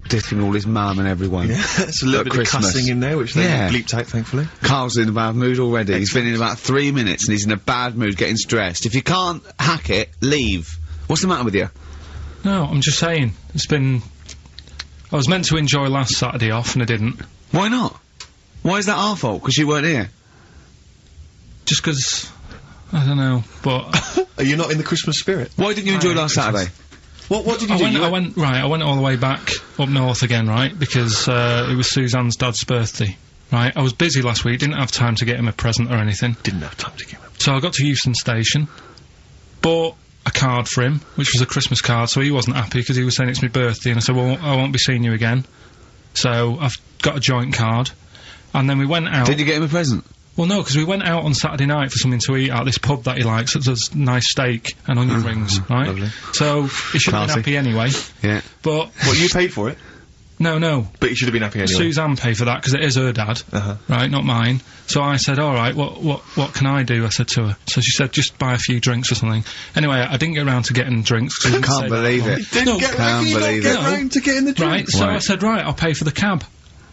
dissing all his mum and everyone. Yeah, it's a little bit of cussing in there, which they bleeped out, thankfully. Carl's in a bad mood already. Excellent. He's been in about 3 minutes and he's in a bad mood, getting stressed. If you can't hack it, leave. What's the matter with you? No, I'm just saying. I was meant to enjoy last Saturday off and I didn't. Why not? Why is that our fault? Because you weren't here? Just because... I don't know, but... Are you not in the Christmas spirit? Why didn't you enjoy last Saturday? What did you do? I went all the way back up north again, right? Because, it was Suzanne's dad's birthday, right? I was busy last week, didn't have time to get him a present or anything. Didn't have time to get him a present. So I got to Euston Station, bought a card for him, which was a Christmas card, so he wasn't happy because he was saying it's my birthday, and I said, well, I won't be seeing you again. So I've got a joint card, and then we went out... Did you get him a present? Well, no, because we went out on Saturday night for something to eat at this pub that he likes. It does nice steak and onion rings, right? Lovely. So he should have been happy anyway. Yeah. But... Well, you paid for it? No. But you should have been happy anyway. Suzanne paid for that because it is her dad, right, not mine. So I said, all right, what can I do? I said to her. So she said, just buy a few drinks or something. Anyway, I didn't get around to getting drinks. I can't believe it. Didn't get round to getting the drinks. Right, so I said, right, I'll pay for the cab.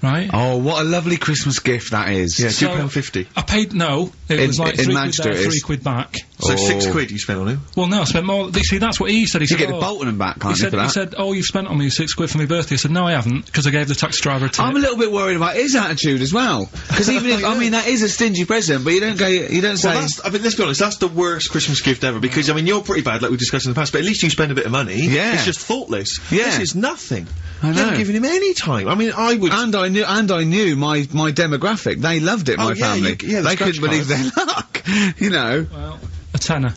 Right? Oh, what a lovely Christmas gift that is. Yeah, £2.50. I paid, no, it was like 3 quid there, 3 quid back. So 6 quid you spent on him? Well, no, I spent more, see, that's what he said. He said, get the Bolton and back, can't you, for that? He said, oh, you've spent on me 6 quid for my birthday. I said, no, I haven't, because I gave the taxi driver a tip. I'm a little bit worried about his attitude as well. Because even if, I mean, that is a stingy present, but you don't say... Well, I mean, let's be honest, that's the worst Christmas gift ever, because, I mean, you're pretty bad, like we discussed in the past, but at least you spend a bit of money. Yeah. It's just thoughtless. Yeah. This is nothing. I know. You haven't given him any time. I mean, I would... And I knew my demographic. They loved it, my family. They couldn't believe their luck. You know. Well, a tenner.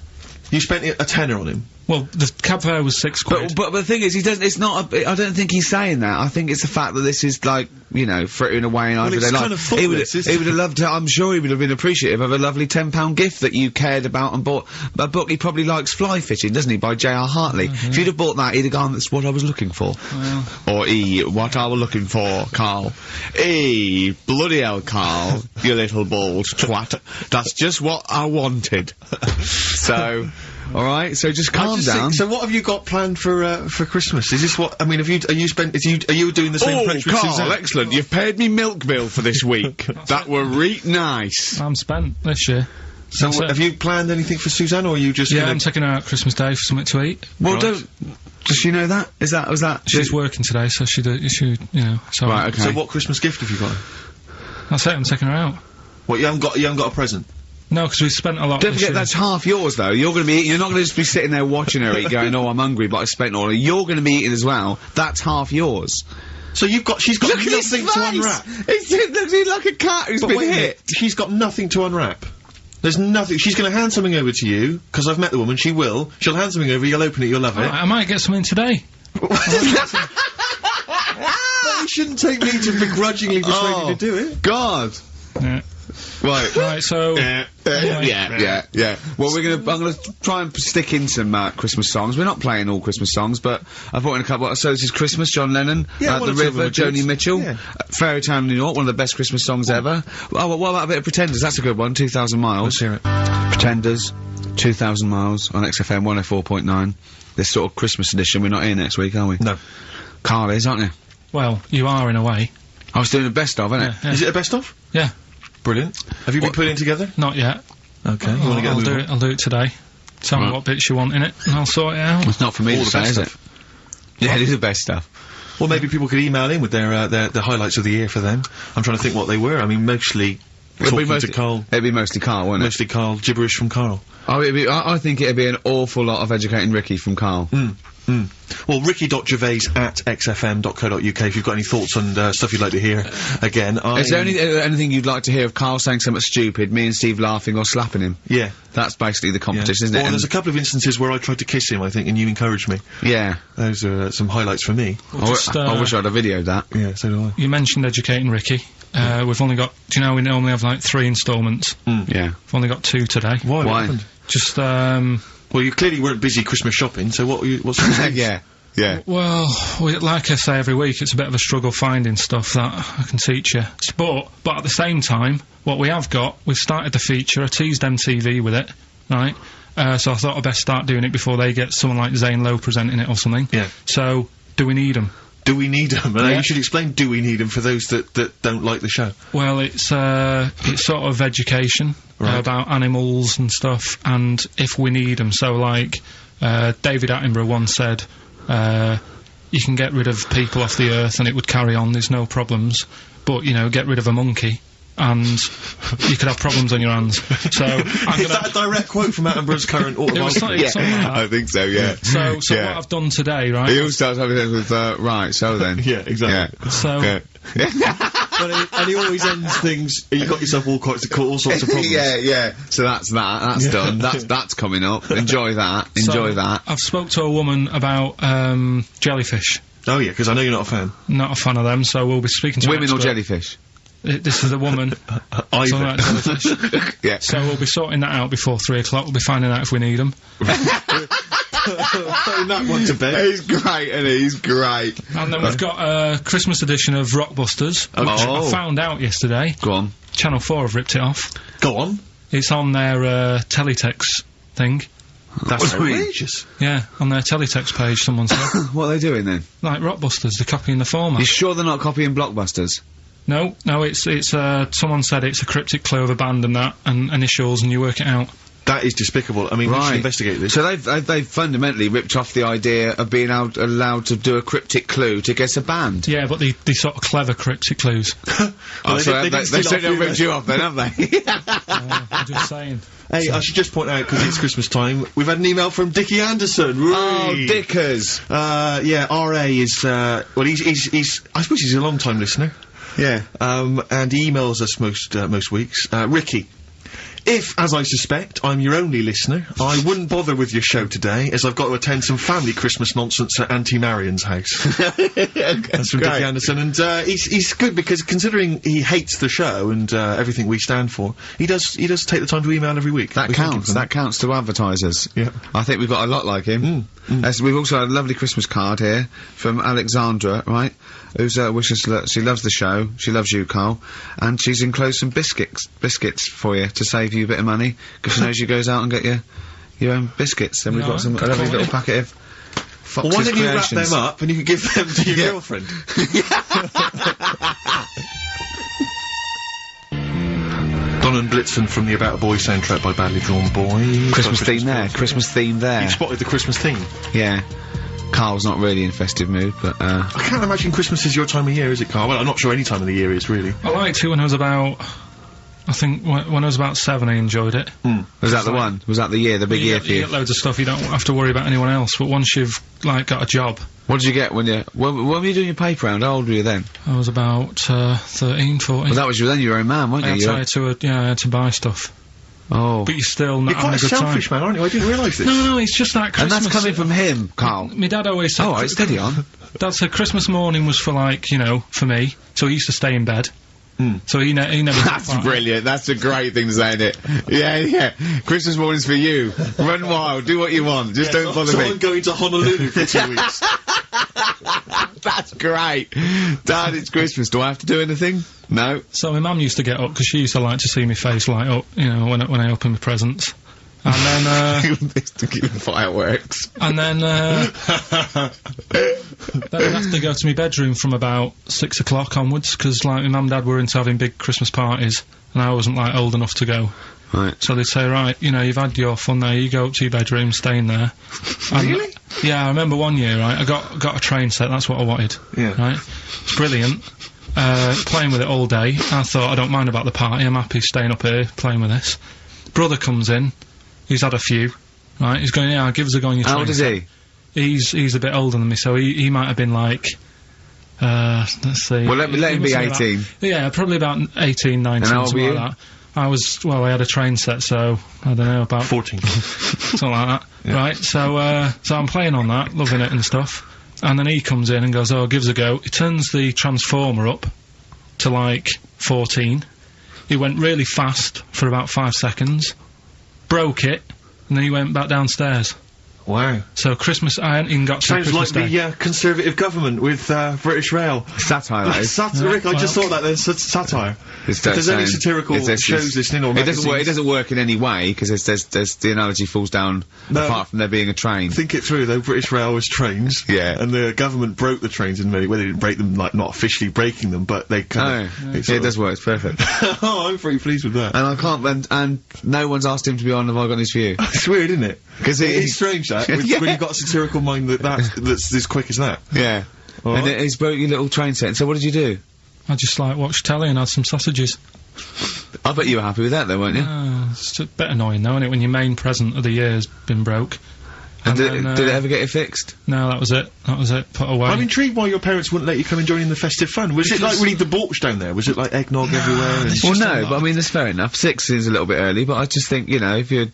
You spent a tenner on him? Well, the cab fare was 6 quid. But the thing is, it's not I don't think he's saying that. I think it's the fact that this is like, you know, frittering away in everyday life. Kind of thoughtless, he would have loved to, I'm sure he would have been appreciative of a lovely £10 gift that you cared about and bought. A book, he probably likes Fly Fishing, doesn't he, by J.R. Hartley. If you'd have bought that, he'd have gone, that's what I was looking for. Well. Or E, what I was looking for, Karl. E, bloody hell, Karl, you little bald twat. That's just what I wanted. So... Alright, so just calm down. So what have you got planned for Christmas? Is this what, I mean, are you doing the same approach with Karl, Suzanne? Excellent, you've paid me milk bill for this week. That were nice. I'm spent this year. So have you planned anything for Suzanne, or are you just I'm taking her out Christmas Day for something to eat. Well, does she know that? Was that? She's working today, so she, you know, so... Right, okay. So what Christmas gift have you got? That's it, I'm taking her out. What, you haven't got a present? No, because we've spent a lot. Don't forget, that's half yours, though. You're going to be eating. You're not going to just be sitting there watching her eat, going, "Oh, I'm hungry, but I spent all." You're going to be eating as well. That's half yours. So she's got nothing to unwrap. He looks like a cat who's been hit. She's got nothing to unwrap. There's nothing. She's going to hand something over to you because I've met the woman. She will. She'll hand something over. You'll open it. You'll love it. I might get something today. But you shouldn't take me to begrudgingly persuade you to do it. God. Yeah. Right, so... Yeah. Well, I'm gonna try and stick in some, Christmas songs. We're not playing all Christmas songs, but I brought in a couple. So this is Christmas, John Lennon, The River, Joni Mitchell, Fairy Tale New York, one of the best Christmas songs ever. Oh, what about a bit of Pretenders? That's a good one, 2,000 Miles. Let's hear it. Pretenders, 2,000 Miles, on XFM 104.9. This sort of Christmas edition, we're not here next week, are we? No. Karl is, aren't you? Well, you are in a way. I was doing a best of, innit? Yeah. Is it a best of? Yeah. Brilliant. Have you been putting it together? Not yet. Okay. You want to get I'll do it today. Tell me what bits you want in it, and I'll sort it out. It's not for me to say, is it? Yeah, it is the best stuff. Well, maybe people could email in with their highlights of the year for them. I'm trying to think what they were. I mean, mostly talking to Karl. It'd be mostly Karl, wouldn't it? Mostly Karl. Gibberish from Karl. Oh, I think it'd be an awful lot of educating Ricky from Karl. Well, ricky.gervais@xfm.co.uk if you've got any thoughts and stuff you'd like to hear. Again, is there anything you'd like to hear of Karl saying something stupid, me and Steve laughing or slapping him? Yeah. That's basically the competition, isn't it? Well, there's a couple of instances where I tried to kiss him, I think, and you encouraged me. Yeah. Those are some highlights for me. I wish I'd have videoed that. Yeah, so do I. You mentioned educating Ricky. We've only got, do you know, we normally have like 3 instalments. Yeah. We've only got 2 today. Why? What happened? Just, well, you clearly weren't busy Christmas shopping, so what's the Yeah. Yeah. Well, like I say every week, it's a bit of a struggle finding stuff that I can teach you. But at the same time, what we have got, we've started the feature, I teased MTV with it, right? So I thought I'd best start doing it before they get someone like Zane Lowe presenting it or something. Yeah. So, do we need them? Do we need them? You should explain do we need them for those that don't like the show. Well, it's sort of education about animals and stuff, and if we need them. So, like, David Attenborough once said, you can get rid of people off the earth and it would carry on, there's no problems, but, you know, get rid of a monkey and you could have problems on your hands. So is that a direct quote from Attenborough's current autobiography? Something like that. I think so, yeah. So what I've done today, right? He always starts everything with, right, so then. Yeah, exactly. Yeah. So... and he always ends things, you got yourself all sorts of problems. Yeah. So that's that. That's done. That's coming up. Enjoy that. Enjoy that. I've spoke to a woman about, jellyfish. Oh yeah, because I know you're not a fan. Not a fan of them, so we'll be speaking to women or jellyfish? This is a woman. Either. Yeah. So we'll be sorting that out before 3 o'clock. We'll be finding out if we need them. Putting that one to bed. He's great, and he's great. And then we've got a Christmas edition of Rockbusters, which I found out yesterday. Go on. Channel 4 have ripped it off. Go on. It's on their teletext thing. That's outrageous. Yeah, on their teletext page, someone said. What are they doing then? Like Rockbusters, they're copying the format. You sure they're not copying Blockbusters? No, it's someone said it's a cryptic clue of a band and that, and initials, and you work it out. That is despicable. I mean, we should investigate this. So they've fundamentally ripped off the idea of being allowed to do a cryptic clue to guess a band. Yeah, but they sort of clever cryptic clues. They certainly ripped you off then, haven't they? I'm just saying. Hey, I should just point out, because it's Christmas time, we've had an email from Dickie Anderson. Oh, Dickers! Yeah, R.A. is, well, he's I suppose he's a long-time listener. Yeah. And he emails us most weeks. Ricky. If, as I suspect, I'm your only listener, I wouldn't bother with your show today, as I've got to attend some family Christmas nonsense at Auntie Marion's house. That's from Dickie Anderson, and he's good because considering he hates the show and everything we stand for, he does take the time to email every week. That counts. That counts to advertisers. Yeah, I think we've got a lot like him. We've also had a lovely Christmas card here from Alexandra, right? Who's wishes she loves the show, she loves you, Karl, and she's enclosed some biscuits for you to save you a bit of money because she knows you goes out and get your own biscuits. And we've got a lovely little packet of Fox's Well, why don't you wrap Creations. them up and you can give them to your girlfriend? Don and Blitzen from the About a Boy soundtrack by Badly Drawn Boy. Christmas theme there. Christmas theme there. You've spotted the Christmas theme. Yeah. Karl's not really in festive mood, but I can't imagine Christmas is your time of year, is it, Karl? Well, I'm not sure any time of the year is, really. I liked it when I was about... I think when I was about 7 I enjoyed it. Was that the one? Was that the year, the big year for you? You get loads of stuff, you don't have to worry about anyone else, but once you've, like, got a job... What did you get when you... when were you doing your paper round? How old were you then? I was about 13, 14. Well, that was then you were a man, weren't you? I had to buy stuff. Oh. But you're still not having a good You're quite a selfish man, aren't you? I didn't realise this. No, it's just that Christmas... And that's coming from him, Karl. My dad always said... Oh, right, steady on. Dad said Christmas morning was for, like, you know, for me, so he used to stay in bed. So he never... That's brilliant. That's a great thing to say, isn't it? Yeah. Christmas morning's for you. Run wild. Do what you want. Just don't bother me. I'm going to Honolulu for 2 weeks. That's great. Dad, it's Christmas. Do I have to do anything? No. So my mum used to get up, because she used to like to see my face light up, you know, when I open my presents. And then, fireworks. And then I'd have to go to my bedroom from about 6 o'clock onwards, because, like, my mum and dad were into having big Christmas parties, and I wasn't, like, old enough to go. Right. So they'd say, right, you know, you've had your fun there, you go up to your bedroom, stay in there. Really? Yeah, I remember one year, right, I got a train set, that's what I wanted. Yeah. Right? It's brilliant. Playing with it all day. I thought, I don't mind about the party, I'm happy staying up here, playing with this. Brother comes in, he's had a few, right, he's going, yeah, give us a go on your train. How old is he? He's a bit older than me, so he might have been like, let's see. Well, let him be 18. Yeah, probably about 18, 19, and how old were you? like that. I had a train set, so, I don't know, about... 14. Something like that. Yeah. Right, so I'm playing on that, loving it and stuff, and then he comes in and goes, oh, give us a go. He turns the transformer up to, like, 14. He went really fast for about 5 seconds, broke it, and then he went back downstairs. Wow. So Christmas, I hadn't even got to Sounds Christmas like Day. the Conservative government with British Rail. Satire, that is. Rick, I just thought that there's satire. If there's any satirical shows listening or magazines... It doesn't work in any way, because there's the analogy falls down apart from there being a train. Think it through, though. British Rail was trains. Yeah. And the government broke the trains in many... Well, they didn't break them, like, not officially breaking them, but they kind of... It does work, it's perfect. Oh, I'm pretty pleased with that. And I can't... And no one's asked him to be on Have I Got News For You. It's weird, isn't it? Because it's strange, that, when you've got a satirical mind that's as quick as that. Yeah. And he's broke your little train set. So what did you do? I just, like, watched telly and had some sausages. I bet you were happy with that, though, weren't you? It's a bit annoying, though, isn't it, when your main present of the year's been broke. And did it ever get it fixed? No, that was it. That was it. Put away. I'm intrigued why your parents wouldn't let you come and join in the festive fun. Was it like really debauched down there? Was it like eggnog everywhere? Well, no, but I mean, that's fair enough. 6 is a little bit early, but I just think, you know, if you're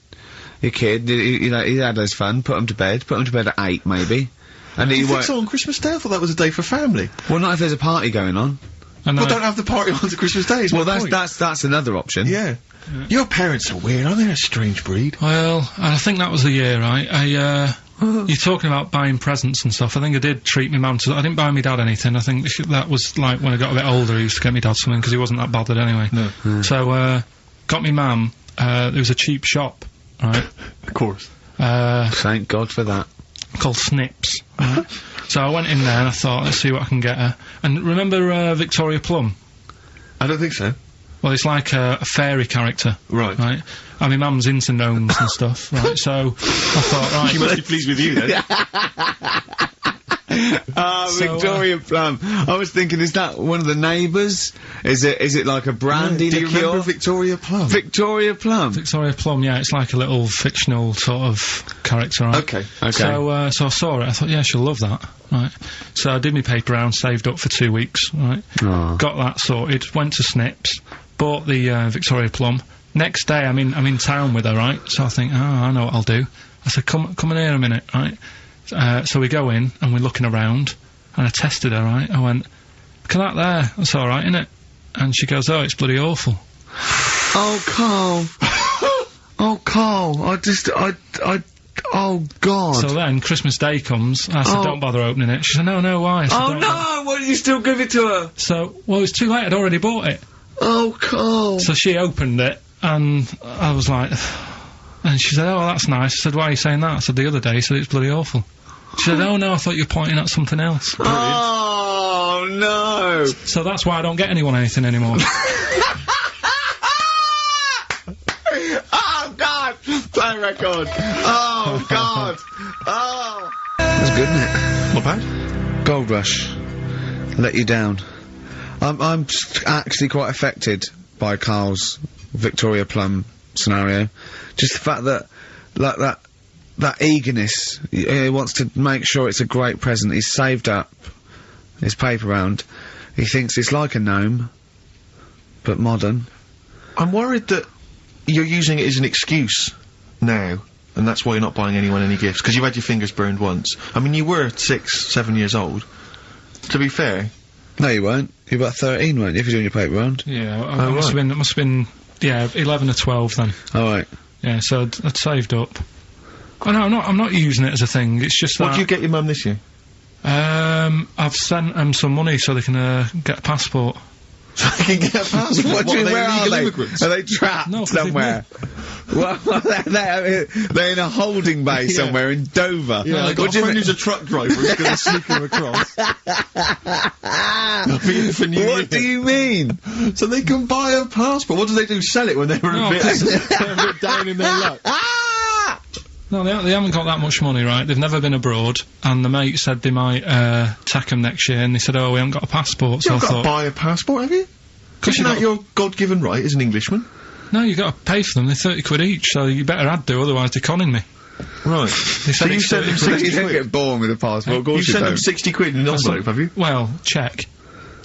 your kid, you know, he had his fun, put him to bed at 8, maybe. And you think so on Christmas Day? I thought that was a day for family. Well, not if there's a party going on. Well, don't have the party on to Christmas Day. Well, that's another option. Yeah. Your parents are weird, aren't they? A strange breed. Well, I think that was the year, right? You're talking about buying presents and stuff. I think I did treat my mum to... I didn't buy my dad anything. I think that was, like, when I got a bit older, I used to get my dad something, because he wasn't that bothered anyway. No. So, got me mum, there was a cheap shop, right? Of course. Thank God for that. Called Snips, right? So I went in there and I thought, let's see what I can get her. And remember Victoria Plum? I don't think so. Well, it's like a fairy character. Right. Right? And my mum's into gnomes and stuff, right? So I thought, right... She must be pleased with you, then. Victoria Plum. I was thinking, is that one of the neighbours? Is it like a brandy liqueur? Do you remember Victoria Plum? Victoria Plum? Victoria Plum, yeah, it's like a little fictional sort of character, right? Okay. So I saw it, I thought, yeah, she'll love that, right? So I did my paper round, saved up for 2 weeks, right? Oh. Got that sorted, went to Snips, bought the Victoria Plum. Next day, I'm in town with her, right? So I think, I know what I'll do. I said, come in here a minute, right? So we go in, and we're looking around, and I tested her, right? I went, look at that there, that's alright, innit? And she goes, oh, it's bloody awful. Oh, Karl. Oh, Karl, oh, God. So then, Christmas Day comes, I said, don't bother opening it. She said, no, why? I said, oh, no, why did you still give it to her? So, well, it's too late, I'd already bought it. Oh, Karl. So she opened it, and I was like... And she said, oh, that's nice. I said, why are you saying that? I said, the other day, so it's bloody awful. She said, oh, no, I thought you were pointing at something else. Brilliant. Oh, no. So that's why I don't get anyone anything anymore. Oh, God. Play record. Oh, God. Oh. That's good, isn't it? Not bad. Gold Rush. Let you down. I'm actually quite affected by Karl's Victoria Plum scenario. Just the fact that, like, that eagerness, he wants to make sure it's a great present. He's saved up his paper round. He thinks it's like a gnome, but modern. I'm worried that you're using it as an excuse now, and that's why you're not buying anyone any gifts, because you've had your fingers burned once. I mean, you were 6, 7 years old. To be fair. No, you weren't. You were about 13, weren't you, if you're doing your paper round? Yeah, it must have been, yeah, 11 or 12 then. Oh, right. Yeah, so I'd saved up. Oh, no, I'm not using it as a thing, it's just that... What do you get your mum this year? I've sent them some money so they can, get a passport. So they can get a passport? What do you mean, where are they? Immigrants? Are they trapped somewhere? Well, they're in a holding bay somewhere in Dover. Yeah, I've got a friend who's a truck driver who's going to sneak them across. What do you mean? So they can buy a passport. What do they do? Sell it when they're a bit down in their luck? No, they haven't got that much money, right? They've never been abroad, and the mate said they might take them next year, and they said, oh, we haven't got a passport, so I thought... You've got to buy a passport, have you? Isn't that your God-given right as an Englishman? No, you've got to pay for them, they're 30 quid each, so you better add do, otherwise they're conning me. Right. So you send them 60 quid? You don't get born with a passport, of course you send them 60 quid in an envelope, have you? Well, check.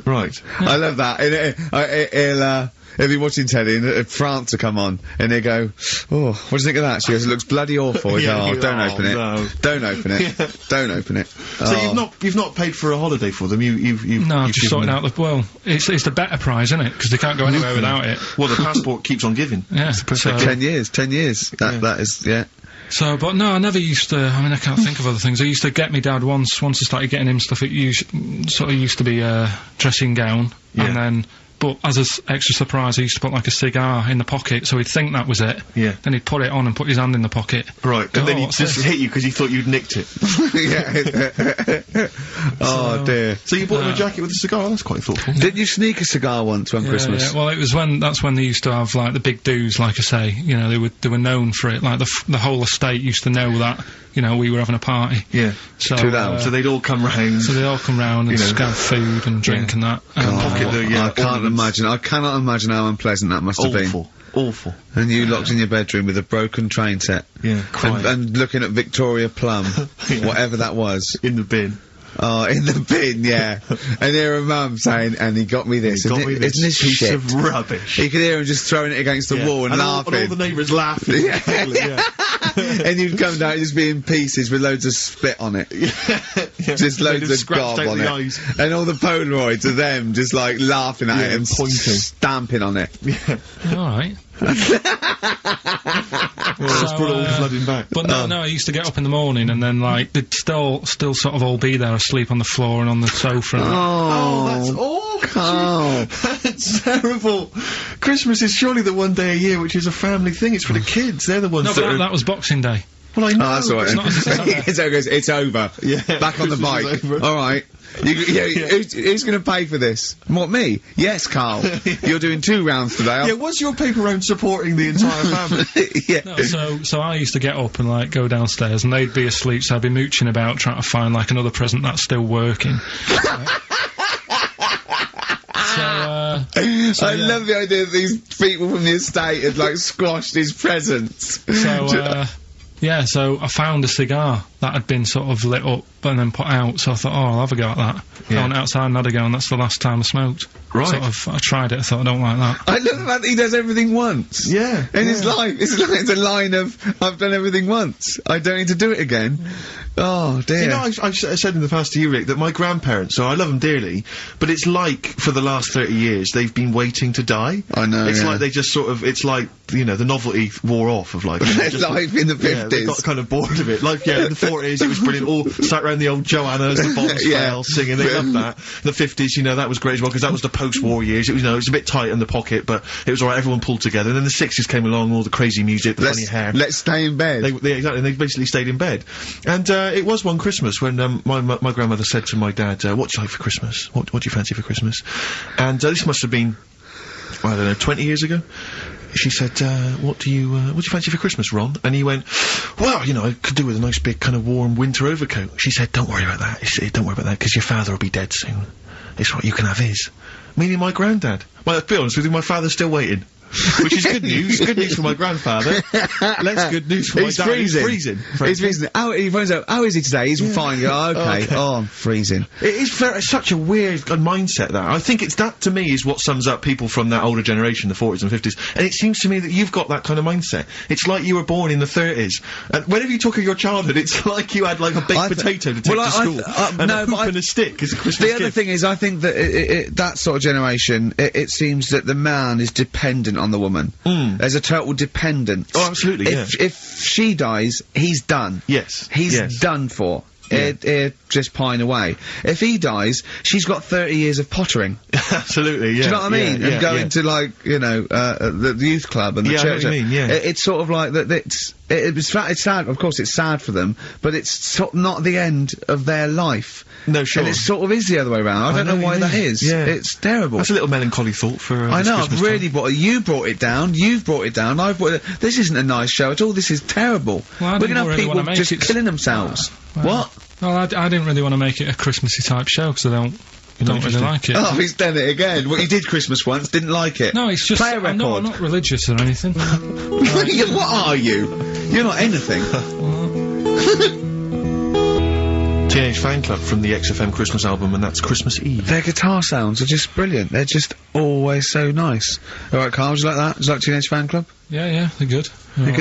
Right. Yeah. I love that. He'll be watching telly and France will come on and he'll go, oh, what do you think of that? She goes, it looks bloody awful. Don't open it. No. Don't open it. Yeah. Don't open it. So you've not paid for a holiday for them, No, I've just sorted out well, it's the better prize, isn't it? Because they can't go anywhere without it. Well, the passport keeps on giving. Yeah. So 10 years. That is, yeah. So, but no, I never used to, I mean, I can't think of other things. I used to get me dad once I started getting him stuff, it sort of used to be a dressing gown, and then, but as an extra surprise, I used to put like a cigar in the pocket, so he'd think that was it. Yeah. Then he'd put it on and put his hand in the pocket. Right, and then he'd just hit you because he thought you'd nicked it. Oh dear. So you bought him a jacket with a cigar? That's quite thoughtful. Didn't you sneak a cigar once on Christmas? Yeah, well, it was that's when they used to have, like, the big do's, like I say. You know, they were known for it. Like, the whole estate used to know that, you know, we were having a party. Yeah. So, so they'd all come round. So they'd all come round and have food and drink and that. I cannot imagine how unpleasant that must have been. Awful. And you locked in your bedroom with a broken train set. Yeah, and looking at Victoria Plum, whatever that was. In the bin. Oh, in the bin, yeah. And hear a mum saying, and he got me this. Isn't this piece shit? Of rubbish. You could hear him just throwing it against the wall and laughing. And all the neighbours laughing. And you'd come down just be in pieces with loads of spit on it. Just loads of gob on it. Eyes. And all the Polaroids of them just like laughing at it and pointing. Stamping on it. Alright. It's brought all flooding back. But no, I used to get up in the morning and then, like, they'd still sort of all be there asleep on the floor and on the sofa. And that's awful. That's terrible. Christmas is surely the one day a year which is a family thing. It's for the kids. They're the ones that was Boxing Day. Well, I know. Oh, that's all right. It's over. Yeah. Back on the bike. All right. Who's going to pay for this? What, me? Yes, Karl. You're doing 2 rounds today. Was your paper round supporting the entire family? No, so I used to get up and, like, go downstairs and they'd be asleep, so I'd be mooching about trying to find, like, another present that's still working. I love the idea that these people from the estate had, like, squashed his presents. So I found a cigar that had been sort of lit up and then put out, so I thought, I'll have a go at that. I went outside and had a go, and that's the last time I smoked. Right. I tried it, I thought, I don't like that. I love the fact that he does everything once. Yeah. In his life. It's a line of, I've done everything once. I don't need to do it again. Oh, dear. You know, I've said in the past to you, Rick, that my grandparents, so I love them dearly, but it's like, for the last 30 years, they've been waiting to die. I know, It's like they just sort of, it's like, you know, the novelty wore off of, like... Their life in the 50s. Yeah, they got kind of bored of it. Like, in the 40s, it was brilliant. All sat around the old Joanna as the bombs fell, singing. They loved that. The 50s, you know, that was great as well, because that was the post-war years. It was, you know, it was a bit tight in the pocket, but it was alright, everyone pulled together. And then the 60s came along, all the crazy music, the funny hair. Let's stay in bed. Exactly, and they basically stayed in bed. And, it was one Christmas when, my grandmother said to my dad, what do you like for Christmas? What do you fancy for Christmas? And, this must have been, I don't know, 20 years ago. She said, what do you fancy for Christmas, Ron? And he went, well, you know, I could do with a nice big kind of warm winter overcoat. She said, don't worry about that. Don't worry about that, because your father will be dead soon. It's right, you can have his. Meaning my granddad. Well, to be honest with you, my father's still waiting. Which is good news. Good news for my grandfather. Less good news for my dad. He's freezing. He's freezing. He finds out, how is he today? He's fine. Oh, okay. Oh, I'm freezing. It is it's such a weird mindset, that. I think that, to me, is what sums up people from that older generation, the 40s and 50s. And it seems to me that you've got that kind of mindset. It's like you were born in the 30s. And whenever you talk of your childhood, it's like you had, like, a baked potato to take to school. And a hoop and a stick as a Christmas gift. The other thing is, I think that that sort of generation, it seems that the man is dependent on the woman. There's a total dependence. Oh, absolutely, If she dies, he's done. Yes. He's done for. Just pine away. If he dies, she's got 30 years of pottering. Absolutely, yeah. Do you know what I mean? And going to, like, you know, the youth club and the church. I know what you mean, it's sort of like that. It's sad. Of course, it's sad for them, but it's not the end of their life. No, sure. And it sort of is the other way around. I don't know why that is. Yeah. It's terrible. That's a little melancholy thought for. I know. I've really you brought it down. You've brought it down. I've brought it. This isn't a nice show at all. This is terrible. Well, we're gonna have people just killing themselves. What? Well, I didn't really want to make it a Christmassy type show because I don't really like it. Oh, he's done it again. Well, you did Christmas once, didn't like it. No, it's just... Play a record. I'm not religious or anything. What are you? You're not anything. Teenage Fan Club from the XFM Christmas album, and that's Christmas Eve. Their guitar sounds are just brilliant. They're just always so nice. Alright, Karl, would you like that? Would you like Teenage Fan Club? Yeah, they're good.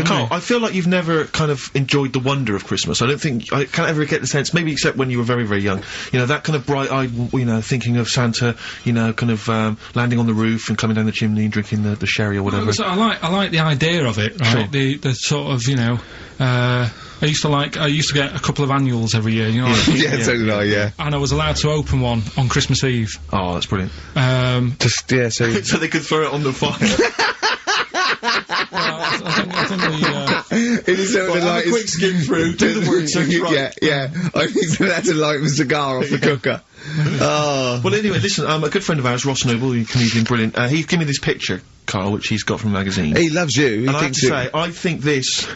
Carl, I feel like you've never kind of enjoyed the wonder of Christmas. I can't ever get the sense, maybe except when you were very, very young, you know, that kind of bright-eyed, you know, thinking of Santa, you know, kind of, landing on the roof and coming down the chimney and drinking the sherry or whatever. Well, I like the idea of it, right? Sure. The sort of, you know, I used to get a couple of annuals every year, you know. Yeah, so did I, yeah. And I was allowed to open one on Christmas Eve. Oh, that's brilliant. So so they could throw it on the fire. I think it is something like a quick skim through, do the work search right. Yeah. I think that's like a cigar off the cooker. Oh. Well, anyway, listen, a good friend of ours, Ross Noble, the comedian, brilliant, he gave me this picture, Carl, which he's got from a magazine. He loves you. And I have to say, I think this...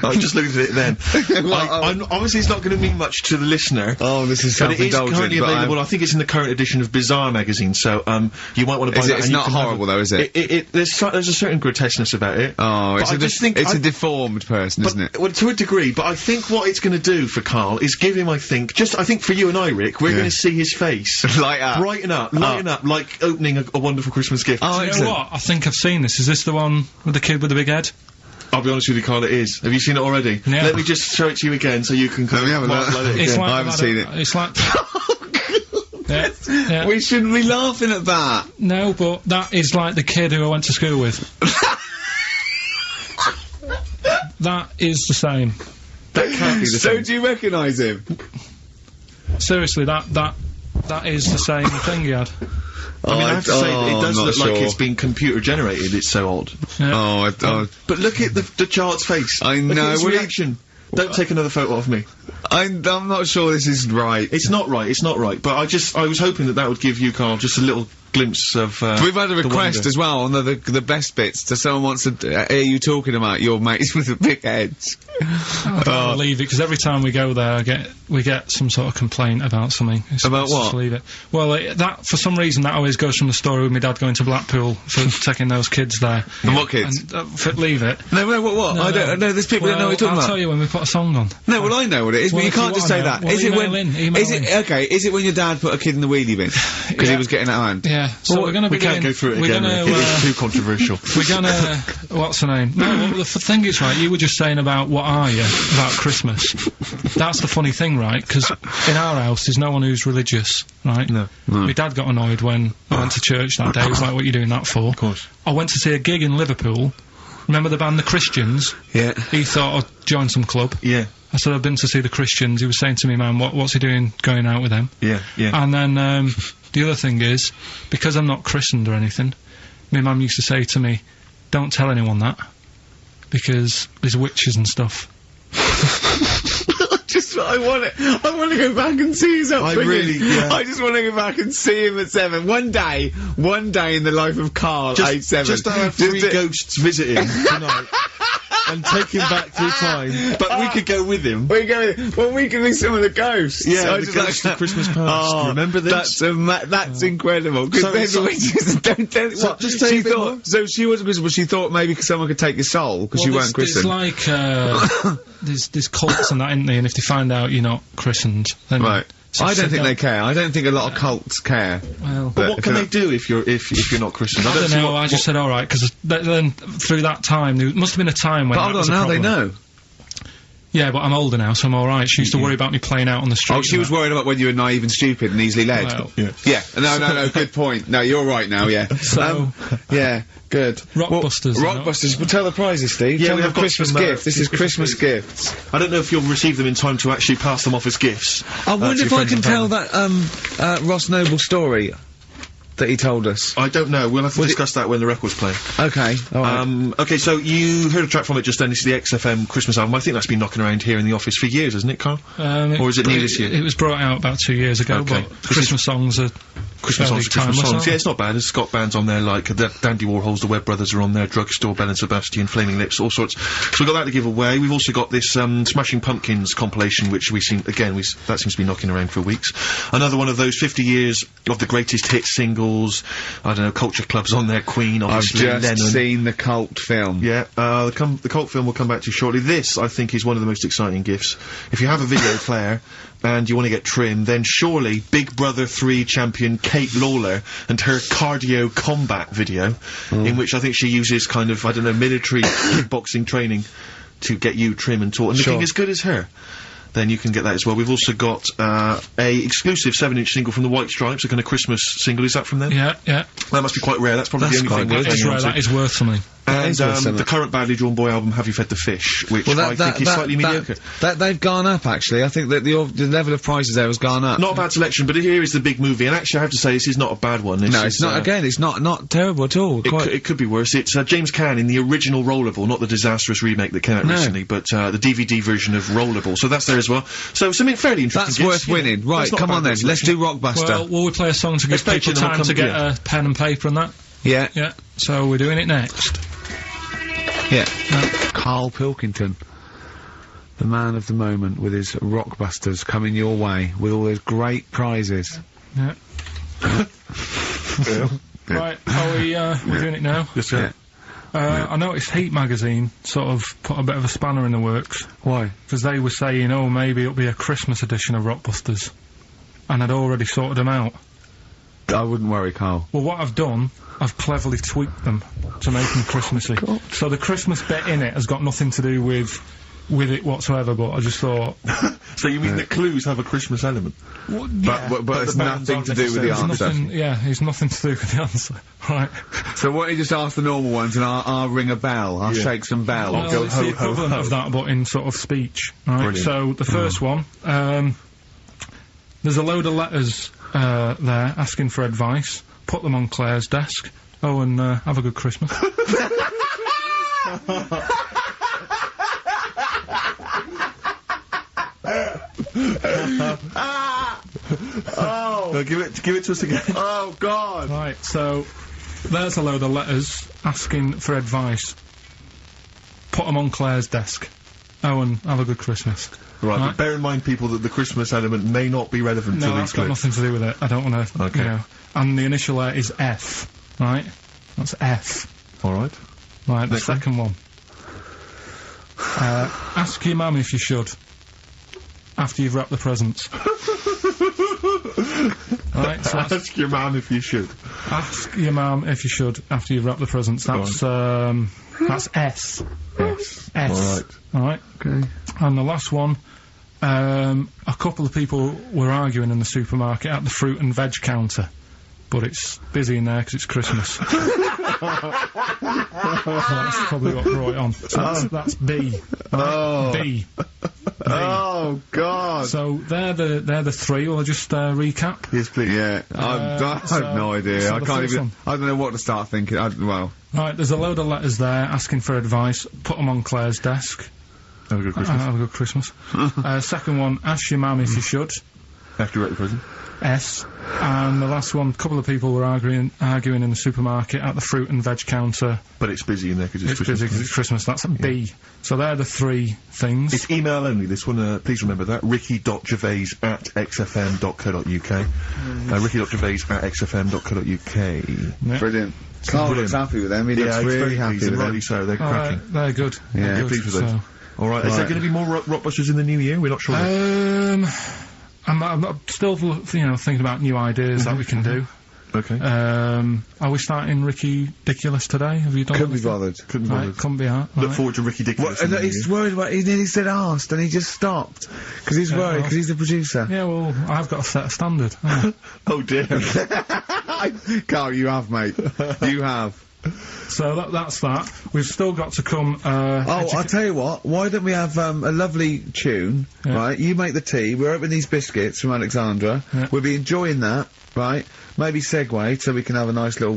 I just looked at it then. Obviously, it's not going to mean much to the listener. Oh, this is self-indulgent. But it is currently available. I think it's in the current edition of Bizarre magazine, so you might want to buy that. It's not horrible, though, is it? There's a certain grotesqueness about it. Oh, it's a deformed person, isn't it? Well, to a degree, but I think what it's going to do for Carl is give him, I think for you and I, Rick, we're going to see his face. Light up. Brighten up, lighten up, like opening a wonderful Christmas gift. Oh, you know what? I think I've seen this. Is this the one with the kid with the big head? I'll be honest with you, Carl, it is. Have you seen it already? Yeah. Let me just show it to you again so you can kind of mark it. It's like I haven't seen it. It's like... yeah. We shouldn't be laughing at that. No, but that is like the kid who I went to school with. That is the same. That can't be the same. So do you recognise him? Seriously, that is the same thing he had. I mean, I have to say, it does look like it's been computer generated, it's so odd. Yeah. But look at the child's face. I know. Look at his reaction. Don't take another photo of me. I'm not sure this is right. It's not right, but I was hoping that would give you, Carl, just a little glimpse of, we've had a request as well on the best bits, so someone wants to hear you talking about your mates with the big heads. I don't believe it, because every time we go there, we get some sort of complaint about something. About what? Just leave it. Well, that, for some reason, that always goes from the story with my dad going to Blackpool for taking those kids there. And what kids? And, leave it. No, what? No, I don't know, there's people that know what you're talking about. I'll tell you when we put a song on. No, well, I know what it is, but you can't just say that. Well, Is it when your dad put a kid in the wheelie bin? Because he was getting out of hand? Yeah, so we're gonna be can't go through it again, it's too controversial. We're gonna... What's the name? No, well, the thing is, right, you were just saying about what are you, about Christmas. That's the funny thing, right, because in our house there's no one who's religious, right? No. My dad got annoyed when I went to church that day. He was like, what are you doing that for? Of course. I went to see a gig in Liverpool. Remember the band The Christians? Yeah. He thought I'd join some club. Yeah. I said, I've been to see The Christians. He was saying to me, man, what's he doing going out with them? Yeah, yeah. And then, the other thing is, because I'm not christened or anything, my mum used to say to me, don't tell anyone that, because there's witches and stuff. I want to go back and see his upbringing. I just want to go back and see him at 7. One day in the life of Karl, age 7. Just to have 3 ghosts visit him tonight. And take him back through time. But we could go with him. We can be some of the ghosts. Yeah, the ghosts of Christmas past. Oh, remember this? That's incredible. Because then the witches don't tell what? Just she thought. So she wasn't Christian, but she thought maybe someone could take your soul because you weren't christened. It's like there's cults and that, isn't there? And if they find out you're not christened, then right. I don't think they care. I don't think a lot of cults care. Well, but what can they do if you're not christened? I don't know. I just said all right, because then through that time there must have been a time when. But hold on, now they know. Yeah, but I'm older now, so I'm alright. She used to worry about me playing out on the street. Oh, she was worried about when you were naive and stupid and easily led. Well, yeah. No, good point. No, you're right now, yeah. So, yeah, good. Rockbusters. Rockbusters. Well, tell the prizes, Steve. Yeah, tell we have Christmas gift. This is Christmas gifts. I don't know if you'll receive them in time to actually pass them off as gifts. I wonder if I can tell that, Ross Noble story that he told us. I don't know. We'll have to discuss that when the record's playing. Okay, alright. Okay, so you heard a track from it just then. It's the XFM Christmas album. I think that's been knocking around here in the office for years, hasn't it, Karl? Or is it new this year? It was brought out about 2 years ago, but Christmas songs are Christmas songs. Yeah, it's not bad. There's Scott bands on there, like Dandy Warhols, the Webb Brothers are on there, Drugstore, Bell and Sebastian, Flaming Lips, all sorts. So we've got that to give away. We've also got this Smashing Pumpkins compilation, which that seems to be knocking around for weeks. Another one of those 50 years of the greatest hit singles. festivals, I don't know, culture clubs on their Queen, obviously. I've just Lennon. seen the cult film. Yeah, the cult film will come back to you shortly. This, I think, is one of the most exciting gifts. If you have a video player and you want to get trim, then surely Big Brother 3 champion Kate Lawler and her cardio combat video, in which I think she uses kind of, I don't know, military kickboxing training to get you trim and taut and looking as good as her. Then you can get that as well. We've also got a exclusive 7-inch single from the White Stripes, a kind of Christmas single. Is that from them? Yeah. That must be quite rare. That's probably the only thing That is rare. That is worth something. And the current Badly Drawn Boy album, Have You Fed the Fish, which I think is slightly mediocre. They've gone up, actually. I think that the level of prices there has gone up. Not a bad selection, but here is the big movie, and actually I have to say this is not a bad one. No, it's not, again, it's not terrible at all. It could be worse. It's James Caan in the original Rollerball, not the disastrous remake that came out recently, but the DVD version of Rollerball, so that's there as well. So something fairly interesting. That's worth winning. Right, come on then, let's do Rockbuster. Well, will we play a song to give people time to get a pen and paper and that? Yeah. Yeah, so we're doing it next. Yeah. Karl Pilkington, the man of the moment, with his Rockbusters coming your way with all those great prizes. Yeah. Right, we're doing it now? Yes, sir. I noticed Heat magazine sort of put a bit of a spanner in the works. Why? Because they were saying, oh, maybe it'll be a Christmas edition of Rockbusters. And I'd already sorted them out. I wouldn't worry, Karl. Well, what I've done, I've cleverly tweaked them to make them Christmassy. God. So the Christmas bit in it has got nothing to do with it whatsoever, but I just thought... So you mean the clues have a Christmas element? Well, but it's nothing to do with the answer. It's nothing to do with the answer. Right. So why don't you just ask the normal ones and I'll ring a bell, I'll shake some bells. Well, Go it's ho, the ho, equivalent ho. of that, but in sort of speech. Right. Brilliant. So the first one, there's a load of letters there asking for advice. Put them on Claire's desk. Oh, and have a good Christmas. No, give it to us again. Oh, God! Right, so there's a load of letters asking for advice. Put them on Claire's desk. Oh, and have a good Christmas. Right, but bear in mind, people, that the Christmas element may not be relevant to these that's got nothing to do with it. I don't want to, Okay. you know. And the initial there is F, right? That's F. Alright. Right, the second one. Ask your mum if you should. After you've wrapped the presents. Right, so ask your mum if you should. Ask your mum if you should after you've wrapped the presents. That's S. Yes. S. Alright. Okay. And the last one, a couple of people were arguing in the supermarket at the fruit and veg counter. But it's busy in there because it's Christmas. So that's probably what brought it on. So that's B. Right? B. Oh, God! So they're the three. Will I just recap? Yes, please. Yeah, I have no idea. so I the can't first even. one. I don't know what to start thinking. Well, Right, there's a load of letters there asking for advice. Put them on Claire's desk. Have a good Christmas. Have a good Christmas. Second one, ask your mum if you should. After you wrap the present. S. And the last one, a couple of people were arguing in the supermarket at the fruit and veg counter. But it's busy in there because it's Christmas. Busy because it's Christmas. That's a B. So they're the three things. It's email only, this one, please remember that. ricky.gervais@xfm.co.uk. ricky.gervais@xfm.co.uk. yeah. Brilliant. Karl looks happy with them. He looks really happy with them. Rightly so, they're cracking. They're good. Yeah. They're good, Pleased with those. Alright, is there going to be more Rockbusters in the new year? We're not sure. I'm still, thinking about new ideas that we can do. Okay. Are we starting Ricky Ridiculous today? Have you done Couldn't be anything? bothered. Couldn't Right, bother. couldn't be hard. Look Right. forward to Ricky Ridiculous. in the new He's year. worried about. He nearly said asked, and he just stopped because he's worried because he's the producer. Yeah, well, I've got to set a standard. haven't Oh dear. Karl, you have, mate. You have. I? So that's that. We've still got to come. I'll tell you what. Why don't we have a lovely tune, right? You make the tea. We're opening these biscuits from Alexandra. Yeah. We'll be enjoying that, right? Maybe segue so we can have a nice little,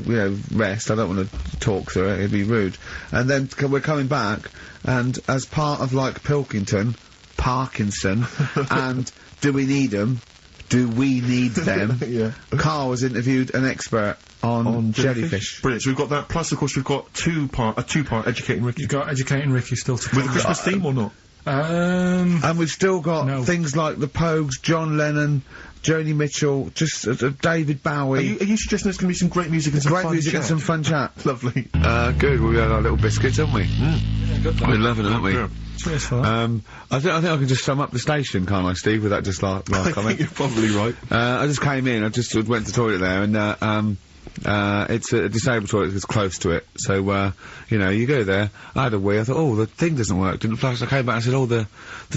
rest. I don't want to talk through it. It'd be rude. And then we're coming back, and as part of like Pilkington, Parkinson, and Do We Need 'Em? Do we need them? Yeah. Karl has interviewed an expert on jellyfish. Brilliant. So we've got that. Plus, of course, we've got a two-part Educating Ricky. You've got Educating Ricky still to come. With a Christmas theme or not? And we've still got No. things like the Pogues, John Lennon, Joni Mitchell, just David Bowie. Are you suggesting there's going to be some great music and some great fun music chat? and some fun chat? Lovely. Good. We had our little biscuits, haven't we? Yeah, good. We're loving it, aren't we? Yeah. Cheers for that. I think I can just sum up the station, can't I, Steve? With that just last I comment. think you're probably right. I just came in. I just went to the toilet there, and it's a disabled toilet that's close to it. So you know, you go there. I had a wee. I thought, oh, the thing doesn't work. Didn't flush. I came back and said, oh, the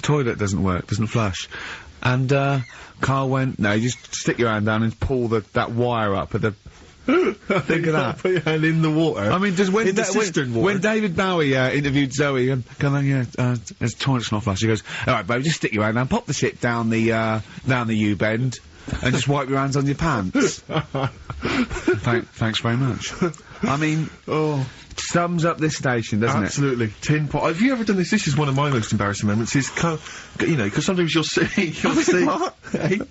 toilet doesn't work. Doesn't flush. And Karl went, no, you just stick your hand down and pull that wire up at the. Think of that. Put your hand in the water. I mean, just when in the cistern water. When David Bowie interviewed Zoe, come on, there's toilet's not flush. He goes, all right, baby, just stick your hand down, pop the shit down the U-bend, and just wipe your hands on your pants. Thanks very much. I mean, sums up this station, doesn't it? Absolutely. Tin pot. Have you ever done this? This is one of my most embarrassing moments. Is you know, because sometimes you'll see. What? Hey?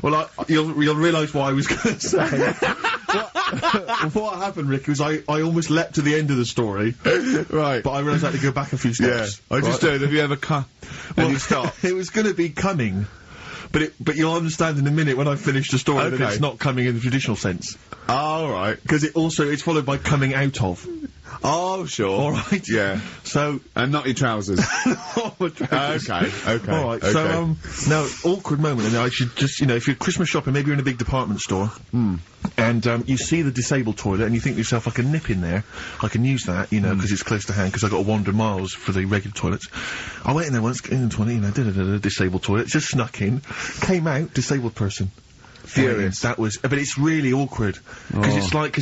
Well, you'll realise what I was going to say. What happened, Rick, was I almost leapt to the end of the story. Right. But I realised I had to go back a few steps. Yeah. I just did. Have you ever Well, you stopped? It was going to be coming. But you'll understand in a minute when I finish the story that it's not coming in the traditional sense. All right. Because it's followed by coming out of. Oh, sure. All right. Yeah. So. And not your trousers. Okay. All right. So now awkward moment, and I should just if you're Christmas shopping, maybe you're in a big department store, and you see the disabled toilet, and you think to yourself, I can nip in there, I can use that, because it's close to hand, because I got to wander miles for the regular toilets. I went in there once, in the toilet, disabled toilet, just snuck in, came out, disabled person. Furious. That was, but it's really awkward because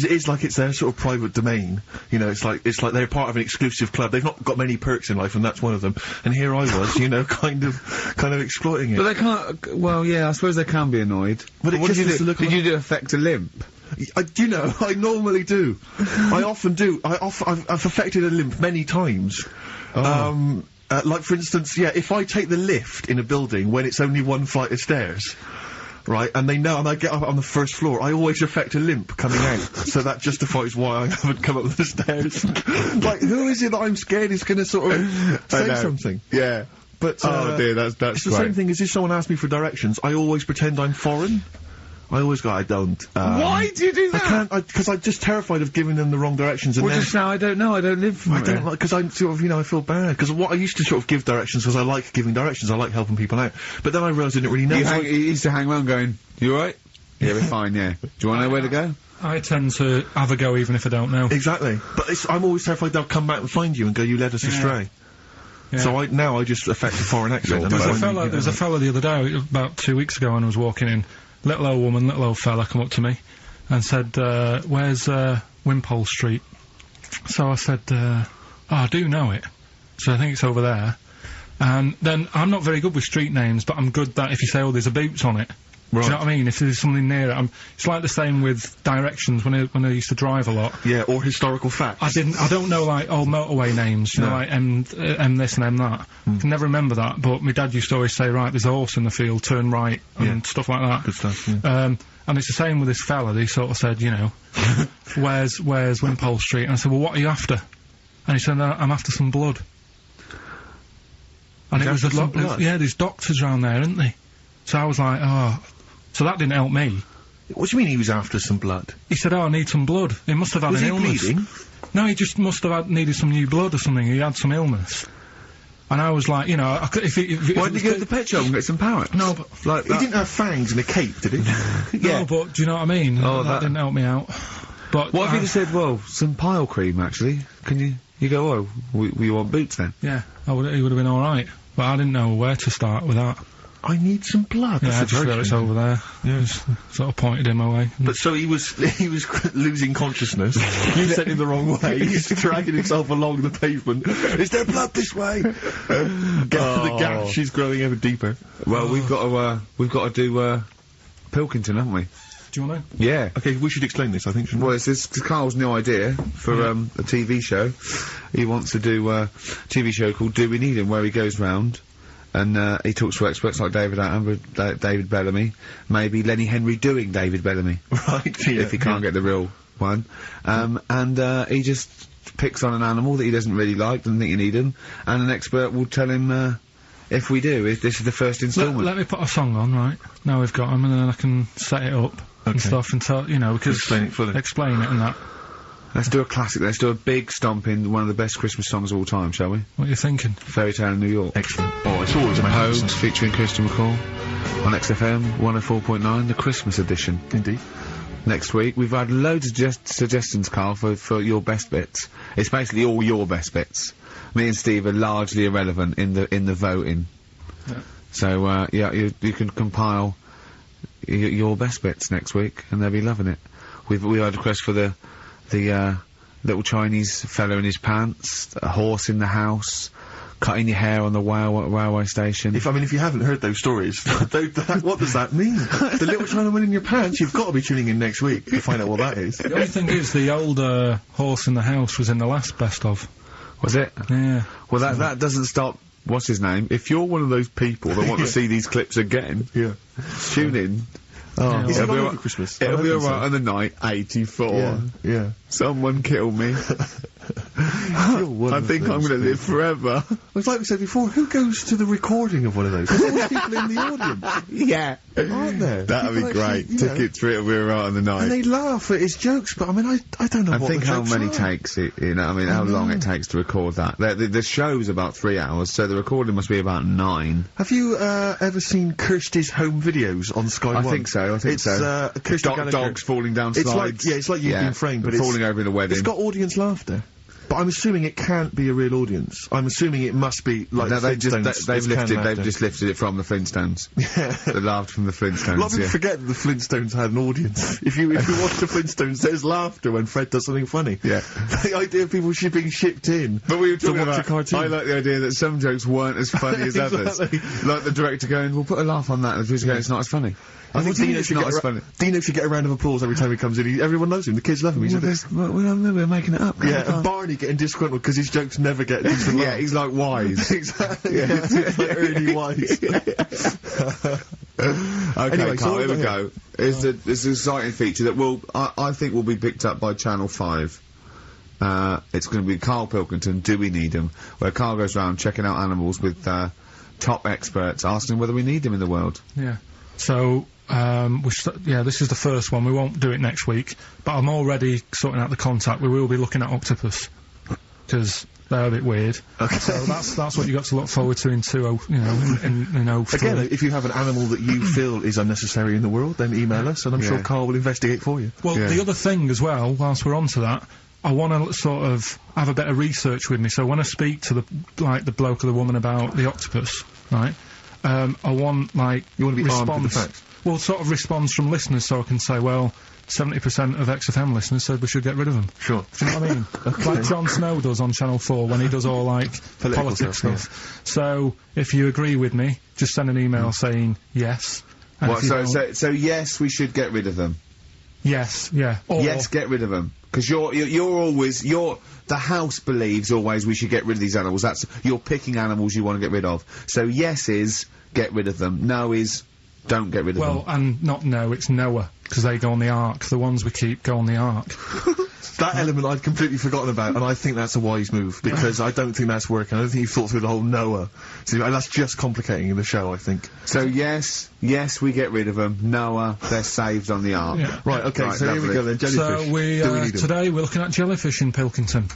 it is like it's their sort of private domain. It's like they're part of an exclusive club. They've not got many perks in life, and that's one of them. And here I was, kind of exploiting it. But they can't. Well, yeah, I suppose they can be annoyed. But what did you do? Did you affect a limp? I normally do. I often do. I've affected a limp many times. Like for instance, if I take the lift in a building when it's only one flight of stairs. Right, and they know, and I get up on the first floor, I always affect a limp coming out, so that justifies why I haven't come up the stairs. Like, who is it that I'm scared is going to sort of say something? Yeah. But, oh dear, that's it's the same thing as if someone asks me for directions, I always pretend I'm foreign. I always go, I don't. Why do you do that? I can't, because I'm just terrified of giving them the wrong directions. And well, just now, I don't know, I don't live from I don't like, because I'm sort of, I feel bad. Because what I used to sort of give directions, because I like giving directions, I like helping people out. But then I realised I didn't really know. You used to hang around going, you alright? Yeah, we're fine, yeah. Do you want to know where to go? I tend to have a go even if I don't know. Exactly. But I'm always terrified they'll come back and find you and go, you led us astray. Yeah. So I just affect a foreign accent. There was a fella the other day, about 2 weeks ago, and I was walking in. Little old woman, little old fella come up to me and said, where's Wimpole Street? So I said, I do know it. So I think it's over there. And then I'm not very good with street names, but I'm good that if you say, oh, there's a Boots on it. Right. Do you know what I mean? If there's something near it, it's like the same with directions when I used to drive a lot. Yeah, or historical facts. I don't know, like, old motorway names, you know, like M this and M that. I can never remember that, but my dad used to always say, right, there's a horse in the field, turn right, and stuff like that. Good stuff, yeah. And it's the same with this fella, he sort of said, where's Wimpole Street? And I said, well, what are you after? And he said, I'm after some blood. And it was a lot, yeah, there's doctors around there, isn't they? So I was like, oh... So that didn't help me. What do you mean he was after some blood? He said, oh, I need some blood. He must have had an illness. Was he bleeding? No, he just must have needed some new blood or something. He had some illness. And I was like, why did he go to the pet shop and get some parrots? No, but... Like, he didn't have fangs and a cape, did he? No, but do you know what I mean? Oh, that didn't help me out. But... What if he just said, well, some pile cream, actually? Can you... You go, oh, we want Boots then? Yeah, he would have been alright. But I didn't know where to start with that. I need some blood. Yeah, I just felt it's over there. Yeah, just sort of pointed him away. But so he was losing consciousness. You sent him the wrong way. He's dragging himself along the pavement. Is there blood this way? The gash is growing ever deeper. Well, we've got to do Pilkington, haven't we? Do you want to? Yeah. Okay, we should explain this, I think. Well, it's Karl's new idea for a TV show. He wants to do a TV show called Do We Need Him, where he goes round. And he talks to experts like David Attenborough, David Bellamy, maybe Lenny Henry doing David Bellamy. Right, yeah. If he can't get the real one. And he just picks on an animal that he doesn't really like, doesn't think you need him, and an expert will tell him if we do, this is the first instalment. Let me put a song on, right? Now we've got them, and then I can set it up and stuff, and tell, you know, because... Explain it fully. Explain it and that. Let's do a classic. Let's do a big stomp in one of the best Christmas songs of all time, shall we? What are you thinking? Fairy Tale in New York. Excellent. Oh, it's always my Homes, featuring Christian McCall on XFM 104.9, the Christmas edition. Indeed. Next week, we've had loads of suggestions, Karl, for your best bits. It's basically all your best bits. Me and Steve are largely irrelevant in the voting. Yeah. So, yeah, you can compile your best bits next week, and they'll be loving it. We had a request for the little Chinese fella in his pants, a horse in the house, cutting your hair on the railway station. If you haven't heard those stories, what does that mean? The little Chinaman in your pants, you've got to be tuning in next week to find out what that is. The only thing is, the old horse in the house was in the last best of. Was it? Yeah. Well, that doesn't stop. What's his name? If you're one of those people that want to see these clips again, tune in. Oh, is it on over Christmas? It'll be alright on the night 84. Yeah. Someone kill me. I think I'm gonna live forever. It's like we said before, who goes to the recording of one of those? There's always people in the audience. Yeah. Aren't there? That'd be great. Tickets for it'll be alright on the night. And they laugh at his jokes, but I mean, I don't know what the think how jokes many are. takes it, you know, I mean, how long it takes to record that. The show's about 3 hours, so the recording must be about 9. Have you, ever seen Kirsty's home videos on Sky One? I think so. It's Kirsty Gallagher. Dogs falling down slides. It's like you've been framed, but it's falling over in a wedding. It's got audience laughter. But I'm assuming it can't be a real audience. I'm assuming it must be like no, they've just Flintstones. lifted it from the Flintstones. Yeah. They laughed from the Flintstones. A lot of people forget that the Flintstones had an audience. If you watch the Flintstones, there's laughter when Fred does something funny. Yeah. The idea of people being shipped in. But we were talking to watch about a cartoon. I like the idea that some jokes weren't as funny as others. Like the director going, "We'll put a laugh on that," and the producer going, "It's not as funny." I think Dino should get a round of applause every time he comes in. Everyone knows him. The kids love him. We're making it up. Yeah, and Barney getting disgruntled because his jokes never get decent. Yeah, he's like Wise. Exactly. Yeah, he's like early Wise. Okay, Anyway, Karl, here we go. It's an exciting feature that I think will be picked up by Channel 5. It's going to be Karl Pilkington, Do We Need Him? Where Karl goes around checking out animals with top experts, asking whether we need them in the world. Yeah. So, this is the first one. We won't do it next week, but I'm already sorting out the contact. We will be looking at octopus, because they're a bit weird. Okay. So that's what you got to look forward to in 20, Again, if you have an animal that you feel is unnecessary in the world, then email us, and I'm sure Karl will investigate for you. Well, the other thing as well, whilst we're on to that, I want to sort of have a bit of research with me, so when I speak to the bloke or the woman about the octopus, right, I want, like, you want to be armed with the facts? Well, sort of response from listeners, so I can say, well, 70% of XFM listeners said we should get rid of them. Sure. Do you know what I mean? Like Jon Snow does on Channel 4 when he does all, like, politics stuff. Yeah. So, if you agree with me, just send an email saying yes. So yes, we should get rid of them. Yes, yeah. Or yes, get rid of them. Because the house believes always we should get rid of these animals. You're picking animals you want to get rid of. So yes is, get rid of them. No is, don't get rid of them. Well, and not no, it's Noah, because they go on the Ark. The ones we keep go on the Ark. That element I'd completely forgotten about, and I think that's a wise move, because I don't think that's working. I don't think you've thought through the whole Noah. So that's just complicating the show, I think. So yes, we get rid of them. Noah, they're saved on the Ark. Yeah. Right, okay, so lovely. Here we go then, jellyfish. So today we're looking at jellyfish in Pilkington.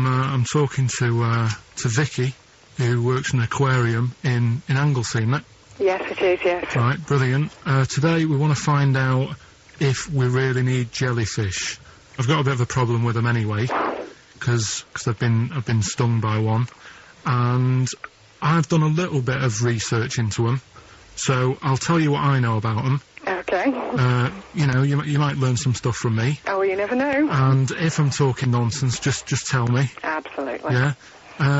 I'm talking to Vicky, who works in an aquarium in Anglesey, isn't it? Yes, it is, yes. Right, brilliant. Today we want to find out if we really need jellyfish. I've got a bit of a problem with them anyway, because I've been stung by one, and I've done a little bit of research into them, so I'll tell you what I know about them. Okay. You might learn some stuff from me. Oh, well, you never know. And if I'm talking nonsense, just tell me. Absolutely. Yeah?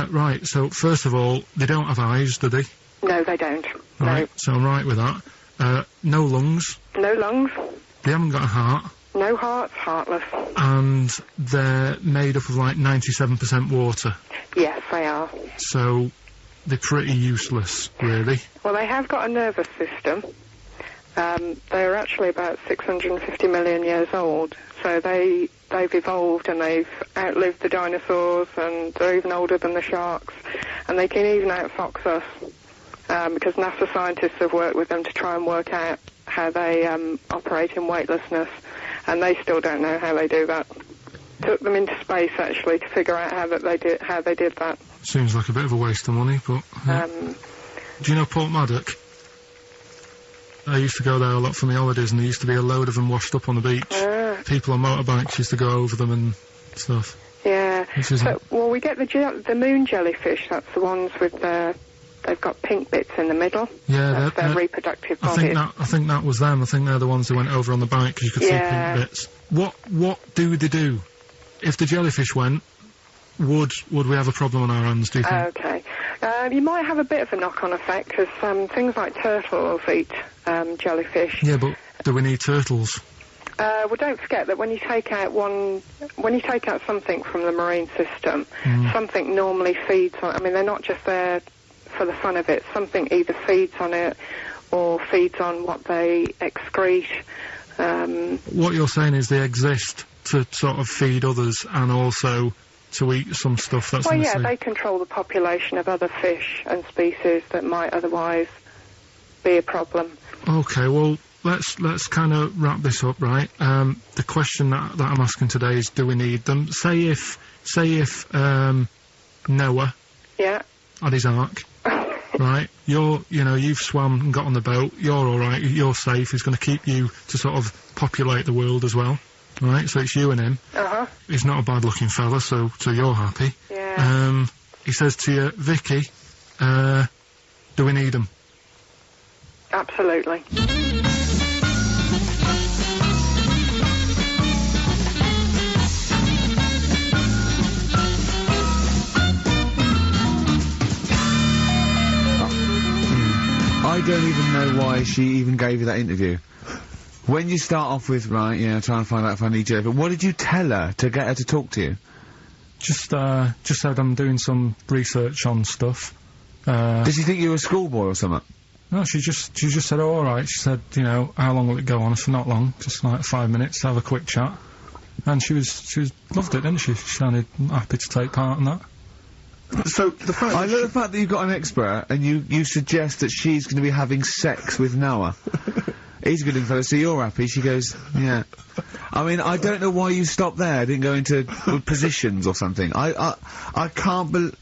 Right, so first of all, they don't have eyes, do they? No, they don't. Right, no. So I'm right with that. No lungs. No lungs. They haven't got a heart. No hearts, heartless. And they're made up of, like, 97% water. Yes, they are. So, they're pretty useless, really. Well, they have got a nervous system. They're actually about 650 million years old, so they've evolved and they've outlived the dinosaurs, and they're even older than the sharks, and they can even outfox us, because NASA scientists have worked with them to try and work out how they operate in weightlessness, and they still don't know how they do that. Took them into space, actually, to figure out how they did that. Seems like a bit of a waste of money, but... Do you know Port Maddock? I used to go there a lot for my holidays, and there used to be a load of them washed up on the beach. People on motorbikes used to go over them and stuff. Yeah. Well, we get the moon jellyfish. That's the ones with they've got pink bits in the middle. Yeah, that's their reproductive bodies. I think that was them. I think they're the ones who went over on the bike because you could see pink bits. What do they do? If the jellyfish went, would we have a problem on our hands, do you think? Okay. You might have a bit of a knock-on effect, because things like turtles eat jellyfish. Yeah, but do we need turtles? Well, don't forget that when you take out something from the marine system, something normally feeds on. I mean, they're not just there for the fun of it. Something either feeds on it or feeds on what they excrete. What you're saying is they exist to sort of feed others and also to eat some stuff that's in the sea. They control the population of other fish and species that might otherwise be a problem. Okay, well, let's kind of wrap this up, right? The question that I'm asking today is, do we need them? Say if Noah had his ark, right? You've swum and got on the boat, you're alright, you're safe, he's going to keep you to sort of populate the world as well, right? So it's you and him. He's not a bad-looking fella, so you're happy. Yeah. He says to you, Vicky, do we need him? Absolutely. I don't even know why she even gave you that interview. When you start off with, right, trying to find out if I need you, but what did you tell her to get her to talk to you? Just said I'm doing some research on stuff. Did she think you were a schoolboy or something? No, she just said, oh, alright. She said, how long will it go on? I said, not long, just like 5 minutes to have a quick chat. And she loved it, didn't she? She sounded happy to take part in that. So, the fact I love the fact that you've got an expert and you suggest that she's going to be having sex with Noah. He's a good looking fella, so you're happy. She goes, yeah. I mean, I don't know why you stopped there. I didn't go into positions or something. I can't believe...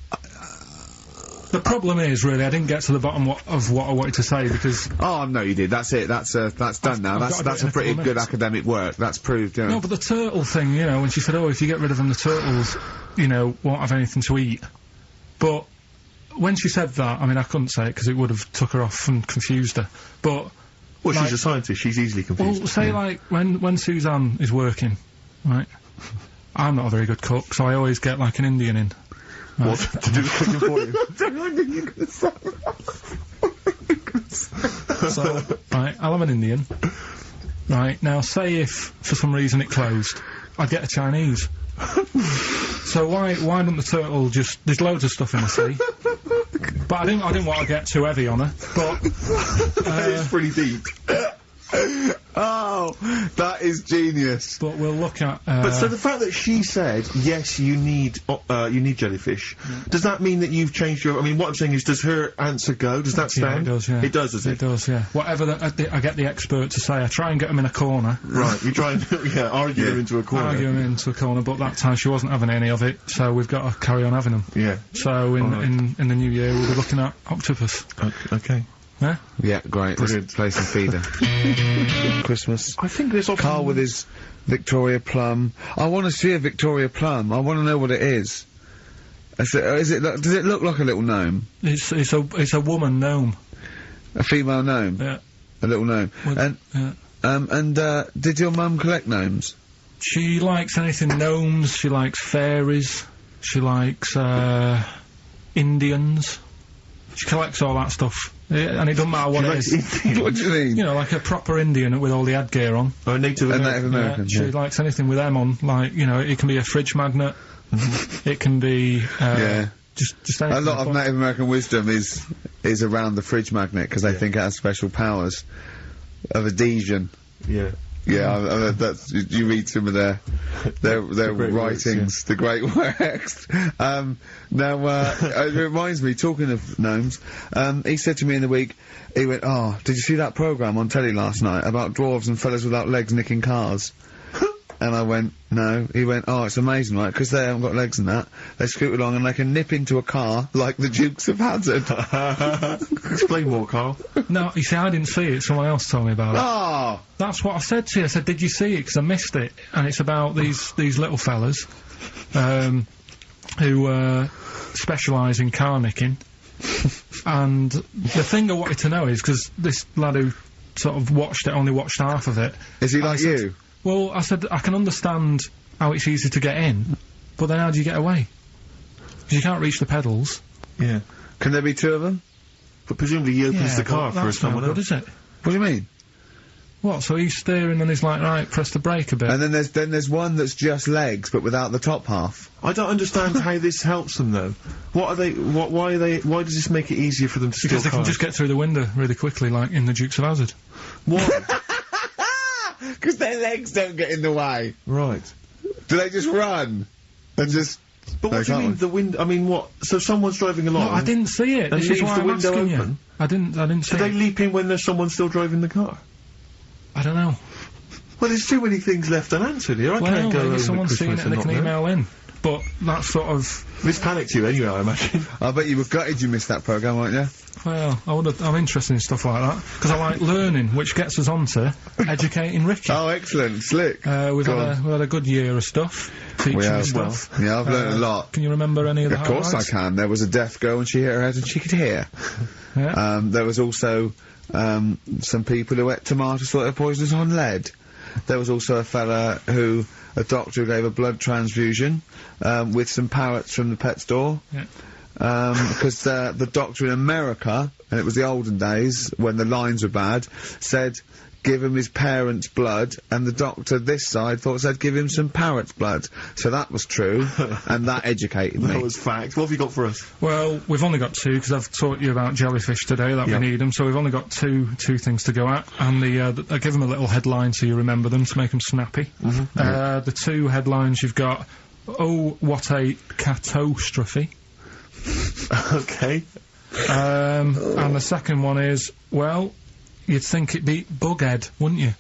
The problem is, really, I didn't get to the bottom of what I wanted to say, because... Oh, no, you did. That's it. That's done now. That's a pretty good academic work. That's proved, No, but the turtle thing, when she said, oh, if you get rid of them, the turtles, won't have anything to eat. But when she said that, I mean, I couldn't say it because it would have took her off and confused her. But... Well, she's a scientist. She's easily confused. Well, say, like, when Suzanne is working, right, I'm not a very good cook, so I always get, like, an Indian in. Right. What? To do the cooking for you? So, right, I'll have an Indian. Right, now, say if, for some reason, it closed, I'd get a Chinese. So why don't the turtle just... There's loads of stuff in the sea. But I didn't want to get too heavy on her, but... It's pretty deep. Oh, that is genius. But we'll look at... But so the fact that she said, yes, you need jellyfish, does that mean that you've changed your... I mean, what I'm saying is, does her answer go? Does that stand? Yeah, it does, yeah. It does, does it? It does, yeah. Whatever I get the expert to say, I try and get him in a corner. Right, you try and, argue him into a corner. Argue him into a corner, but that time she wasn't having any of it, so we've got to carry on having them. Yeah. So in the new year, we'll be looking at octopus. Okay. Yeah? Yeah, great. Brilliant. Let's play some feeder. Christmas. I think there's often... Karl with his Victoria Plum. I want to see a Victoria Plum. I want to know what it is. Does it look like a little gnome? It's a woman gnome. A female gnome? Yeah. A little gnome. Did your mum collect gnomes? She likes anything gnomes, she likes fairies, she likes, Indians. She collects all that stuff. And it doesn't matter what it is. What do you mean? Like a proper Indian with all the headgear on. Oh, a Native American. Yeah, she likes anything with them on, like, it can be a fridge magnet, it can be, Just a lot of Native American wisdom is around the fridge magnet because they think it has special powers of adhesion. Yeah. Yeah, that's you read some of their writings, the great works. It reminds me, talking of gnomes, he said to me in the week, he went, "Oh, did you see that programme on telly last night about dwarves and fellas without legs nicking cars?" And I went, "No." He went, "Oh, it's amazing, right? Because they haven't got legs and that. They scoot along and they can nip into a car like the Dukes of Hazzard." Explain more, Carl. No, you see, I didn't see it. Someone else told me about it. Oh! That's what I said to you. I said, "Did you see it?" Because I missed it. And it's about these little fellas, who, specialise in car nicking. And the thing I wanted to know is, because this lad who sort of only watched half of it. Is he like you? Well, I said, I can understand how it's easy to get in, but then how do you get away? Because you can't reach the pedals. Yeah. Can there be two of them? But presumably he opens the car for someone else. Is it? What do you mean? What, so he's steering and he's like, right, press the brake a bit. And then there's one that's just legs, but without the top half. I don't understand how this helps them, though. Why does this make it easier for them to steal Because they cars? can just get through the window really quickly, like in the Dukes of Hazzard. Why? Because their legs don't get in the way. Right. Do they just run? And just... But what do you mean, the window... I mean, what? So someone's driving along... No, I didn't see it. And This is leaves why the I'm window asking open? you. I didn't see Do it. they leap in when there's someone still driving the car? I don't know. Well, there's too many things left unanswered here. I can't go maybe over someone's seen Christmas it and they and can not know. email in. But that's sort of... This panicked you anyway, I imagine. I bet you were gutted you missed that programme, weren't you? Well, I'm interested in stuff like that. Because I like learning, which gets us on to educating Ricky. Oh, excellent. Slick. We've had a good year of stuff. Teaching have. stuff. Yeah, I've learned a lot. Can you remember any of the Of course I highlights? can. There was a deaf girl and she hit her head and she could hear. Yeah. There was also some people who ate tomatoes thought they were poisonous on lead. There was also a doctor who gave a blood transfusion with some parrots from the pet store. Yeah. Because the doctor in America, and it was the olden days when the lines were bad, said give him his parents' blood, and the doctor this side thought said give him some parrot's blood. So that was true, and that educated me. That was fact. What have you got for us? Well, we've only got two, because I've taught you about jellyfish today, that we need them, so we've only got two things to go at, and I give them a little headline so you remember them, to make them snappy. The two headlines you've got, oh, what a catastrophe. Okay. And the second one is, well, you'd think it beat Bughead, wouldn't you?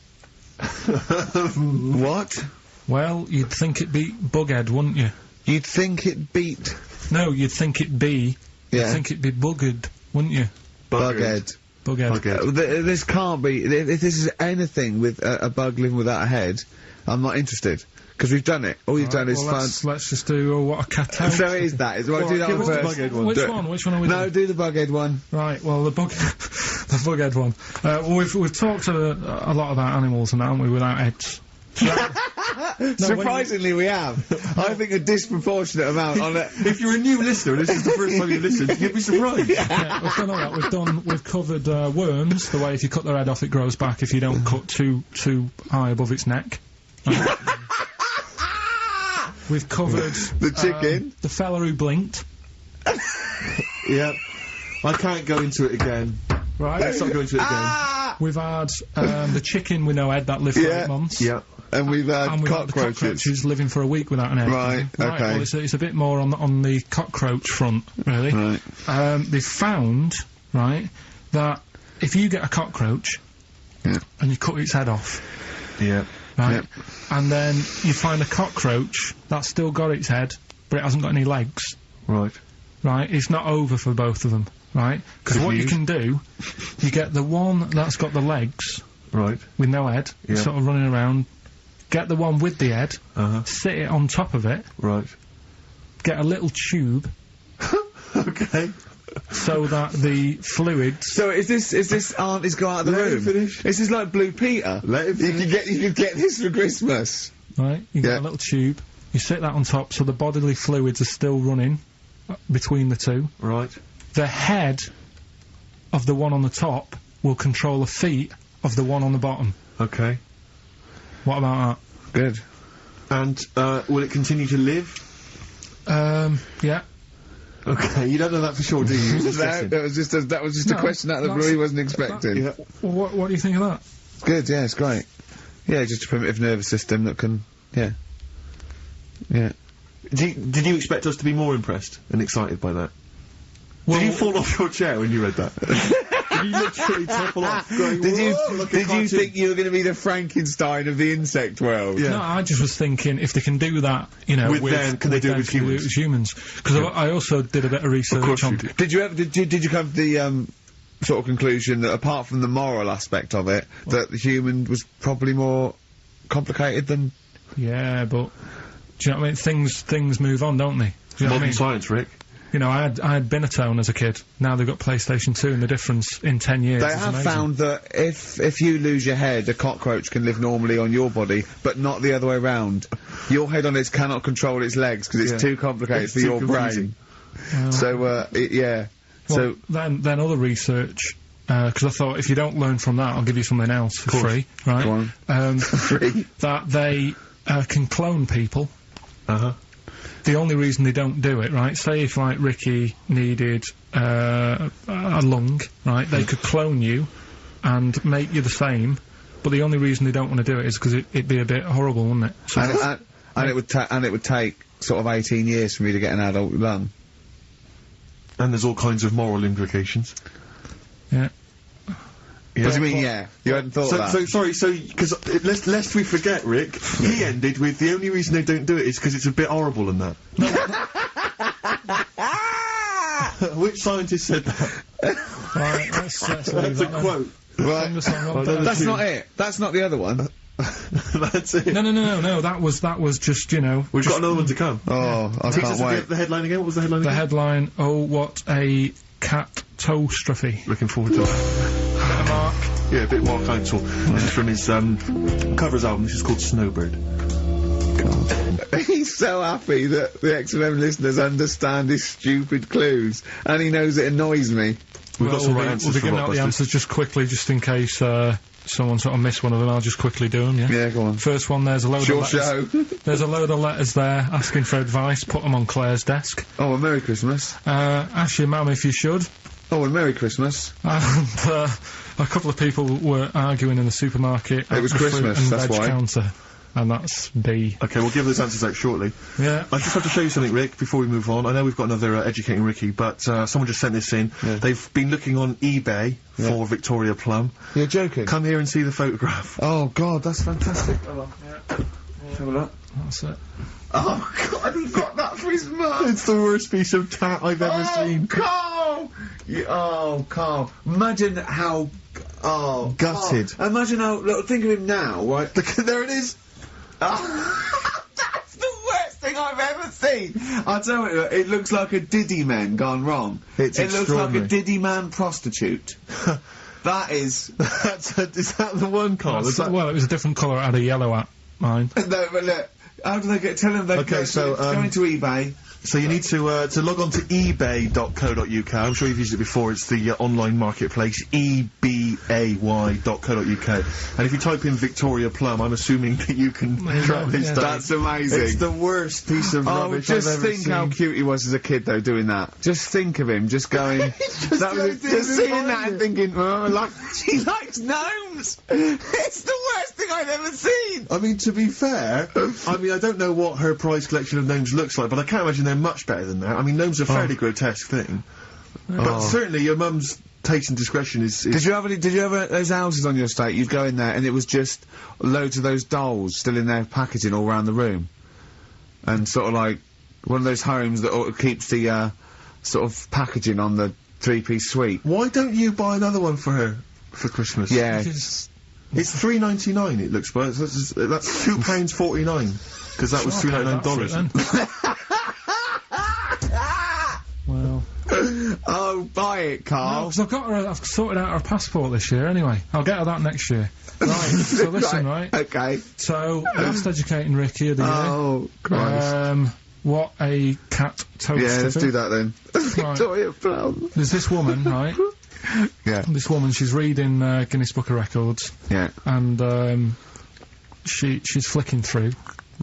What? Well, you'd think it beat Bughead, wouldn't you? You'd think it beat... No, you'd think it be... Yeah. You'd think it'd be Buggered, wouldn't you? Bughead. Bughead. This can't be... If this is anything with a bug living without a head, I'm not interested. Because we've done it. All you've done is let's just do, oh, what a catastrophe. So it is that. Do that give one us the first? Bughead one. Which one are we doing? No, do the Bughead one. Right, well, the Bughead one. Well, we've talked a lot about animals and that, haven't we, without heads. Surprisingly, we have. I think a disproportionate amount on it. If you're a new listener and this is the first time you've listened, you'd be surprised. Yeah, we've done all that. We've covered worms, the way if you cut their head off it grows back if you don't cut too high above its neck. We've covered... the chicken. The fella who blinked. Yeah. I can't go into it again. Right. Let's not go into it again. We've had the chicken with no head that lived for 8 months. Yeah. And we've had and we've had the cockroaches living for a week without an head. Right, okay. Well, it's a bit more on the cockroach front, really. Right. They've found, right, that if you get a cockroach and you cut its head off, right, and then you find a cockroach that's still got its head, but it hasn't got any legs. Right. Right, it's not over for both of them, right? Because what you can do, you get the one that's got the legs, right, with no head, sort of running around, get the one with the head, sit it on top of it, right, get a little tube, okay, so that the fluids... So is this Auntie's go out of the Let room? him finish. This is like Blue Peter. Let him finish. You could get this for Christmas. Right, you get a little tube, you sit that on top so the bodily fluids are still running between the two. Right. The head of the one on the top will control the feet of the one on the bottom. Okay. What about that? Good. And, will it continue to live? Yeah. Okay, you don't know that for sure, do you? No, that was just a question out of the blue he wasn't expecting. What do you think of that? Good, yeah, it's great. Yeah, just a primitive nervous system that can, yeah. Did you expect us to be more impressed and excited by that? Well, did you fall off your chair when you read that? Did you literally topple off? Going, did you think you were going to be the Frankenstein of the insect world? Yeah. No, I just was thinking if they can do that, you know, can they do it with humans? Because I also did a bit of research. Of course on. Did you come to the sort of conclusion that apart from the moral aspect of it, that the human was probably more complicated than? Yeah, but do you know what I mean? Things move on, don't they? Do you know what I mean? Science, Rick. You know, I had Binatone as a kid. Now they've got PlayStation 2, and the difference in 10 years. They have found that if you lose your head, a cockroach can live normally on your body, but not the other way round. Your head on it cannot control its legs because it's too complicated for your brain. So yeah. Well, then other research. Because I thought if you don't learn from that, I'll give you something else for free, right? Go on. Free. That they can clone people. The only reason they don't do it, right? Say if, like, Ricky needed a lung, right? They could clone you and make you the same, but the only reason they don't want to do it is because it'd be a bit horrible, wouldn't it? So and it would take sort of 18 years for me to get an adult lung. And there's all kinds of moral implications. Yeah. What do you mean, yeah? You hadn't thought of that? Because lest we forget, Rick, he ended with the only reason they don't do it is because it's a bit horrible and that. Which scientist said that? Right, let's leave That's a quote. Right. That's not it. That's not the other one. That's it. No, that was just, you know... We've got another one to come. Oh, I can't wait. The headline again? What was the headline again? The headline, oh, what a catastrophe. Looking forward to it. Mark. Yeah, a bit Mark Heinzel. This is from his covers album. This is called Snowbird. God. He's so happy that the XFM listeners understand his stupid clues, and he knows it annoys me. We've got some right answers. We'll be giving out the answers just quickly, just in case someone sort of missed one of them. I'll just quickly do them. Yeah. Go on. First one. There's a load of letters. There's a load of letters there asking for advice. Put them on Claire's desk. Oh, and Merry Christmas. Ask your mum if you should. Oh, and Merry Christmas. And a couple of people were arguing in the supermarket. It was Christmas, that's why. Counter, and that's B. Okay, we'll give those answers out shortly. Yeah. I just have to show you something, Rick, before we move on. I know we've got another Educating Ricky, but someone just sent this in. Yeah. They've been looking on eBay for Victoria Plum. You're joking? Come here and see the photograph. Oh, God, that's fantastic. Have a look. That's it. Oh, God, he got that for his mum! It's the worst piece of tat I've ever seen. Carl! Carl. Imagine how... Oh, gutted. Carl. Imagine how... Look, think of him now, right? There it is! That's the worst thing I've ever seen! I'll tell you, it looks like a Diddy man gone wrong. It looks like a Diddy man prostitute. That is... is that the one, Carl? Well, it was a different colour. It had a yellow at mine. No, but look... How do they get... Tell them they go into eBay. So you need to log on to ebay.co.uk. I'm sure you've used it before. It's the online marketplace, ebay.co.uk. And if you type in Victoria Plum, I'm assuming that you can track this down. That's amazing. It's the worst piece of rubbish I've ever seen. Just think how cute he was as a kid, though, doing that. Just think of him, just going... just seeing that and thinking, oh, he likes gnomes! It's the worst thing I've ever seen! I mean, to be fair, I don't know what her prize collection of gnomes looks like, but I can't imagine they're much better than that. I mean, gnomes are a fairly grotesque thing. But certainly your mum's taste and discretion is... Did you have those houses on your estate? You'd go in there and it was just loads of those dolls still in their packaging all around the room. And sort of like one of those homes that keeps the sort of packaging on the three-piece suite. Why don't you buy another one for her for Christmas? Yeah. It's $3.99 it looks, but that's £2.49 because that was $3.99. Well. Oh, buy it, Carl. No, because I've sorted out her passport this year anyway. I'll get her that next year. Right, so listen, right? Okay. So, last Educating Ricky of the year. Oh, Christ. What a cat toast. Yeah, let's do that then. Victoria Plum. There's this woman, right? Yeah. This woman, she's reading Guinness Book of Records. Yeah. And she's flicking through.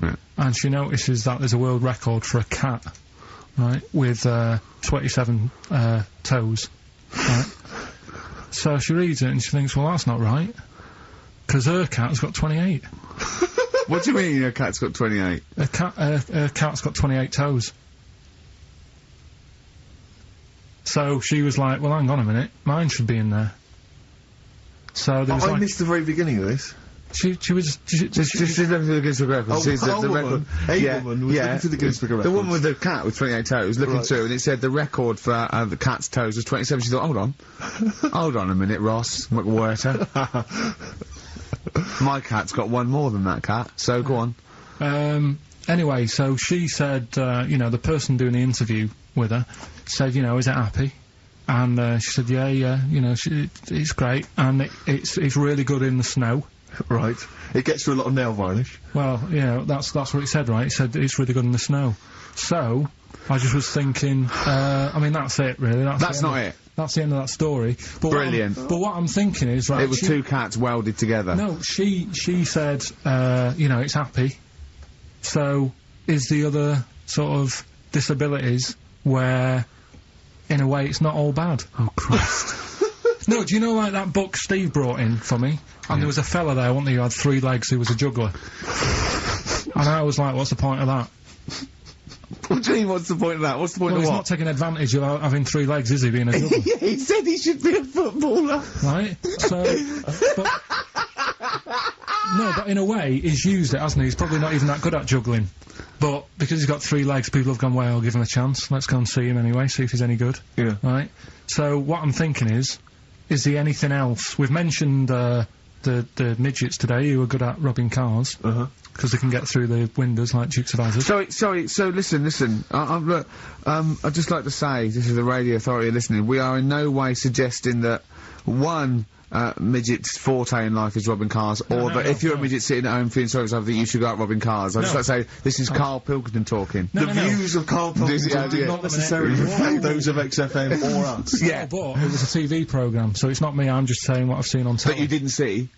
Yeah. And she notices that there's a world record for a cat right, with 27 toes, right? So she reads it and she thinks, well, that's not right, because her cat's got 28. What do you mean her cat's got 28? Her cat's got 28 toes. So she was like, well, hang on a minute, mine should be in there. So there was I missed the very beginning of this. She's looking through the Guinness Book of Records. Woman was looking through the Guinness Book of Records. The woman with the cat with 28 toes looking through, and it said the record for the cat's toes was 27. She thought, hold on a minute, Ross McWhirter. My cat's got one more than that cat, so go on. Anyway, so she said, the person doing the interview with her said, is it happy? And she said, yeah, it's great, and it's really good in the snow. Right. It gets through a lot of nail varnish. Well, that's what it said, right? It said it's really good in the snow. So, I just was thinking, that's it, really. That's not it. That's the end of that story. But brilliant. But what I'm thinking is, right... It was two cats welded together. No, she said, it's happy. So, is the other sort of disabilities where, in a way, it's not all bad? Oh, Christ. No, do you know, like, that book Steve brought in for me? And there was a fella there, wasn't there, who had 3 legs, who was a juggler. And I was like, what's the point of that? What do you mean, what's the point of that? What's the point of what? He's not taking advantage of having 3 legs, is he, being a juggler? Yeah, he said he should be a footballer. Right? So, but in a way, he's used it, hasn't he? He's probably not even that good at juggling. But, because he's got 3 legs, people have gone, well, I'll give him a chance. Let's go and see him anyway, see if he's any good. Yeah. Right? So, what I'm thinking is he anything else? We've mentioned, the midgets today who are good at robbing cars. Because they can get through the windows like Dukes of Hazzard. Sorry, so listen, I'd just like to say, this is the Radio Authority listening, we are in no way suggesting that one midget's forte in life is robbing cars, or that if you're a midget sitting at home feeling sorry for something, you should go out robbing cars. I'd just like to say, this is Karl Pilkington talking. The views of Karl Pilkington do not necessarily reflect those of XFM or us. Yeah, but it was a TV programme, so it's not me, I'm just saying what I've seen on telly. That you didn't see?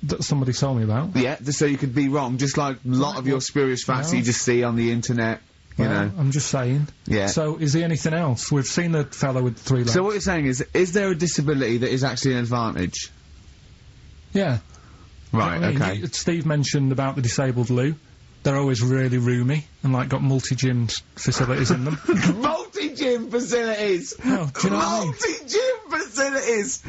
That somebody told me about. Yeah, just so you could be wrong, just like a lot of your spurious facts that you just see on the internet, you know. I'm just saying. Yeah. So, is there anything else? We've seen the fellow with 3 legs. So what you're saying is there a disability that is actually an advantage? Yeah. Right, okay. Steve mentioned about the disabled loo. They're always really roomy, and like got multi-gym facilities in them. Multi-gym facilities! No, do you know what I mean? Multi-gym facilities!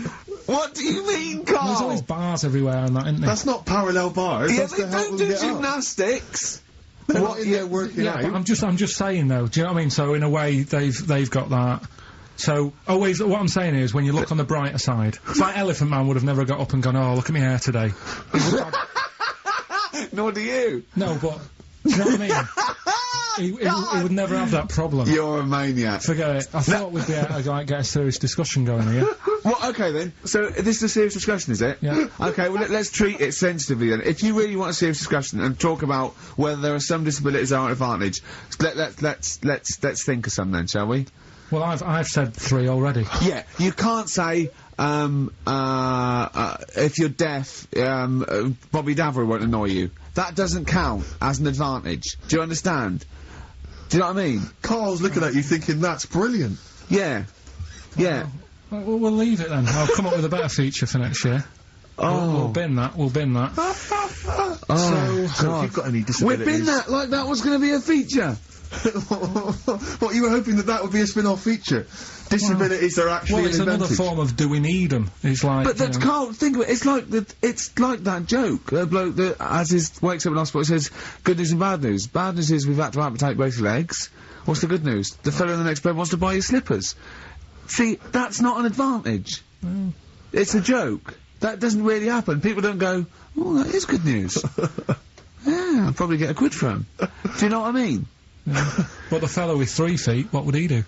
What do you mean, Karl? There's always bars everywhere and that, isn't there? That's not parallel bars. Yeah, that's they don't do gymnastics! They're not in there working out. But I'm just saying though, do you know what I mean? So in a way, they've got that. So, always, what I'm saying is, when you look on the brighter side, it's like Elephant Man would have never got up and gone, oh, look at my hair today. Nor do you. No, but, do you know what I mean? He would never have that problem. You're a maniac. Forget it. I thought we'd be able to like, get a serious discussion going here. Well, okay then. So, this is a serious discussion, is it? Yeah. Okay, well, let's treat it sensitively then. If you really want a serious discussion and talk about whether there are some disabilities that are an advantage, let's think of some then, shall we? Well, I've said 3 already. Yeah, you can't say, if you're deaf, Bobby Davery won't annoy you. That doesn't count as an advantage. Do you understand? Do you know what I mean? Karl's looking at you thinking, that's brilliant. Yeah. Yeah. Well, we'll leave it then. I'll come up with a better feature for next year. Oh. We'll bin that. Oh, So, if you've got any disabilities... We've been that like that was going to be a feature. What, you were hoping that would be a spin-off feature? Disabilities are actually it's an advantage. another form of do we need them? It's like... But that's Karl, think of it, it's like that joke, the bloke that wakes up in hospital says, good news and bad news. Bad news is we've had to amputate both legs. What's the good news? The fellow in the next bed wants to buy you slippers. See, that's not an advantage. It's a joke. That doesn't really happen. People don't go, oh, that is good news. Yeah, I'll probably get a quid for him. Do you know what I mean? Yeah. But the fellow with 3 feet, what would he do?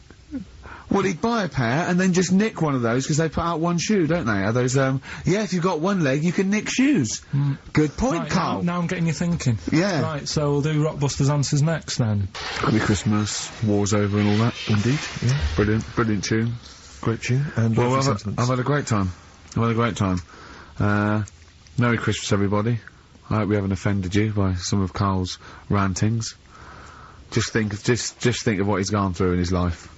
Well, he'd buy a pair and then just nick one of those because they put out one shoe, don't they? Are those, yeah, if you've got one leg, you can nick shoes. Good point, right, Karl. Now I'm getting you thinking. Yeah. Right, so we'll do Rockbusters Answers next then. Happy Christmas, war's over and all that. Indeed, yeah. Brilliant tune. Great tune. And well, I've had a great time. Merry Christmas, everybody. I hope we haven't offended you by some of Karl's rantings. Just think of what he's gone through in his life.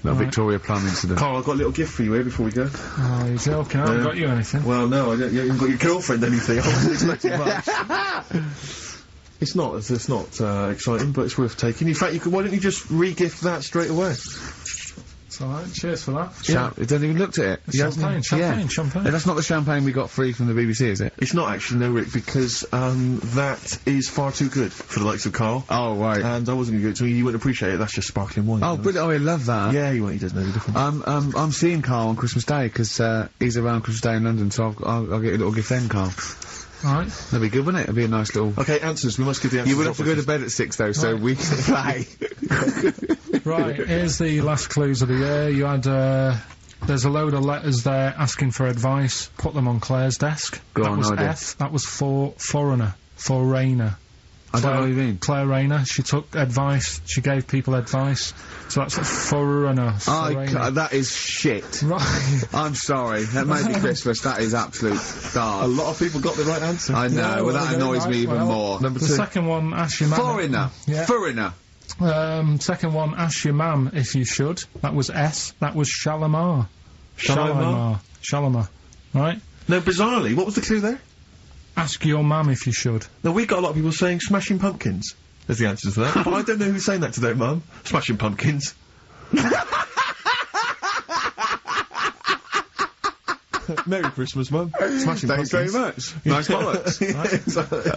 That Victoria Plum incident. Carl, I've got a little gift for you here before we go. Oh, you're joking. I haven't got you anything. Well, no, I don't. You haven't got your girlfriend anything. I wasn't expecting much. It's not exciting, but it's worth taking. In fact, why don't you just re-gift that straight away? It's alright, cheers for that. It hasn't even looked at it. Champagne. That's not the champagne we got free from the BBC, is it? It's not actually, no, Rick, because that is far too good for the likes of Karl. Oh, right. And I wasn't going to give it to him. You wouldn't appreciate it. That's just sparkling wine. Oh, brilliant. Oh, I love that. Yeah, he doesn't know the difference. I'm seeing Karl on Christmas Day, because he's around Christmas Day in London, so I'll get a little gift then, Karl. Right. That'd be good, wouldn't it? It'd be a nice little... Okay, answers. We must give the answers. You would have to go to bed at 6, though, so we can play. Right, here's the last clues of the year. You had, there's a load of letters there asking for advice. Put them on Claire's desk. That was F. That was for foreigner. I don't know what you mean. Claire Rayner. She took advice. She gave people advice. So that's what foreigner. That is shit. Right. I'm sorry. That may be Christmas. That is absolute dart. A lot of people got the right answer. I know. Well, that annoys me even more. Number 2. The second one, ask your mum. Foreigner. Yeah. Foreigner. Second one, ask your mum if you should. That was S. That was Shalimar. Shalimar. Right? No, bizarrely, what was the clue there? Ask your mum if you should. Now, we got a lot of people saying Smashing Pumpkins as the answer to that, but I don't know who's saying that today, Mum. Smashing Pumpkins. Merry Christmas, Mum. Smashing Thanks Pumpkins. very much. Nice bollocks.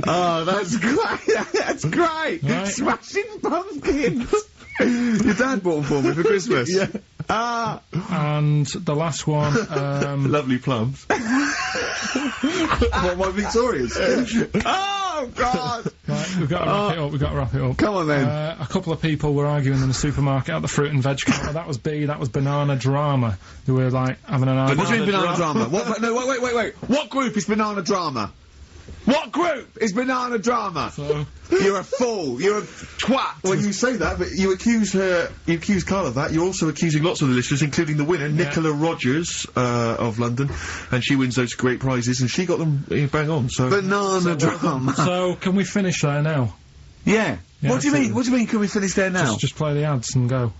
Oh, that's great. That's great. Right. Smashing Pumpkins. Your dad bought them for me for Christmas. Yeah. And the last one, Lovely plums. What, my Victorians? Oh, God! Right, we've got to wrap it up. Come on, then. A couple of people were arguing in the supermarket at the fruit and veg counter. That was B, that was Banana Drama. They were, like, having an argument. What do you mean Banana Drama? What? No, wait. What group is Banana Drama? What group is Banana Drama? So, you're a fool. You're a twat. When you say that, but you accuse Karl of that, you're also accusing lots of the listeners, including the winner, Nicola Rogers, of London, and she wins those great prizes, and she got them bang on, so... Banana Drama. so, can we finish there now? Yeah. What do you mean? What do you mean, can we finish there now? Just play the ads and go.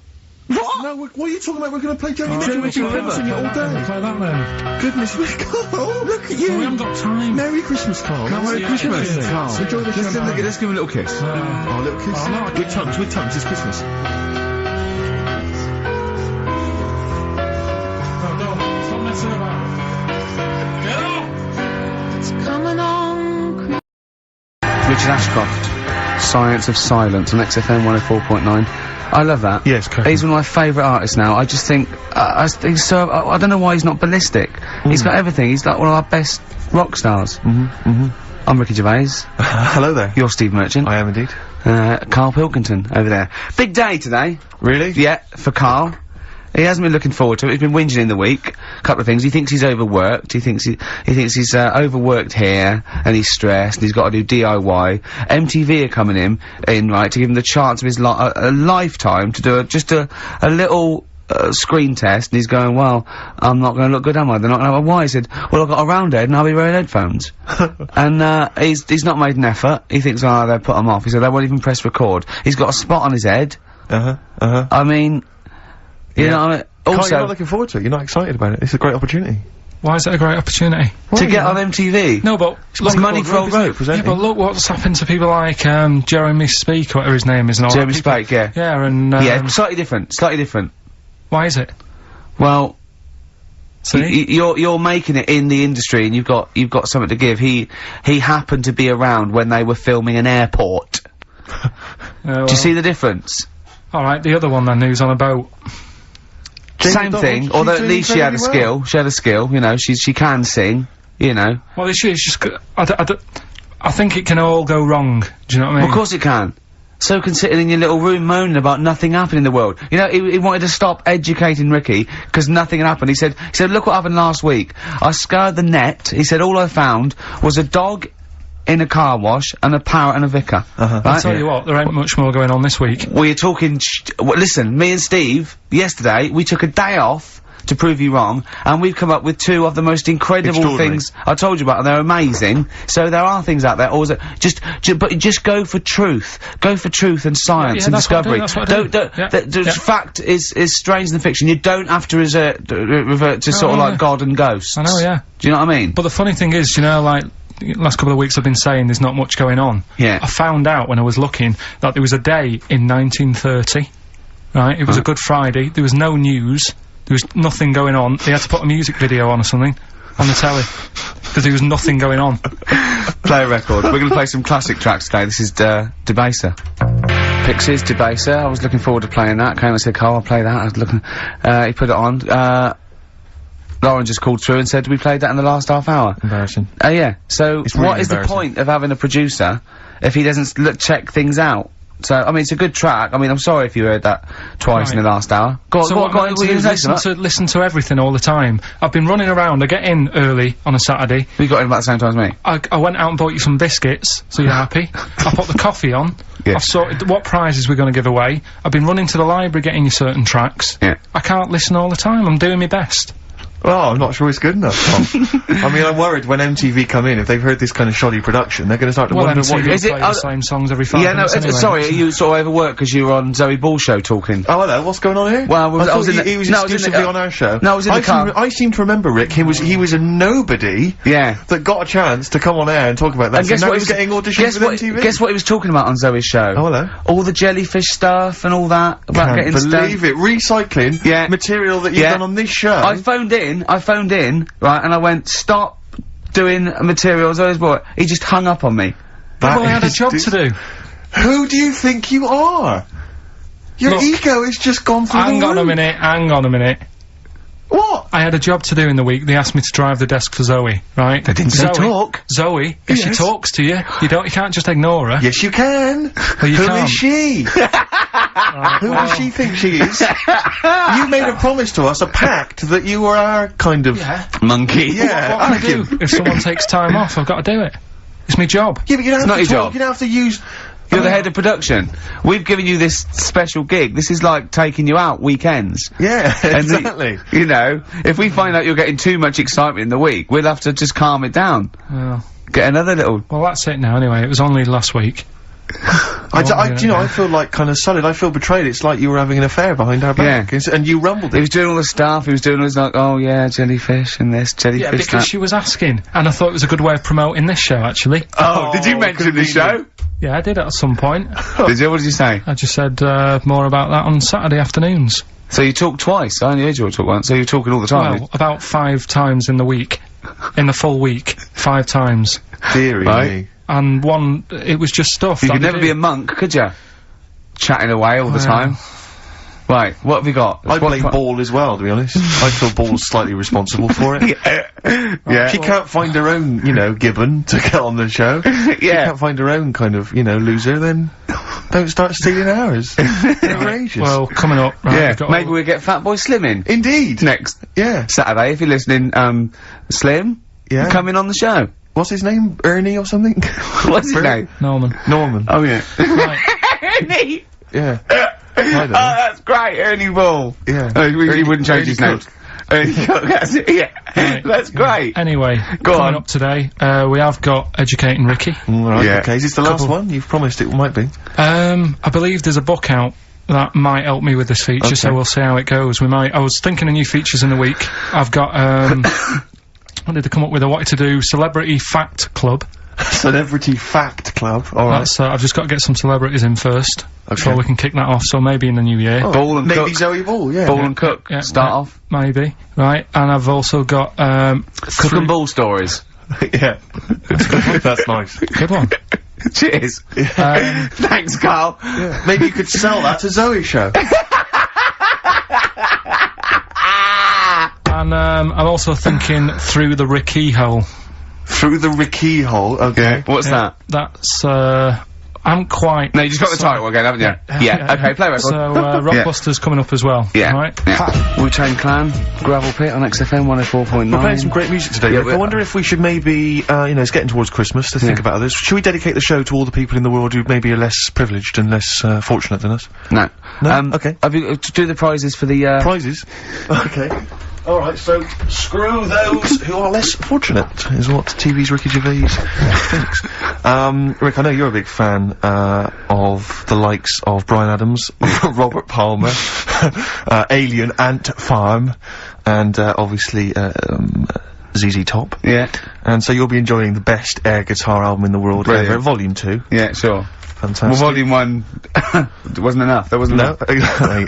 What? No, what are you talking about? We're going to play Joni Joni Mitchell. Mitchell Sing it all day. Play that then. Goodness me, Karl, look at you. We haven't got time. Merry Christmas, Karl. Merry Christmas, Karl. Enjoy the show. Let's give him a little kiss. Oh, a little kiss. Oh, no, with tongues, it's Christmas. Stop messing about. Get off! It's coming on. Richard Ashcroft, Science of Silence on XFM 104.9. I love that. Yes, correct. He's one of my favourite artists now. I just think, I don't know why he's not ballistic. He's got everything. He's like one of our best rock stars. I'm Ricky Gervais. Hello there. You're Steve Merchant. I am indeed. Karl Pilkington over there. Big day today. Really? Yeah, for Karl. He hasn't been looking forward to it. He's been whinging in the week. A couple of things. He thinks he's overworked. He thinks he's overworked here, and he's stressed, and he's got to do DIY. MTV are coming in, right, to give him the chance of his a lifetime to do just a little screen test, and he's going, well, I'm not going to look good, am I? They're not going to have a why. He said, well, I've got a round head, and I'll be wearing headphones. And, he's not made an effort. He thinks, oh, they'll put him off. He said, they won't even press record. He's got a spot on his head. I mean... You know what I mean? Also, you're not looking forward to it. You're not excited about it. It's a great opportunity. Why is it a great opportunity? To get on MTV. No, but It's money for old rope. Yeah, but look what's happened to people like Jeremy Speak, or whatever his name is, and all Jeremy that people. Spake, yeah. Yeah, and yeah, slightly different. Why is it? Well, see, you're making it in the industry, and you've got something to give. He happened to be around when they were filming an airport. well, Do you see the difference? All right, the other one then, who's on a boat. Same thing, although at least she had a skill. She had a skill, you know. She can sing, you know. Well, she's just. I think it can all go wrong. Do you know what I mean? Well, of course it can. So can sitting in your little room moaning about nothing happening in the world. You know, he wanted to stop educating Ricky because nothing had happened. He said, look what happened last week. I scoured the net. He said, all I found was a dog in a car wash and a parrot and a vicar. Right? I'll tell you what, there ain't much more going on this week. Well, you're talking listen, me and Steve, yesterday, we took a day off to prove you wrong, and we've come up with 2 of the most incredible things I told you about, and they're amazing. So there are things out there, or but just go for truth. Go for truth and science and discovery. Fact is stranger than fiction. You don't have to revert to sort of like God and ghosts. I know, yeah. Do you know what I mean? But the funny thing is, you know, like, last couple of weeks I've been saying there's not much going on. Yeah. I found out when I was looking that there was a day in 1930, right? It was a Good Friday, there was no news, there was nothing going on, they had to put a music video on or something, on the telly, because there was nothing going on. Play a record. We're gonna play some classic tracks today. This is, Debaser. Pixies, Debaser. I was looking forward to playing that. Came and said, Karl, I'll play that. I was looking, he put it on. Lauren just called through and said we played that in the last half hour. Embarrassing. Yeah. So, It's really what is the point of having a producer if he doesn't check things out? So, I mean, it's a good track. I mean, I'm sorry if you heard that twice in the last hour. Go on, so what I'm going to do is listen to everything all the time. I've been running around. I get in early on a Saturday. We got in about the same time as me. I went out and bought you some biscuits, so you're happy. I put the coffee on. Yeah. I've sorted what prizes we're going to give away. I've been running to the library getting you certain tracks. Yeah. I can't listen all the time. I'm doing my best. Well, I'm not sure it's good enough, Tom. I mean, I'm worried when MTV come in, if they've heard this kind of shoddy production, they're gonna start to wonder what is it. The same songs every 5 minutes anyway. Sorry, are you sort of overworked because you were on Zoe Ball show talking? Oh, hello, what's going on here? Well, I was he was exclusively on our show. No, I was in the car. I seem to remember, Rick, he was a nobody. Yeah. That got a chance to come on air and talk about that. And guess what he's getting auditions with MTV? Guess what he was talking about on Zoe's show? Oh, hello. All the jellyfish stuff and all that about getting believe it. Recycling material that you've done on this show. I phoned in, right, and I went, stop doing material Zoe's boy. He just hung up on me. Well, I had a job to do. Who do you think you are? Your ego has just gone through the roof. Hang on a minute. What? I had a job to do in the week. They asked me to drive the desk for Zoe, right? They didn't say talk. Zoe, if she talks to you, you can't just ignore her. Yes, you can. Well, Who is she? Who does she think she is? You made a promise to us, a pact, that you were our kind of monkey. Yeah. What can I do? If someone takes time off, I've got to do it. It's my job. Yeah, but you don't have to talk. Job. You don't have to use. You're the head of production. We've given you this special gig. This is like taking you out weekends. Yeah, exactly. You know, if we find out you're getting too much excitement in the week, we'll have to just calm it down. Well, get another little. Well, that's it now. Anyway, it was only last week. I feel like kind of solid. I feel betrayed. It's like you were having an affair behind our back, and you rumbled it. He was doing all the stuff. He was doing all this like, oh yeah, jellyfish and this jellyfish. Yeah, because she was asking, and I thought it was a good way of promoting this show, actually. Oh, did you mention the show? Yeah, I did at some point. Did you? What did you say? I just said more about that on Saturday afternoons. So you talked twice. I only heard you talk once. So you're talking all the time. Well, about 5 times in the week, in the full week, 5 times. Deary me. And one, it was just stuff. You could never be a monk, could you? Chatting away all the time. Right, what have you got? I play ball as well, to be honest. I feel ball's slightly responsible for it. Yeah. She can't find her own, you know, gibbon to get on the show. She can't find her own kind of, you know, loser, then don't start stealing ours. Outrageous. Well, coming up, right, maybe we'll get Fatboy Slim in. Indeed. Next. Yeah. Saturday, if you're listening, Slim. Yeah. Come in on the show. What's his name? Ernie or something? What's his name? Norman. Oh, yeah. Right. Ernie! Yeah. Oh, that's great, Ernie Ball. Yeah. He wouldn't change his name. Ernie Cook, that's it, yeah. Right. That's great. Anyway, coming up today, we have got Educating Ricky. Right, okay. Is this the last one? You've promised it might be. I believe there's a book out that might help me with this feature, so we'll see how it goes. I was thinking of new features in the week. I've got, what did they come up with? I wanted to do Celebrity Fact Club. Celebrity Fact Club, alright. That's, I've just got to get some celebrities in first. Before we can kick that off, so maybe in the new year. Oh, Ball and maybe Cook. Zoe Ball, yeah. Ball and Cook. Yeah, start off. Maybe. Right, and I've also got, Cook and Ball stories. Yeah. That's nice. Good one. Cheers. Thanks, Karl. Yeah. Maybe you could sell that to Zoe's show. And, I'm also thinking Through the Ricky Hole. Through the Ricky Hole, okay. What's that? That's, I'm quite... No, you just got the title again, haven't you? Yeah. Okay, play record. So, Rockbuster's coming up as well. Yeah. Right? Yeah. Wu-Tang Clan, Gravel Pit on XFM 104.9. We're playing some great music today. I wonder if we should maybe, you know, it's getting towards Christmas to think about others. Should we dedicate the show to all the people in the world who maybe are less privileged and less, fortunate than us? No. No? Okay. Have you, do the prizes for the, Prizes? Okay. Alright, so screw those who are less fortunate, is what TV's Ricky Gervais thinks. Rick, I know you're a big fan, of the likes of Bryan Adams, Robert Palmer, Alien, Ant Farm, and, obviously, ZZ Top. Yeah. And so you'll be enjoying the best air guitar album in the world ever, Volume 2. Yeah, sure. Fantastic. Well, Volume 1 wasn't enough. There wasn't enough. Exactly.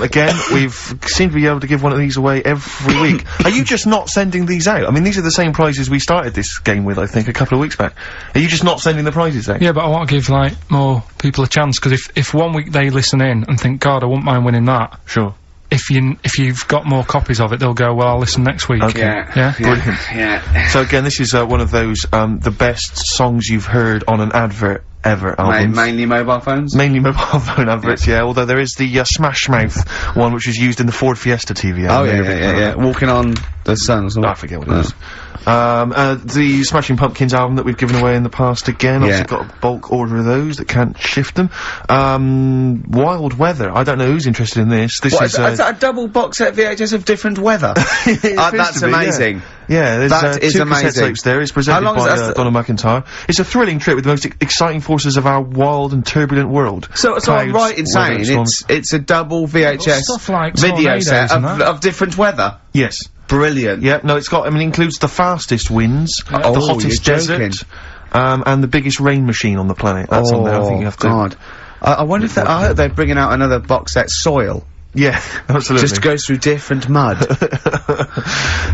Again, we've seemed to be able to give one of these away every week. Are you just not sending these out? I mean, these are the same prizes we started this game with, I think, a couple of weeks back. Are you just not sending the prizes out? Yeah, but I want to give, like, more people a chance, because if 1 week they listen in and think, God, I wouldn't mind winning that. Sure. If you've got more copies of it, they'll go, well, I'll listen next week. Okay. Yeah? Brilliant. Yeah. So again, this is, one of those, the best songs you've heard on an advert ever albums. Mainly mobile phones? Mainly mobile phone adverts, yeah, although there is the, Smash Mouth one, which was used in the Ford Fiesta TV. Oh, yeah. Walking on the Sun or something. I forget what it was. The Smashing Pumpkins album that we've given away in the past again, also got a bulk order of those that can't shift them. Wild Weather, I don't know who's interested in this. This is a double box set VHS of different weather. That's amazing. Yeah, there's that is two amazing. cassette tapes there. It's presented by Donna McIntyre. It's a thrilling trip with the most exciting forces of our wild and turbulent world. So I'm right in saying it's a double VHS stuff like video set tornadoes of different weather. Yes. Brilliant. Yeah, no, it's got, I mean, it includes the fastest winds, the hottest desert, and the biggest rain machine on the planet. That's on there, I think you have to... God. I wonder if I hope they're bringing out another box set, Soil. Yeah, absolutely. Just goes through different mud.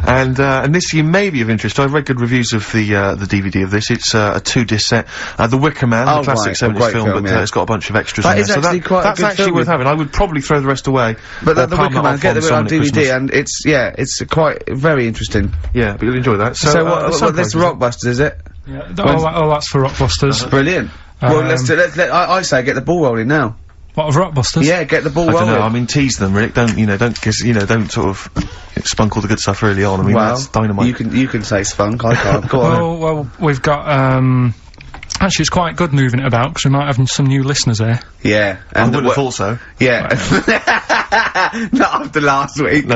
And this you may be of interest. I've read good reviews of the DVD of this. It's a 2-disc set. The Wicker Man, the classic 70s film, but it's got a bunch of extras in there. That is actually quite a good film. That's actually worth having. I would probably throw the rest away. But the Wicker Man, get it on DVD, and it's quite very interesting. Yeah, but you'll enjoy that. So what this Rockbusters, is it? Yeah, that's for Rockbusters. Brilliant. Well, I say get the ball rolling now. What, of Rockbusters? Yeah, get the ball rolling. I don't know, I mean, tease them, Rick. Don't sort of spunk all the good stuff early on. I mean, that's dynamite. You can say spunk, I can't. Go on. Well, we've got, actually, it's quite good moving it about, because we might have some new listeners here. Yeah. I wouldn't have thought so. Yeah. Not after last week. No.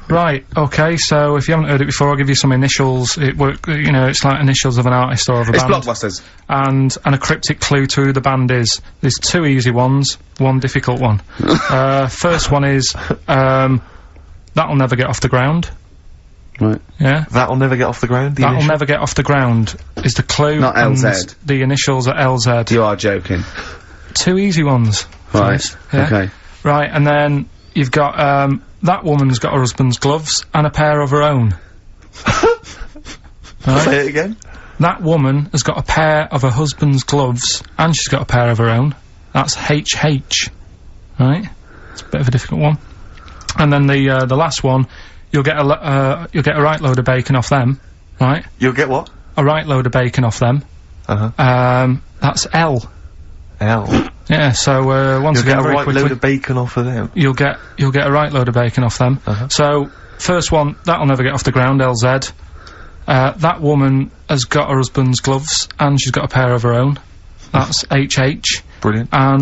Right, okay, so if you haven't heard it before, I'll give you some initials. It's like initials of an artist or of a band. It's Blockbusters. And a cryptic clue to who the band is. There's 2 easy ones, 1 difficult one. First one is, That'll Never Get Off the Ground. Right. Yeah? That'll Never Get Off the Ground? That'll Never Get Off the Ground is the clue. Not LZ. The initials are LZ. You are joking. 2 easy ones. Right. First, yeah? Okay. Right, and then you've got, that woman's got her husband's gloves and a pair of her own. Right? Say it again. That woman has got a pair of her husband's gloves and she's got a pair of her own. That's HH. Right? It's a bit of a difficult one. And then the last one, you'll get a right load of bacon off them. Right? You'll get what? A right load of bacon off them. That's L. L. Yeah, so, once again, get a very right quickly, load of bacon off of them. You'll get a right load of bacon off them. So, first one, That'll Never Get Off the Ground, LZ. That woman has got her husband's gloves, and she's got a pair of her own. That's HH. Brilliant. And,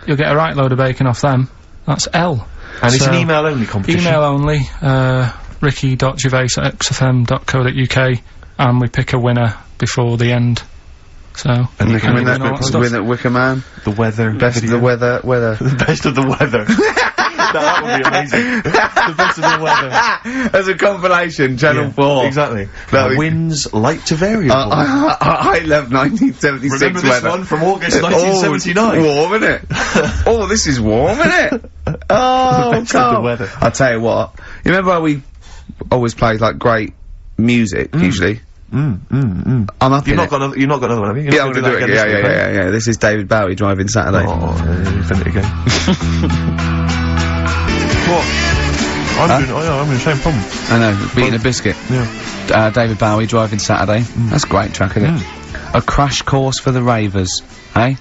you'll get a right load of bacon off them. That's L. And it's an email-only competition? Email only, ricky.gervais@xfm.co.uk, and we pick a winner before the end. So, and you can win that Wicker Man. The weather. Best of the weather. The best of the weather. That would be amazing. The best of the weather. As a compilation, Channel 4. Exactly. Winds light to variable. I love 1976 Remember this weather. one from August 1979? Warm, isn't it? Oh, this is warm, isn't it? Oh, the best of the weather. I'll tell you what. You remember how we always play, like, great music, usually? I'm up You've not got another one, have you? Yeah, I'm gonna do it. Yeah. This is David Bowie driving Saturday. Oh, send it again. What? I'm doing the same problem. I know, beating a biscuit. Yeah. David Bowie driving Saturday. That's a great track, isn't it? A crash course for the ravers, eh?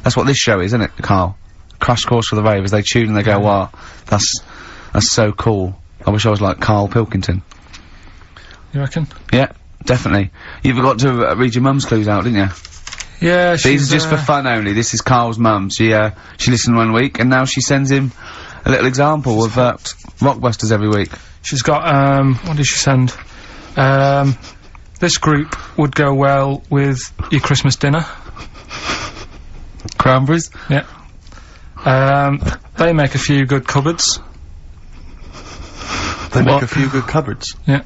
That's what this show is, isn't it, Karl? Crash course for the ravers. They tune and they go, wow, that's so cool. I wish I was like Karl Pilkington. You reckon? Yeah. Definitely. You've got to read your mum's clues out, didn't you? Yeah, These are just for fun only. This is Karl's mum. She listened one week, and now she sends him a little example of Rockbusters every week. She's got, what did she send? This group would go well with your Christmas dinner. Cranberries? Yeah. They make a few good cupboards. They make a few good cupboards? Yeah.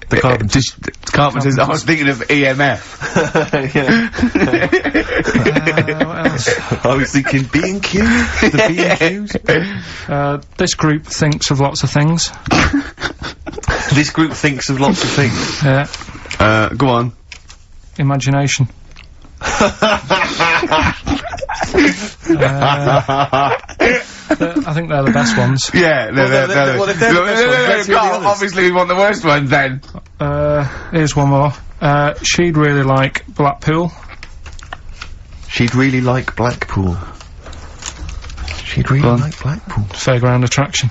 The Carpenters. Carpenters. I was thinking of EMF. What else? I was thinking B&Q. The B&Qs. This group thinks of lots of things. This group thinks of lots of things. Yeah. Go on. Imagination. I think they're the best ones. Yeah, they're the well, if they're the best ones, let's hear the others. obviously we want the worst one then. Here's one more. She'd really like Blackpool. She'd really like Blackpool. She'd really like Blackpool. Fairground attraction.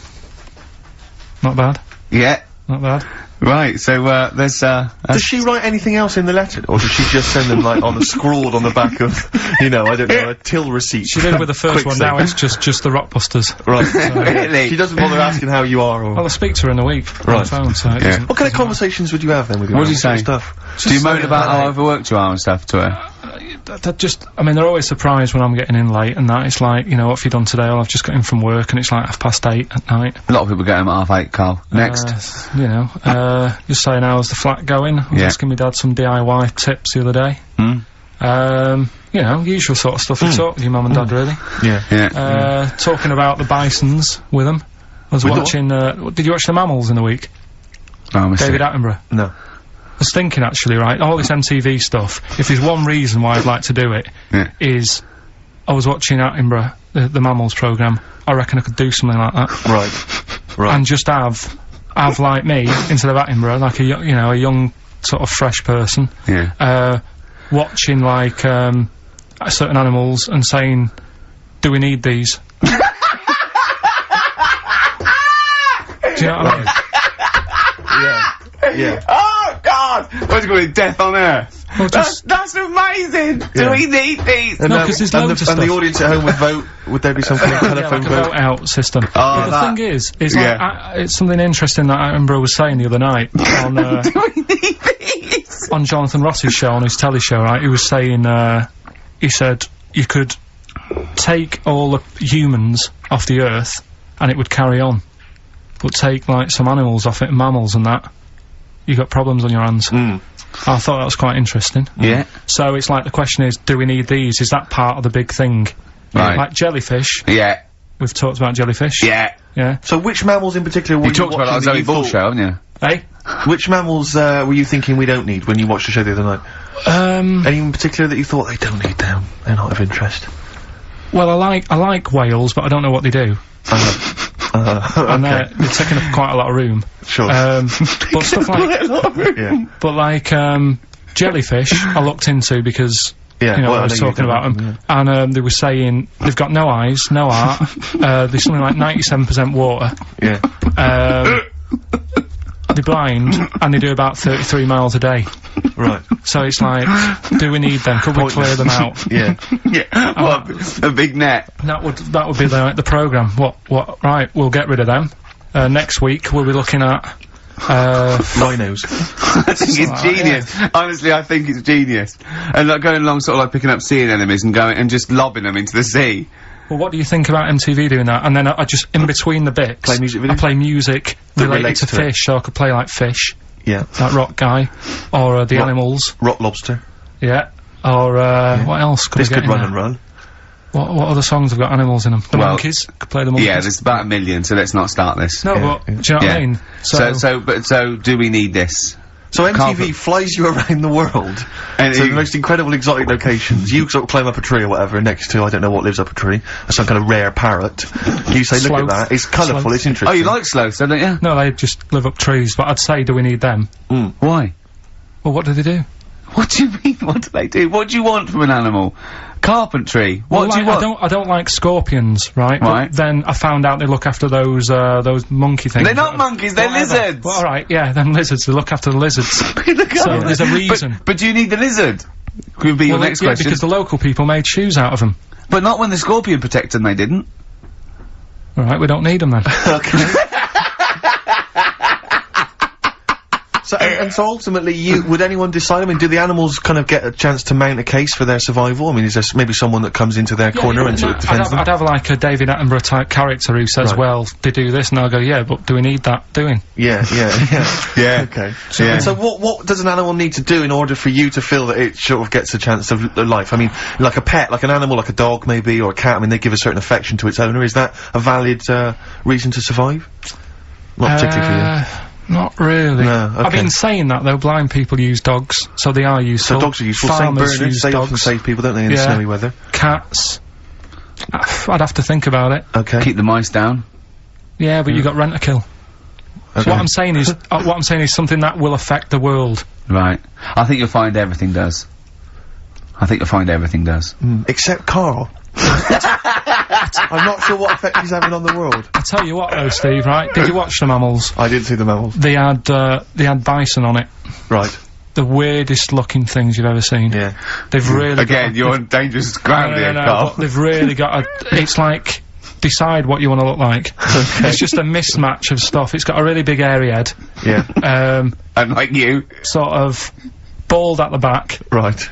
Not bad. Yeah. Not bad. Right, so, there's, Does she write anything else in the letter? Or does she just send them, like, scrawled on the back of, you know, I don't know, a till receipt? She did with the first one, now it's just the Rockbusters. Right. Really? She doesn't bother asking how you are, or... I'll speak to her in a week. On the phone, so it doesn't- What kind of conversations would you have, then, with your What do you sort of say? stuff? Do you moan about how overworked you are and stuff to her? I mean, they're always surprised when I'm getting in late and that. It's like, you know, what have you done today? Well, I've just got in from work and it's like 8:30 at night. A lot of people get home at 8:30, Carl. Next. You know, just saying how's the flat going. I was asking my dad some DIY tips the other day. You know, usual sort of stuff you talk with your mum and dad, really. Yeah. Talking about the bisons with them. I was watching, did you watch The Mammals in the week? Oh, I missed David it. Attenborough. No. I was thinking, actually, right, all this MTV stuff, if there's one reason why I'd like to do it, is I was watching Attenborough, the Mammals programme. I reckon I could do something like that. Right. And just have like me, instead of Attenborough, like a young, sort of fresh person. Yeah. Watching, like, certain animals and saying, do we need these? Do you know what I mean? Yeah. Oh, God! What's going to be Death on Earth? Well, That's amazing! Do we need these? No, 'cause there's loads of and stuff. the audience at home would vote. Would there be some kind of telephone like a vote out system. Oh, But the thing is like, it's something interesting that Attenborough was saying the other night on, Do we need these? on Jonathan Ross's show, on his telly show, right? He was saying, he said you could take all the humans off the earth and it would carry on. But take, like, some animals off it, mammals and that, you got problems on your hands. I thought that was quite interesting. Yeah. So it's like, the question is, do we need these? Is that part of the big thing? Right. Like jellyfish. Yeah. We've talked about jellyfish. Yeah. Yeah. So which mammals in particular were You talked about it on watching that Zoe you Ball thought- show, haven't you? Hey? Which mammals, were you thinking we don't need when you watched the show the other night? Any in particular that you thought they don't need them? They're not of interest. Well, I like whales, but I don't know what they do. And Okay. they're taking up quite a lot of room. Sure. But stuff like, Yeah. but like, jellyfish, I looked into because, Yeah, you know, well, I was know you talking don't about like them, and, they were saying they've got no eyes, no heart, there's something like 97% water, Yeah. they're blind, and they do about 33 miles a day. Right. So it's like, do we need them? Could we clear them out? Yeah. Yeah. What? A big net. That would be the programme. Right, we'll get rid of them. Next week, we'll be looking at, Rhinos. I think it's genius. Honestly, I think it's genius. And like going along sort of like picking up sea anemones and going and just lobbing them into the sea. well, what do you think about MTV doing that? And then I just, in between the bits, Play music videos? I play music That related relates to to it. fish, so I could play like fish, Yeah. like Rock Guy, or the Rock- animals, Rock Lobster. yeah, or what else could This I get could in run there? and run. What other songs have got animals in them? The Well, Monkeys, could play the Monkeys. Yeah, there's about 1 million, so let's not start this. No, but, do you know what I mean? So do we need this? So MTV Carpet- flies you around the world And to the most incredible exotic locations. You sort of climb up a tree or whatever, and next to, I don't know what lives up a tree, some kind of rare parrot. You say, look Sloth. at that, it's colourful, Sloth. it's interesting. Oh, you like sloths, don't you? No, they just live up trees, but I'd say, do we need them? Why? Well, what do they do? What do you mean? What do they do? What do you want from an animal? Carpentry. What Well, do you like, want? I don't like scorpions, right? Right. But then I found out they look after those monkey things. They're not monkeys, they're Whatever. lizards. Well, alright, yeah, them lizards, they look after the lizards. So there's a reason. But do you need the lizard? Could be your Well, next yeah, question. because the local people made shoes out of them. But not when the scorpion protected them, they didn't. Alright, we don't need them then. Okay. So ultimately, would anyone decide? I mean, do the animals kind of get a chance to mount a case for their survival? I mean, is there maybe someone that comes into their corner and sort of defends them? I'd have like a David Attenborough type character who says, well, they do this, and I'll go, yeah, but do we need that doing? Yeah. Okay. So what does an animal need to do in order for you to feel that it sort of gets a chance of life? I mean, like a pet, like an animal, like a dog maybe, or a cat, I mean, they give a certain affection to its owner. Is that a valid, reason to survive? Not particularly for you. Not really. No, okay. I've been saying that though, blind people use dogs, so they are useful. So dogs are useful. Farmers Same use they dogs. often save people, don't they, in snowy weather? Cats. I'd have to think about it. Okay. Keep the mice down. Yeah, but you got rent-a-kill. Okay. So what I'm saying is, something that will affect the world. Right. I think you'll find everything does. Except Karl. I'm not sure what effect he's having on the world. I tell you what though, Steve, right? Did you watch the mammals? I did see the mammals. They had bison on it. Right. The weirdest looking things you've ever seen. Yeah. They've really you're on dangerous ground here, Karl. but they've really got it's like, decide what you want to look like. It's just a mismatch of stuff. It's got a really big airy head. Yeah. And like you. Sort of bald at the back. Right. Sort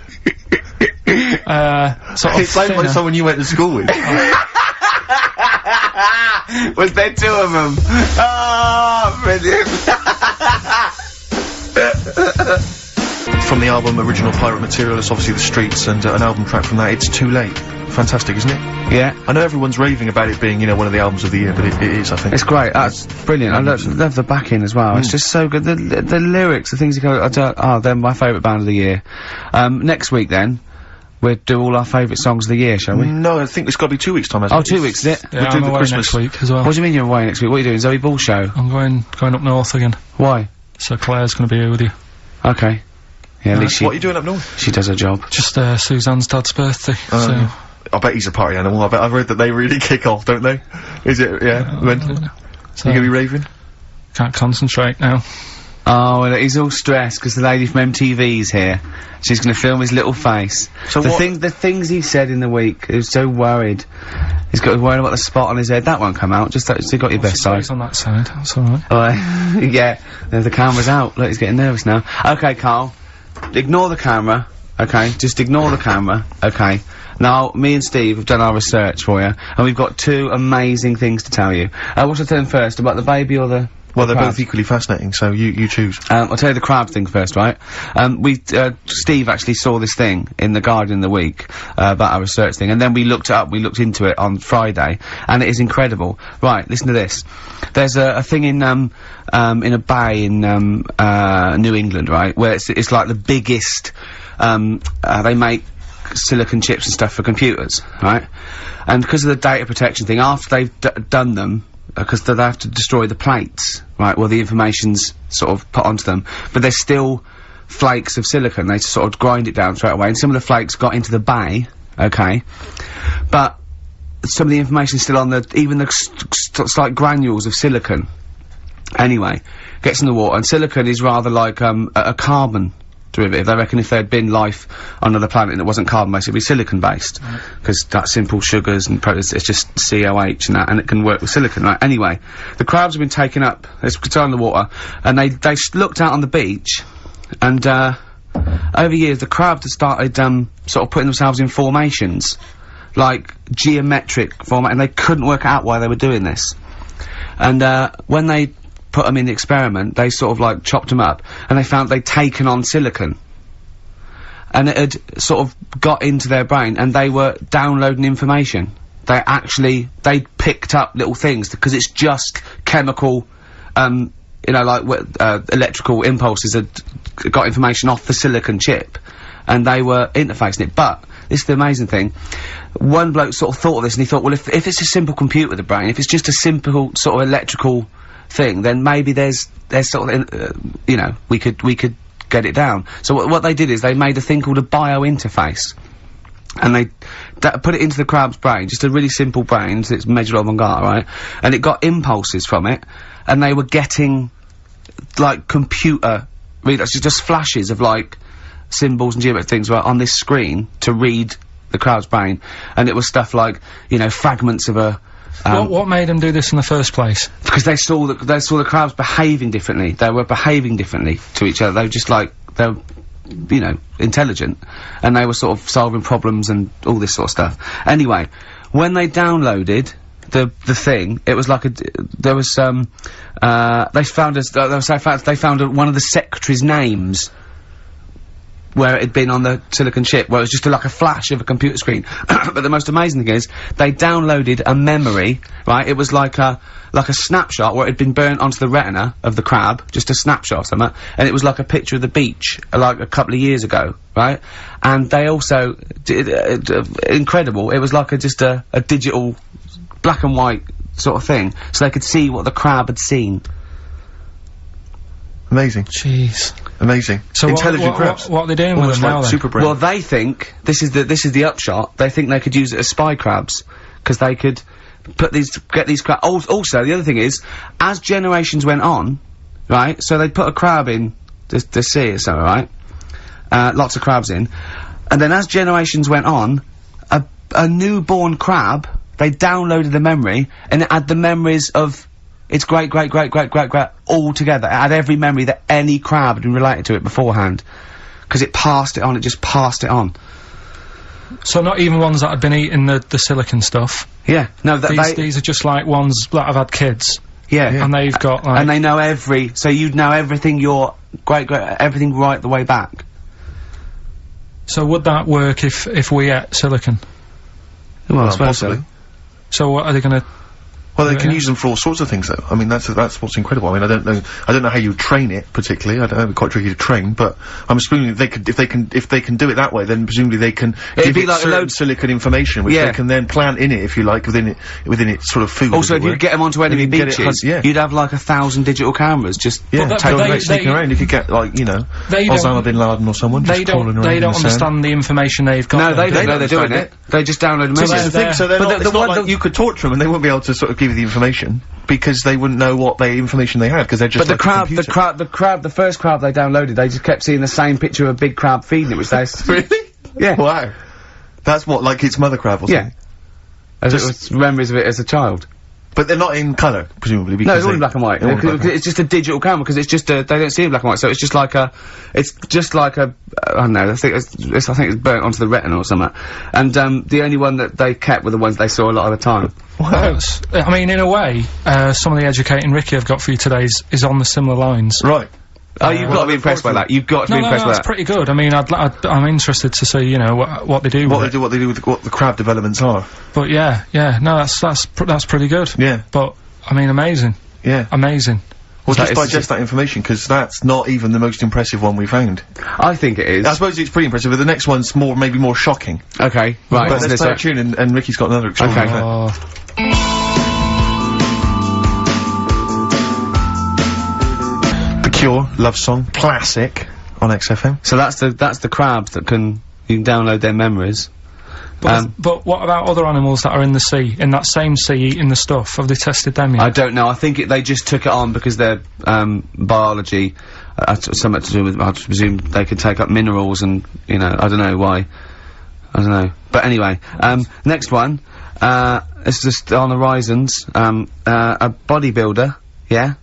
of It sounds like someone you went to school with. Was there two of them? Oh, brilliant. From the album Original Pirate Material, it's obviously The Streets, and an album track from that, It's Too Late. Fantastic, isn't it? Yeah. I know everyone's raving about it being, you know, one of the albums of the year, but it is, I think. It's great. That's brilliant. I love the backing as well. It's just so good. The lyrics, the things you go, they're my favourite band of the year. Next week then, we'll do all our favourite songs of the year, shall we? No, I think it's got to be 2 weeks' time, hasn't it? 2 weeks, is it? Yeah, We'll do I'm the away Christmas next week as well. What do you mean you're away next week? What are you doing? Zoe Ball show? I'm going up north again. Why? So Claire's going to be here with you. Okay. Yeah, at least What are you doing up north? she does her job. Just Suzanne's dad's birthday. So I bet he's a party animal. I've heard that they really kick off, don't they? Is it? Yeah. When? so You gonna be raving? can't concentrate now. Oh, well, he's all stressed because the lady from MTV's here. She's going to film his little face. So the things he said in the week, he was so worried. He's got worried about the spot on his head. That won't come out. Just you got your best side. It's on that side. That's all right. Oh, yeah. The camera's out. Look, he's getting nervous now. Okay, Karl. Ignore the camera. Okay, just ignore the camera. Okay. Now, me and Steve have done our research for you, and we've got two amazing things to tell you. What should I tell them first, about the baby or the... Well, they're crab? both equally fascinating, so you choose. I'll tell you the crab thing first, right? Steve actually saw this thing in The Guardian in the week, about our research thing, and then we looked it up, we looked into it on Friday, and it is incredible. Right, listen to this. There's a thing in a bay in, New England, right, where it's like the biggest, they make silicon chips and stuff for computers, right? And because of the data protection thing, after they've done them, because they have to destroy the plates, right, well, the information's sort of put onto them, but there's still flakes of silicon. They sort of grind it down straight away, and some of the flakes got into the bay, okay, but some of the information's still on even the slight granules of silicon. Anyway, gets in the water, and silicon is rather like, a carbon derivative. They reckon if there'd been life on another planet and it wasn't carbon-based, it'd be silicon-based. Because that's simple sugars and it's just COH and that, and it can work with silicon, right? Anyway, the crabs have been taken up, it's in the water, and they looked out on the beach, and, over years, the crabs have started, sort of putting themselves in formations. Like, geometric format, and they couldn't work out why they were doing this. And, when they put them in the experiment, they sort of like chopped them up, and they found they'd taken on silicon. And it had sort of got into their brain, and they were downloading information. They picked up little things, because it's just chemical, you know, like, electrical impulses that got information off the silicon chip, and they were interfacing it. But, this is the amazing thing, one bloke sort of thought of this, and he thought, well, if it's a simple computer with a brain, if it's just a simple sort of electrical thing, then maybe there's sort of, you know, we could get it down. So what they did is they made a thing called a biointerface, and they put it into the crab's brain, just a really simple brain, so it's measured avant-garde, right? And it got impulses from it, and they were getting, like, computer readouts, just flashes of, like, symbols and geometric things right on this screen to read the crab's brain, and it was stuff like, you know, fragments of a What made them do this in the first place? Because they saw the crabs behaving differently. They were behaving differently to each other. They were just like, they were, you know, intelligent. And they were sort of solving problems and all this sort of stuff. Anyway, when they downloaded the thing, it was like they found one of the secretary's names where it had been on the silicon chip, where it was just like a flash of a computer screen. But the most amazing thing is, they downloaded a memory, right? It was like a snapshot where it had been burnt onto the retina of the crab, just a snapshot or something, and it was like a picture of the beach, like a couple of years ago, right? And they also did, incredible, it was like just a digital, black and white sort of thing, so they could see what the crab had seen. Amazing. Jeez. Amazing. So intelligent crabs. What are they doing with them now, then? Super brain. Well, they think, this is the upshot, they think they could use it as spy crabs, because they could get these crabs. Also, the other thing is, as generations went on, right, so they put a crab in the sea or something, right? Lots of crabs in. And then as generations went on, a newborn crab, they downloaded the memory, and it had the memories of its great all together. It had every memory that any crab had been related to it beforehand. Because it passed it on, it just passed it on. So not even ones that had been eating the silicon stuff? Yeah. No, these are just like ones that have had kids? Yeah. And they've got like... And they know so you'd know everything everything right the way back. So would that work if we ate silicon? Well, I suppose possibly. So what are they gonna... Well, they can use them for all sorts of things, though. I mean, that's what's incredible. I mean, I don't know how you train it particularly. I don't know, it'd be quite tricky to train, but I'm assuming if they can do it that way, then presumably they can give it certain silicon information, which they can then plant in it, if you like, within its sort of food. Also, if you get them onto enemy beaches, you'd have like 1,000 digital cameras just sneaking around. You could get like, you know, Osama bin Laden or someone just crawling around. They don't understand the information they've got. No, they don't know they're doing it. They just download them. So it's not like you could torture them and they wouldn't be able to sort of give you the information because they wouldn't know what information they had because they're just. But the first crab they downloaded, they just kept seeing the same picture of a big crab feeding it, which they really, yeah. Wow, that's what, like its mother crab or something. Yeah, as it was memories of it as a child. But they're not in colour, presumably. Because no, it's all in black and white. It's just a digital camera because it's just they don't see it in black and white, so it's just like I don't know. I think it's burnt onto the retina or something. And the only one that they kept were the ones they saw a lot of the time. Wow. I mean, in a way, some of the educating Ricky I've got for you today is on the similar lines. Right. Oh, you've got to be impressed by that. You've got to be impressed by that. That's pretty good. I mean, I'm interested to see, you know, what they do. What they do with what the crab developments are. But yeah, no, that's pretty good. Yeah. But I mean, amazing. Yeah. Amazing. Well, just digest that information because that's not even the most impressive one we found. I think it is. I suppose it's pretty impressive, but the next one's maybe more shocking. Okay, right. But let's play a tune and Ricky's got another extraordinary. Cure, Love Song, classic on XFM. So that's the crabs that you can download their memories. But what about other animals that are in the sea, in that same sea, eating the stuff? Have they tested them yet? I don't know. I think they just took it on because their biology, something to do with, I presume they could take up minerals and, you know, I don't know why. I don't know. But anyway, next one, it's just on the horizons, a bodybuilder, yeah?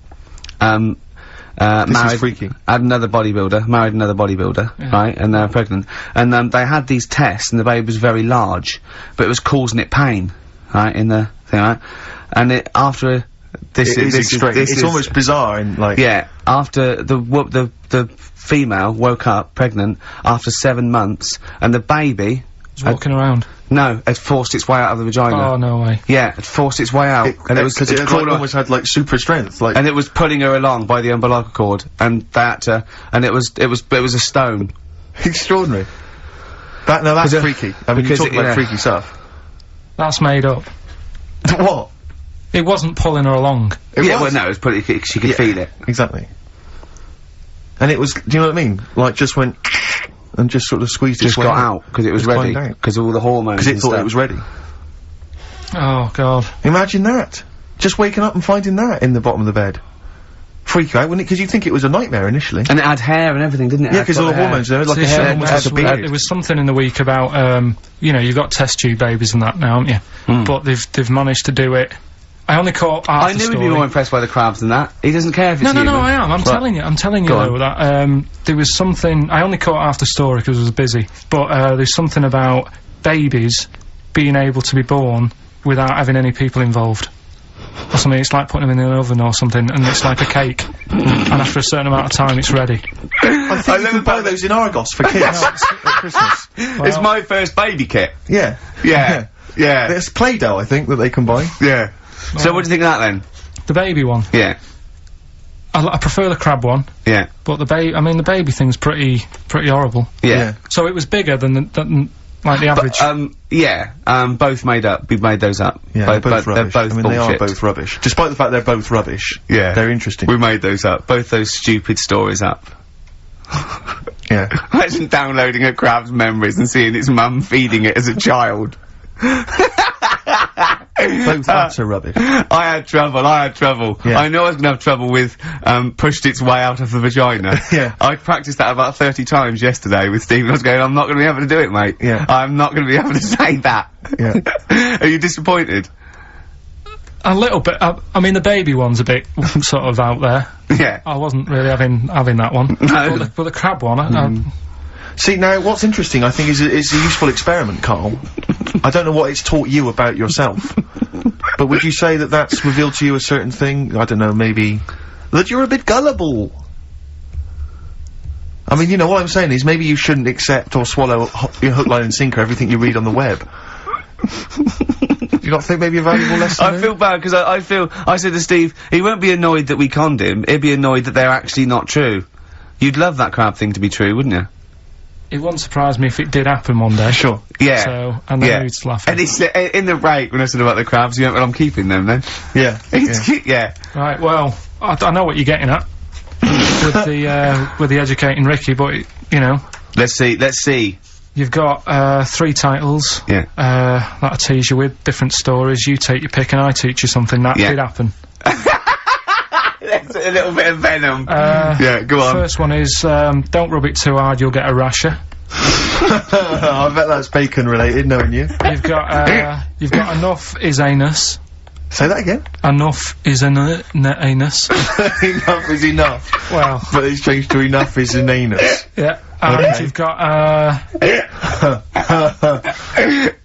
This is freaky. Married another bodybuilder, right, and they're pregnant. And, they had these tests, and the baby was very large, but it was causing it pain, right, in the thing, right? And it's almost bizarre and like... Yeah, after the female woke up, pregnant, after 7 months, and the baby... was walking around? No, it forced its way out of the vagina. Oh, no way. Yeah, it forced its way out. And it almost had, like, super strength, like... And it was pulling her along by the umbilical cord, and they had to... And it was a stone. Extraordinary. That's freaky. I mean, you talk about freaky stuff. That's made up. What? It wasn't pulling her along. Well, no, it was she could feel it. Exactly. And it was, do you know what I mean? Like, just went... and just sort of squeezed its way got out because it was ready because of all the hormones. Because it thought it was ready. Oh God! Imagine that. Just waking up and finding that in the bottom of the bed. freak you out, wouldn't it? Because you'd think it was a nightmare initially. And it had hair and everything, didn't it? Yeah, because all the hormones there, like a hair, there was something in the week about, you know, you've got test tube babies and that now, haven't you? But they've managed to do it. I only caught half the story. I knew he'd be more impressed by the crabs than that. He doesn't care if it's human. No, I am. I'm telling you though, that, there was something, I only caught half the story because I was busy, but, there's something about babies being able to be born without having any people involved. Or something, it's like putting them in an oven or something, and it's like a cake. And after a certain amount of time, it's ready. I think you can buy those in Argos for kids at Christmas. Well, it's my first baby kit. Yeah. There's Play-Doh, I think, that they can buy. Yeah. Well, so what do you think of that, then? The baby one? Yeah. I prefer the crab one. Yeah. But the baby thing's pretty horrible. Yeah. So it was bigger than like the average. Both made up. We made those up. Yeah, both rubbish. They're both bullshit. They are both rubbish. Despite the fact they're both rubbish. Yeah. They're interesting. We made those up. Both those stupid stories up. Yeah. Imagine downloading a crab's memories and seeing its mum feeding it as a child. Both that's a rubbish. I had trouble. Yeah. I knew I was gonna have trouble with, pushed its way out of the vagina. Yeah. I practiced that about 30 times yesterday with Stephen. I was going, I'm not gonna be able to do it, mate. Yeah. I'm not gonna be able to say that. Yeah. Are you disappointed? A little bit. I mean, the baby one's a bit sort of out there. Yeah. I wasn't really having that one. No. But the crab one, See, now, what's interesting, I think, is a useful experiment, Karl. I don't know what it's taught you about yourself. But would you say that that's revealed to you a certain thing? I don't know, maybe... that you're a bit gullible. I mean, you know, what I'm saying is maybe you shouldn't accept or swallow hook, line and sinker everything you read on the web. Do you not think maybe a valuable lesson I feel bad, because I said to Steve, he won't be annoyed that we conned him, he'd be annoyed that they're actually not true. You'd love that crab thing to be true, wouldn't you? It wouldn't surprise me if it did happen one day. Sure. Yeah. So, and then he'd laughing. And it's, in the break, when I said about the crabs, you went, well, I'm keeping them then. Yeah. Yeah. Right, well, I know what you're getting at. with the educating Ricky, but, you know. Let's see. You've got, 3 titles. Yeah. That I tease you with, different stories. You take your pick and I teach you something. That did happen. That's a little bit of venom. Yeah, go on. First one is, don't rub it too hard, you'll get a rasher. I bet that's bacon related, knowing you. You've got enough is anus. Say that again. Enough is anus. Enough is enough. Well. But it's changed to enough is an anus. Yeah. And you've got,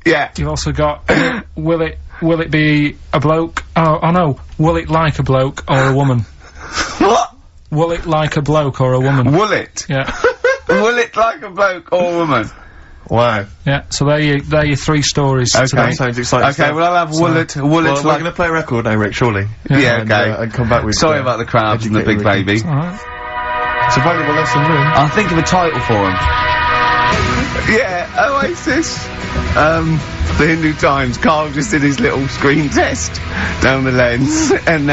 yeah. You've also got, will it be a bloke? Oh no. Will it like a bloke or a woman? What? Will it like a bloke or a woman? Will it? Yeah. Will it like a bloke or a woman? Wow. Yeah, so they're your 3 stories. Okay. That sounds exciting. Okay, well, I'll have will it we're like... gonna play a record now, Rick, surely. Yeah, okay. And come back with... Sorry about the crabs and the big baby. Alright. It's a valuable lesson learned. I'll think of a title for him. Yeah, Oasis. The Hindu Times. Karl just did his little screen test down the lens, and,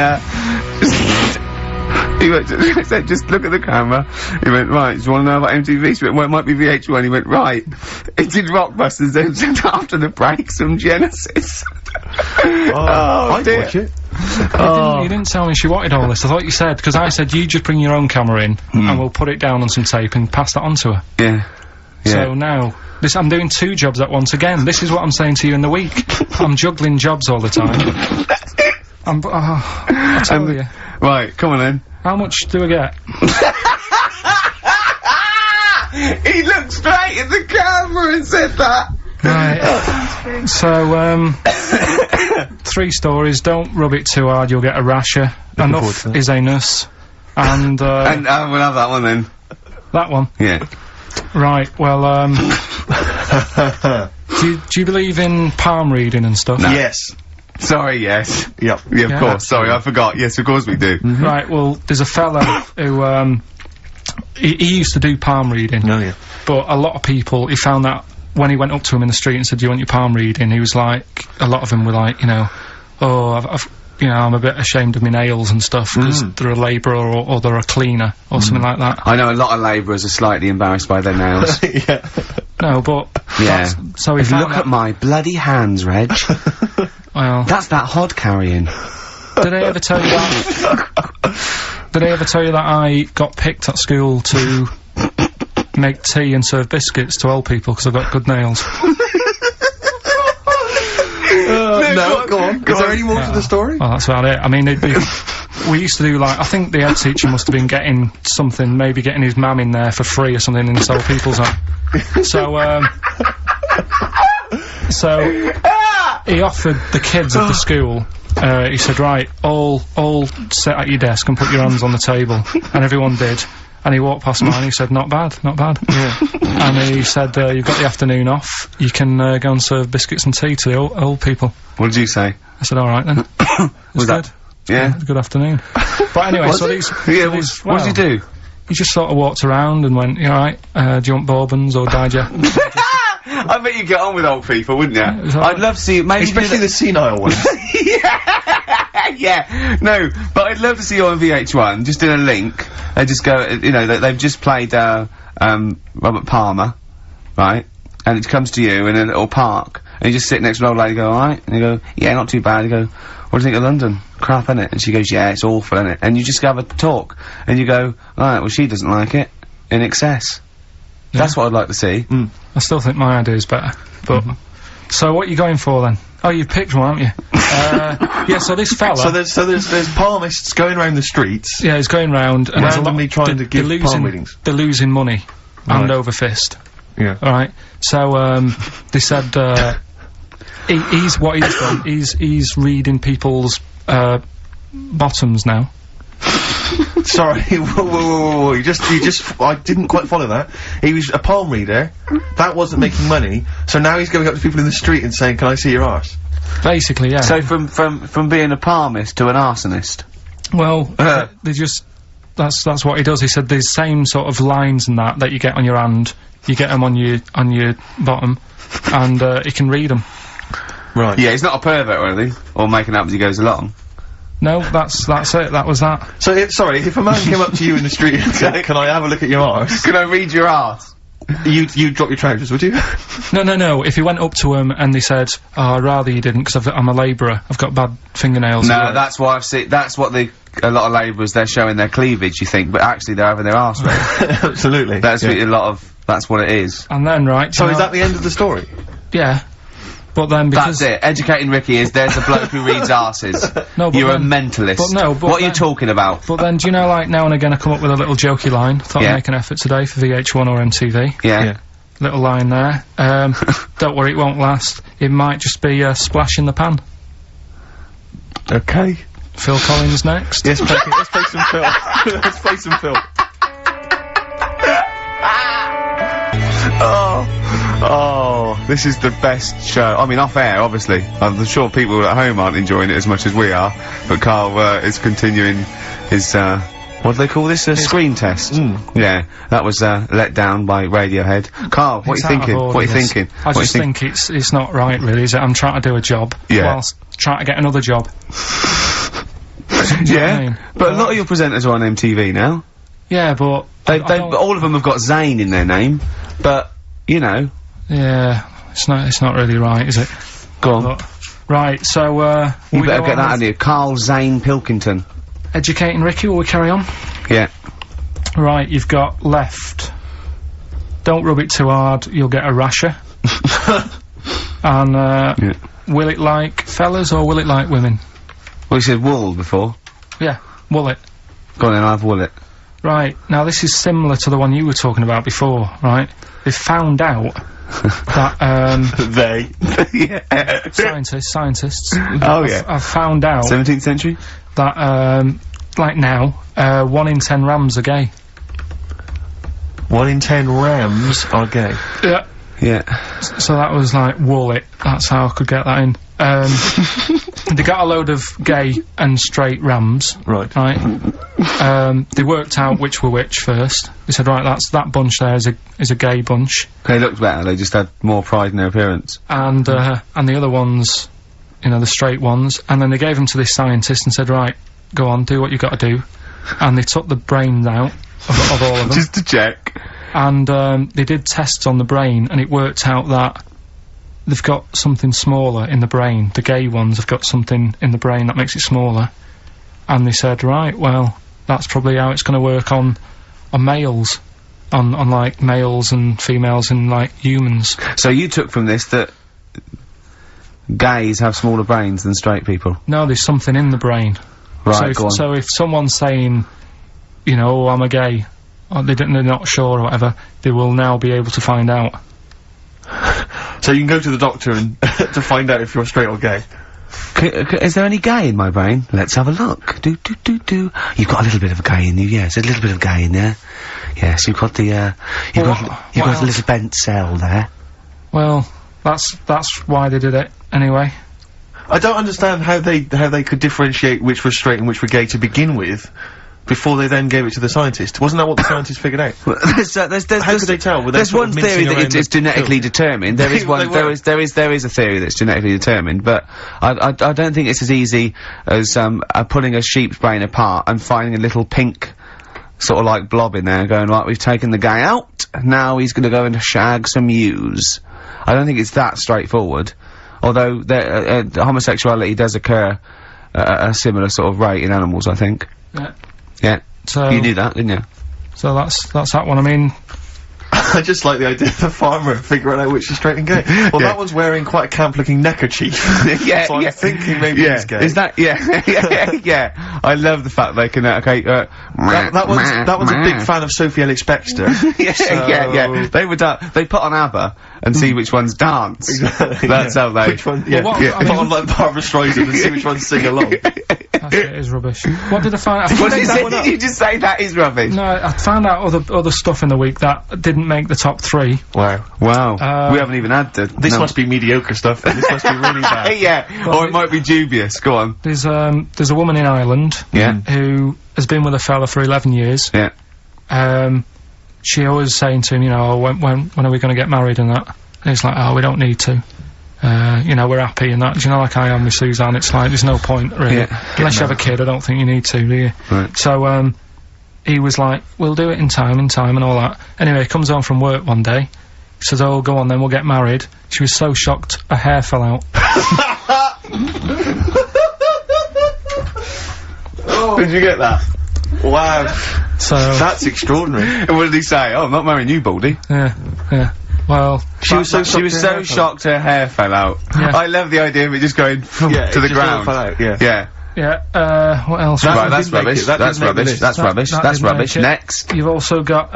he went, said, just look at the camera. He went, right, do you want to know about MTV? She went, well, it might be VH1. He went, right. It did Rockbusters, then said after the break, some Genesis. I'd dear. watch it. You didn't tell me she wanted all this. I thought you said, because I said you just bring your own camera in, and we'll put it down on some tape and pass that on to her. Yeah. So now, I'm doing 2 jobs at once again. This is what I'm saying to you in the week. I'm juggling jobs all the time. I tell you. Right, come on then. How much do I get? He looked straight at the camera and said that. Right. So, 3 stories. Don't rub it too hard, you'll get a rasher. Enough is anus. And we'll have that one then. That one? Yeah. Right, well, do you believe in palm reading and stuff? No. Yes. Sorry, yes. Yep. Yeah, of course. Sorry, I forgot. Yes, of course we do. Right, well, there's a fella who, he used to do palm reading. Oh, yeah. But a lot of people, he found that when he went up to him in the street and said, do you want your palm reading? He was like, a lot of them were like, you know, oh, you know, I'm a bit ashamed of my nails and stuff, because they're a labourer or they're a cleaner, or something like that. I know a lot of labourers are slightly embarrassed by their nails. Yeah. No, but... Yeah. So he found look at my bloody hands, Reg. Well... That's that hod carrying. Did I ever tell you that? Did I ever tell you that I got picked at school to make tea and serve biscuits to old people because I've got good nails? No, go on. Is there any more to the story? Well, that's about it. I mean, we used to do, like, I think the head teacher must have been getting something, maybe getting his mum in there for free or something in this old people's home. So he offered the kids of the school, he said, right, all sit at your desk and put your hands on the table. And everyone did. And he walked past mine, he said, not bad, not bad. Yeah. And he said, you've got the afternoon off, you can go and serve biscuits and tea to the old people. What did you say? I said, alright then. Was that? Good. Yeah. Good afternoon. But anyway, so these... Yeah, what did you do? He just sort of walked around and went, you alright, do you want bourbons or digest? I bet you get on with old people, wouldn't you? I'd love to see, maybe... Especially the senile ones. Yeah, no, but I'd love to see you on VH1, just in a link, they just go, you know, they've just played, Robert Palmer, right, and it comes to you in a little park, and you just sit next to an old lady, go, alright, and you go, yeah, not too bad, you go, what do you think of London? Crap, innit? And she goes, yeah, it's awful, innit? And you just have a talk, and you go, alright, well, she doesn't like it, in excess. Yeah. That's what I'd like to see. I still think my idea is better, but... So what are you going for then? Oh, you've picked one, haven't you? Yeah, so this fella... So there's palmists going around the streets... Yeah, he's going round and randomly trying to give palm readings. They're losing money. Hand over fist. Yeah. Alright, so, they said, what he's done, he's reading people's, bottoms now. Sorry, whoa, you just, I didn't quite follow that. He was a palm reader, that wasn't making money, so now he's going up to people in the street and saying, can I see your arse? Basically, yeah. So from being a palmist to an arsonist? Well, they just, that's what he does. He said the same sort of lines and that you get on your hand, you get them on your bottom, and, he can read them. Right. Yeah, he's not a pervert or anything, or making up as he goes along. No, that's it, that was that. So, sorry, if a man came up to you in the street and said, can I have a look at your arse? Can I read your arse? You'd drop your trousers, would you? No, if he went up to him and they said, oh, I'd rather you didn't, because I'm a labourer, I've got bad fingernails. No, that's why I've seen, that's what a lot of labourers, they're showing their cleavage, you think, but actually they're having their arse read. Absolutely. That's what that's what it is. And then, right... So is that the end of the story? Yeah. But then because... That's it. Educating Ricky is, there's a bloke who reads arses. No, but you're a mentalist. But no, but what are you talking about? But then, do you know, like, now and again I come up with a little jokey line. Thought I'd make an effort today for VH1 or MTV. Yeah. Little line there. Don't worry, it won't last. It might just be a splash in the pan. Okay. Phil Collins next. Yes, let's play some Phil. Let's play some Phil. Oh, this is the best show. I mean, off air, obviously. I'm sure people at home aren't enjoying it as much as we are, but Karl, is continuing his, what do they call this? A screen test. Yeah, that was, let down by Radiohead. Karl, what are you thinking? What are you thinking? I just think it's not right, really, is it? I'm trying to do a job, whilst trying to get another job. Yeah, but a lot of your presenters are on MTV now. Yeah, but... all of them have got Zayn in their name, but, you know... Yeah, it's not really right, is it? Go on. But, right, so, you better get that out of you. Karl Zane Pilkington. Educating Ricky, will we carry on? Yeah. Right, you've got left. Don't rub it too hard, you'll get a rasher. And, will it like fellas or will it like women? Well, you said wool before. Yeah, will it. Go on then, I'll have will it. Right, now this is similar to the one you were talking about before, right? They found out that, yeah. Scientists. Oh, yeah. I've found out... 17th century? That, like now, 1 in 10 rams are gay. 1 in 10 rams are gay? Yeah. Yeah. So that was like, wool it. That's how I could get that in. They got a load of gay and straight rams. Right. They worked out which were which first. They said, right, that bunch there is a gay bunch. They looked better, they just had more pride in their appearance. And the other ones, you know, the straight ones, and then they gave them to this scientist and said, right, go on, do what you gotta do. And they took the brains out of all of them. Just to check. And, they did tests on the brain, and it worked out that they've got something smaller in the brain. The gay ones have got something in the brain that makes it smaller. And they said, right, well, that's probably how it's going to work on males, on like males and females and like humans. So you took from this that gays have smaller brains than straight people? No, there's something in the brain. Right, go on. So if someone's saying, you know, oh, I'm a gay, or they're not sure or whatever, they will now be able to find out. So you can go to the doctor and to find out if you're straight or gay. Is there any gay in my brain? Let's have a look. Do. You've got a little bit of a gay in you, yes. A little bit of gay in there. Yes, you've got the, you've got a little bent cell there. Well, that's why they did it, anyway. I don't understand how they could differentiate which were straight and which were gay to begin with, before they then gave it to the scientist. Wasn't that what the scientists figured out? How could they tell? There's one theory that it's genetically determined. There is one. There is a theory that's genetically determined, but I don't think it's as easy as pulling a sheep's brain apart and finding a little pink sort of like blob in there, and going, right, we've taken the guy out. Now he's going to go and shag some ewes. I don't think it's that straightforward. Although homosexuality does occur at a similar sort of rate in animals, I think. Yeah. Yeah. So you knew that, didn't you? So that's that one. I mean, I just like the idea of the farmer figuring out which is straight and gay. Well, that one's wearing quite a camp-looking neckerchief. So I'm thinking maybe he's gay. Is that? Yeah. I love the fact they can. That one's a big fan of Sophie Ellis-Bextor. Yeah. They put on ABBA and see which ones dance. Exactly. That's how they. Which one? Yeah. Put on like Barbara Streisand and see which ones sing along. That shit is rubbish. What did I find? What did you just say? That is rubbish. No, I found out other stuff in the week that didn't make the top 3. Wow. We haven't even had the. This must be mediocre stuff. This must be really bad. Yeah. Or it might be dubious. Go on. There's a woman in Ireland. Who has been with a fella for 11 years. Yeah. She always saying to him, you know, when are we going to get married and that. And he's like, oh, we don't need to. You know, we're happy and that. Do you know, like I am with Suzanne, it's like, there's no point, really. Yeah. Unless you have a kid, I don't think you need to, do you? Right. So, he was like, we'll do it in time and all that. Anyway, he comes home from work one day. He says, oh, go on then, we'll get married. She was so shocked, her hair fell out. Did you get that? Wow. So that's extraordinary. And what did he say? Oh, I'm not marrying you, Baldy. Yeah. Well, she was so shocked her hair fell out. Yeah. I love the idea of it just going to the ground. Fell out, Yeah, what else? Right, that's rubbish. That's rubbish. Next. You've also got,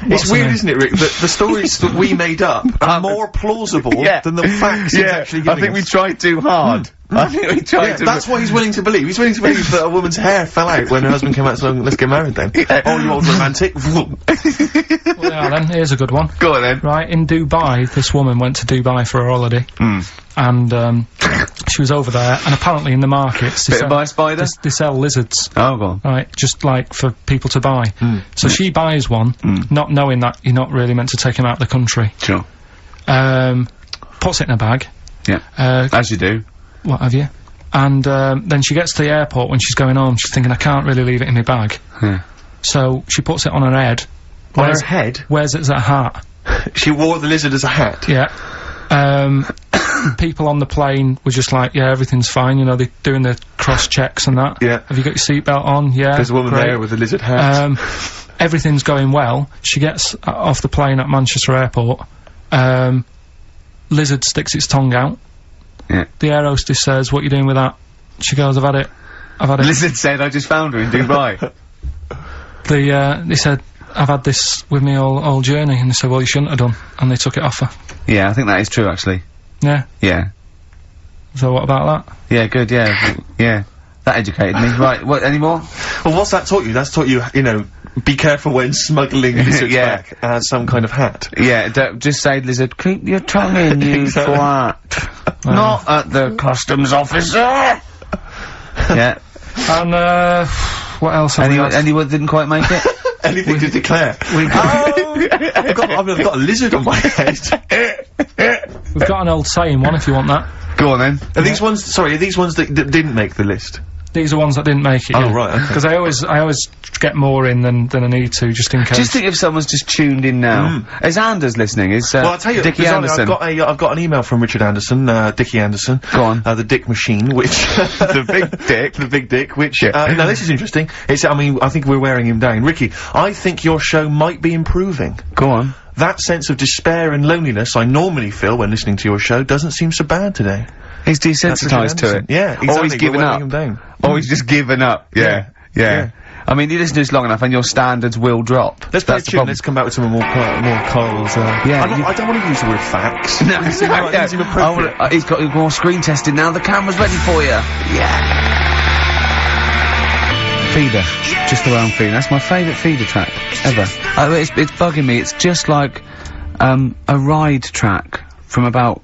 it's weird, isn't it, Rick, that the stories that we made up are more plausible than the facts he's actually giving I think we tried too hard. I think we tried to. That's what he's willing to believe. He's willing to believe that a woman's hair fell out when her husband came out saying, let's get married then. Oh, you old romantic. Well, yeah, then, here's a good one. Go on then. Right, in Dubai, this woman went to Dubai for a holiday. And, she was over there, and apparently in the markets... Bit by spider? They sell lizards. Oh, go on. Right, just like for people to buy. So she buys one, not knowing that you're not really meant to take him out of the country. Sure. Puts it in a bag. Yeah. As you do. What have you? And, then she gets to the airport when she's going home, she's thinking, I can't really leave it in my bag. Yeah. So, she puts it on her head. On her head? Wears it as a hat. She wore the lizard as a hat? Yeah. People on the plane were just like, yeah, everything's fine, you know, they're doing the cross-checks and that. Yeah. Have you got your seatbelt on? Yeah. There's a woman there with a lizard hat. Everything's going well. She gets off the plane at Manchester Airport. Lizard sticks its tongue out. Yeah. The air hostess says, what are you doing with that? She goes, I've had it. Lizard said, I just found her in Dubai. They said, I've had this with me all journey. And they said, well, you shouldn't have done. And they took it off her. Yeah, I think that is true, actually. Yeah. Yeah. So what about that? Yeah, good, yeah. Yeah. That educated me. Right, what, any more? Well, what's that taught you? That's taught you, you know, be careful when smuggling lizards back as some kind of hat. Yeah, just say, lizard, keep your tongue in, you twat. Not at the customs officer! Yeah. And, what else have we got? Anyone didn't quite make it? Anything to declare? I've got a lizard on my head. We've got an old saying one if you want that. Go on then. Are these ones, sorry, are these ones that didn't make the list? These are ones that didn't make it. Oh, right, okay. Because I always get more in than I need to, just in case. Just think if someone's just tuned in now. Is Anders listening? Is, well, I'll tell you, Dickie Anderson? I've got an email from Richard Anderson, Dickie Anderson. Go on. The Dick Machine, which... the big dick. The big dick, which, now this is interesting. I think we're wearing him down. Ricky, I think your show might be improving. Go on. That sense of despair and loneliness I normally feel when listening to your show doesn't seem so bad today. He's desensitised to it. Yeah, exactly. Or he's given up. Or he's just given up. Yeah. I mean, you listen to this long enough and your standards will drop. Let's play a tune, let's come back with some more Karl's, I don't want to use the word facts. No, he's got more screen testing now, the camera's ready for you. Yeah. Feeder. Just the way I'm feeling. That's my favourite Feeder track ever. It's bugging me. It's just like, a ride track from about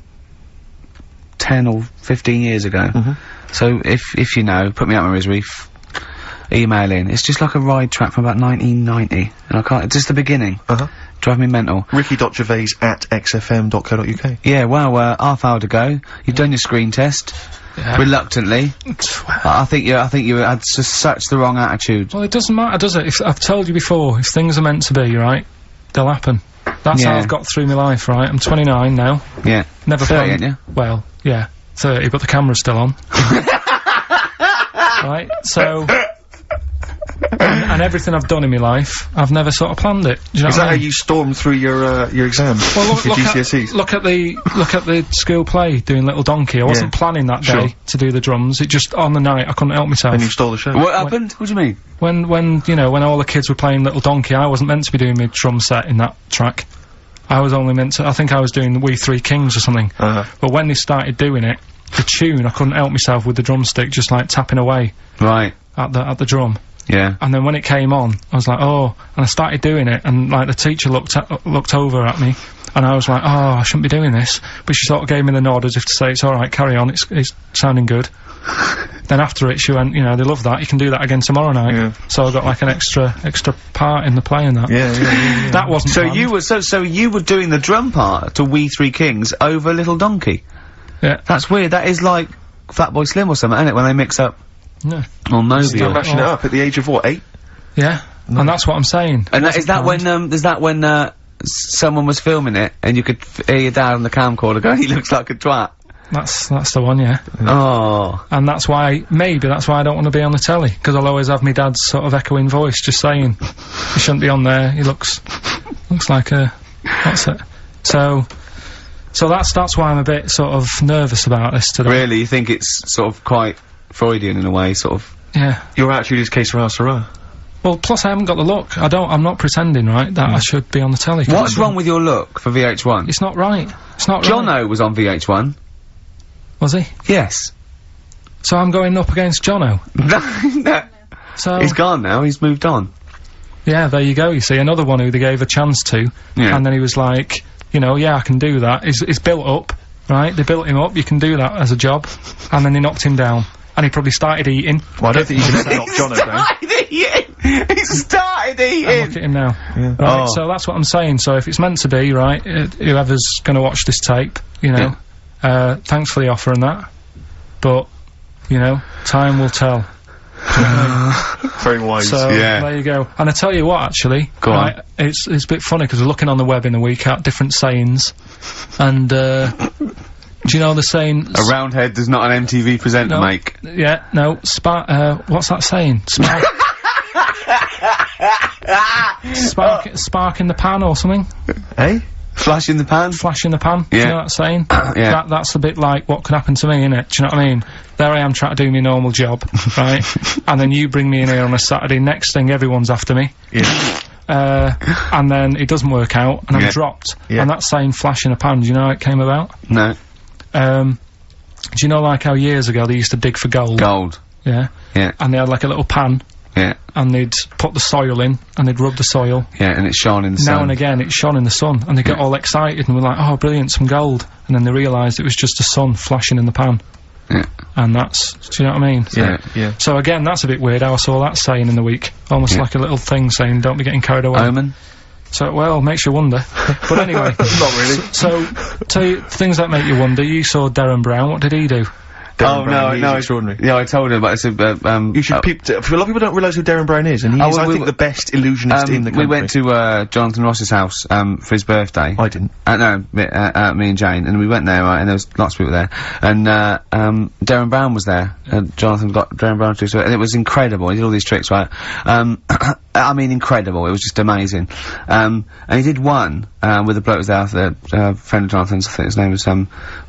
10 or 15 years ago. So if you know, put me out my misery, email in. It's just like a ride track from about 1990, and I can't. It's just the beginning. Drive me mental. Ricky.gervais@xfm.co.uk. Yeah, well, half hour to go. You've done your screen test. Reluctantly. I think you had just such the wrong attitude. Well, it doesn't matter, does it? If I've told you before, if things are meant to be, right, they'll happen. That's how I've got through my life, right? I'm 29 now. Yeah. Never 30, planned. ain't you? Well, yeah, 30, but the camera's still on. Right, so... and everything I've done in my life, I've never sort of planned it. Do you know Is that how you stormed through your exams? Well, your GCSEs? look at the school play, doing Little Donkey. I wasn't planning that day to do the drums. It just, on the night, I couldn't help myself. And you stole the show. What happened? What do you mean? When you know, when all the kids were playing Little Donkey, I wasn't meant to be doing my drum set in that track. I was only meant to, I think I was doing the We Three Kings or something. But when they started doing it, the tune, I couldn't help myself with the drumstick, just like tapping away. Right. At the drum. Yeah. And then when it came on, I was like, oh, and I started doing it, and like the teacher looked over at me, and I was like, oh, I shouldn't be doing this, but she sort of gave me the nod as if to say, it's alright, carry on, it's sounding good. Then after it, she went, you know, they love that, you can do that again tomorrow night. Yeah. So I got like an extra part in the play and that. Yeah. That wasn't planned. So you were doing the drum part to We Three Kings over Little Donkey? Yeah. That's weird, that is like Fatboy Slim or something, isn't it, when they mix up? No. Or Moby. Still mashing it up at the age of what, 8? Yeah. No. And that's what I'm saying. And is that when someone was filming it and you could hear your dad on the camcorder going, he looks like a twat? That's the one, yeah. Oh. And that's why I don't want to be on the telly, because I'll always have my dad's sort of echoing voice just saying, he shouldn't be on there, he looks like a, what's it? So that's why I'm a bit sort of nervous about this today. Really? You think it's sort of quite Freudian in a way, sort of? Yeah. Your attitude is que sera, sera. Well, plus I haven't got the look. I'm not pretending, right, that I should be on the telly. What's wrong with your look for VH1? It's not right. It's not right. Jono was on VH1. Was he? Yes. So I'm going up against Jono? No. So... He's gone now, he's moved on. Yeah, there you go, you see, another one who they gave a chance to, and then he was like, you know, yeah, I can do that. It's built up, right? They built him up, you can do that as a job, and then they knocked him down. And he probably started eating. Well, I don't think you can knock Jono down. He started eating! And look at him now. Yeah. Right, so that's what I'm saying. So if it's meant to be, right, whoever's gonna watch this tape, you know, thanks for the offer and that. But, you know, time will tell. Very wise. So, there you go. And I tell you what, actually. Go on. It's a bit funny, because we're looking on the web in the week at different sayings, and, do you know the saying? A round head does not an MTV presenter make. Yeah, no. What's that saying? Spark in the pan or something? Eh? Flash in the pan? Flash in the pan. Yeah. Do you know that saying? Yeah. That's a bit like what could happen to me, innit? Do you know what I mean? There I am trying to do my normal job, right? And then you bring me in here on a Saturday, next thing everyone's after me. Yeah. And then it doesn't work out, and I'm dropped. And that saying flash in a pan, do you know how it came about? No. Do you know like how years ago they used to dig for gold? Gold. Yeah. Yeah. And they had like a little pan. Yeah. And they'd put the soil in, and they'd rub the soil. Yeah, and it shone in the sun. Now and again, it shone in the sun, and they got all excited and were like, oh, brilliant, some gold. And then they realised it was just the sun flashing in the pan. Yeah. And that's, do you know what I mean? Yeah. So again, that's a bit weird how I saw that saying in the week. Almost like a little thing saying, don't be getting carried away. Omen? So, well, makes you wonder. But anyway. Not really. So, tell you, things that make you wonder, you saw Darren Brown, what did he do? Darren Brown. He's extraordinary. Yeah, I told him, but I said, you should a lot of people don't realise who Darren Brown is, and he is, I think, the best illusionist in the country. We went to, Jonathan Ross's house, for his birthday. I didn't. No, me and Jane, and we went there, right, and there was lots of people there, and, Darren Brown was there, Jonathan got Darren Brown to do it, and it was incredible. He did all these tricks, right? I mean, incredible. It was just amazing. And he did one, with the bloke who was there, friend of Jonathan's, I think his name was,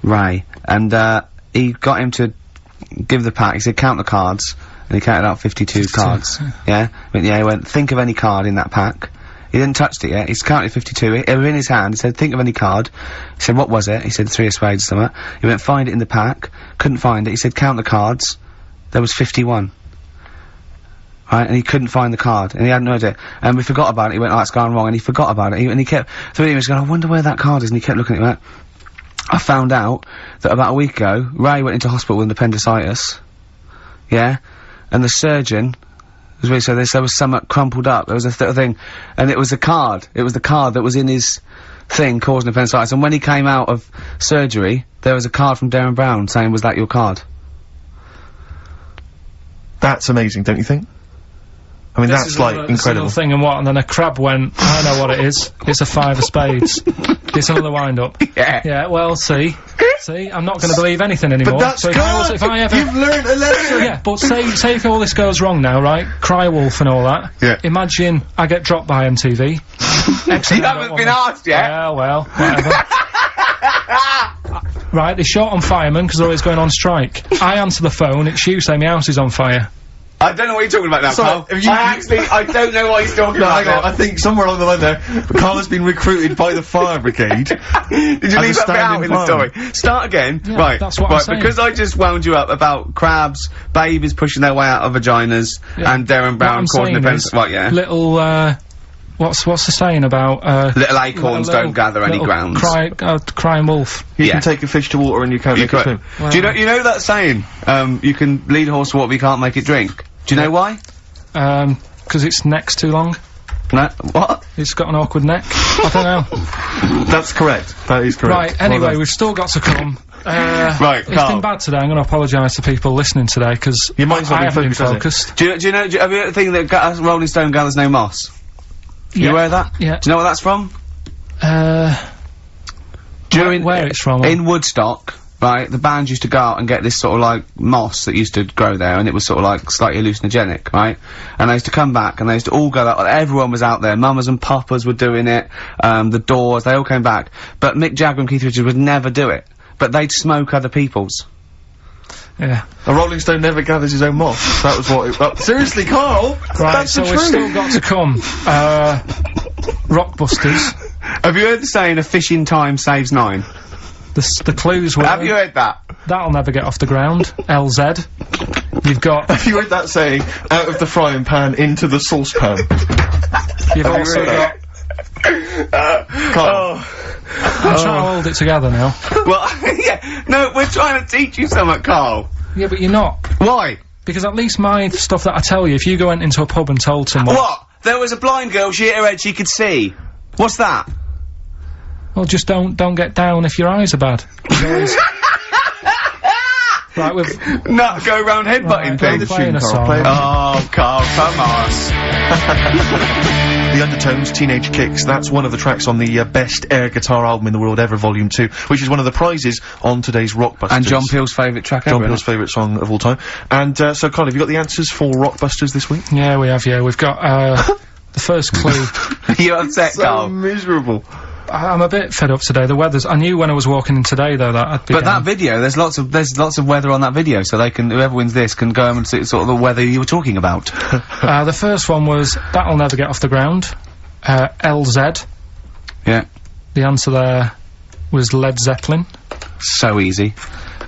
Ray, and, he got him to give the pack, he said, count the cards, and he counted out 52 cards. Yeah? He went, think of any card in that pack. He didn't touch it yet, he's counted 52, it was in his hand, he said, think of any card. He said, what was it? He said, 3 of spades or something. He went, find it in the pack, couldn't find it, he said, count the cards, there was 51. Right, and he couldn't find the card, and he had no idea. And we forgot about it, he went, oh, it's gone wrong, and he forgot about it, and he kept, through he was going, I wonder where that card is, and he kept looking at it, like, I found out that about a week ago, Ray went into hospital with appendicitis, yeah, and the surgeon, as we said, there was something crumpled up, there was a thing, and it was the card that was in his thing causing appendicitis, and when he came out of surgery, there was a card from Darren Brown saying, was that your card? That's amazing, don't you think? I mean, that's, like, incredible. Thing and then a crab went, I know what it is. It's a 5 of spades. It's another wind-up. Yeah. Yeah, well, see, I'm not gonna believe anything anymore. But that's so if I ever... You've learned a lesson! Yeah, but say if all this goes wrong now, right? Cry wolf and all that. Yeah. Imagine I get dropped by MTV. You haven't been asked yet. Yeah, well, whatever. Right, they're short on firemen because they're always going on strike. I answer the phone, it's you saying my house is on fire. I don't know what you're talking about now, Carl. I don't know what he's talking about now. I think somewhere along the line there, Karl has been recruited by the fire brigade. Did you leave that bit out in the story? Start again. Yeah, right, that's what I'm saying. Because I just wound you up about crabs, babies pushing their way out of vaginas, and Darren Brown causing appendicitis. Right, yeah. Little, what's the saying about, little acorns don't gather any grounds. Crying wolf. You can take a fish to water and you can't make it swim. Well, do you know that saying, you can lead a horse to water but you can't make it drink? Do you know why? 'Cause its neck's too long. No, what? It's got an awkward neck. I don't know. That's correct. That is correct. Right, anyway, we've still got to come. Right, it's been bad today. I'm going to apologise to people listening today, because your mind's not been focused. Do you know, have you heard the thing that Rolling Stone gathers no moss? You aware of that? Yeah. Do you know what that's from? Where it's from? In Woodstock, right, the band used to go out and get this sort of like moss that used to grow there, and it was sort of like slightly hallucinogenic, right? And they used to come back and they used to all go out, everyone was out there, mamas and papas were doing it, the Doors, they all came back. But Mick Jagger and Keith Richards would never do it. But they'd smoke other people's. Yeah. A Rolling Stone never gathers his own moss. That was what it... seriously, Carl! Right, that's so we've still got to come. Rockbusters. Have you heard the saying, a fish in time saves 9? The clues were... Have you heard that? That'll never get off the ground. LZ. You've got... Have you heard that saying, out of the frying pan into the saucepan? You've also got... Carl. I'm trying to hold it together now. Well, yeah, no, we're trying to teach you something, Carl. Yeah, but you're not. Why? Because at least my stuff that I tell you, if you went into a pub and told someone... What? There was a blind girl, she hit her head, she could see. What's that? Well, just don't get down if your eyes are bad. Right, we've... No, go round headbutting things. Oh, Carl, come on. The Undertones, Teenage Kicks, that's one of the tracks on the best air guitar album in the world ever, Volume 2, which is one of the prizes on today's Rockbusters. And John Peel's favourite track ever. John Peel's favourite song of all time. And, so, Carl, have you got the answers for Rockbusters this week? Yeah, we have, yeah. We've got, the first clue. You're upset, Carl. So miserable. I'm a bit fed up today. The weather's... I knew when I was walking in today, though, that I'd be But that video, there's lots of weather on that video, so they can, whoever wins this can go and see sort of the weather you were talking about. The first one was, that'll never get off the ground. LZ. Yeah. The answer there was Led Zeppelin. So easy.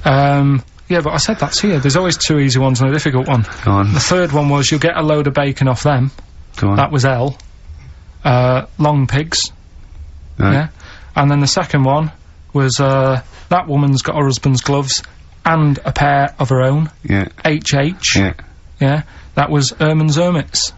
Yeah, but I said that to you. There's always 2 easy ones and a difficult one. Go on. The third one was, you'll get a load of bacon off them. Go on. That was L. Long Pigs. Right. Yeah. And then the second one was, that woman's got her husband's gloves and a pair of her own. Yeah. HH. Yeah. Yeah. That was Erman's Hermits.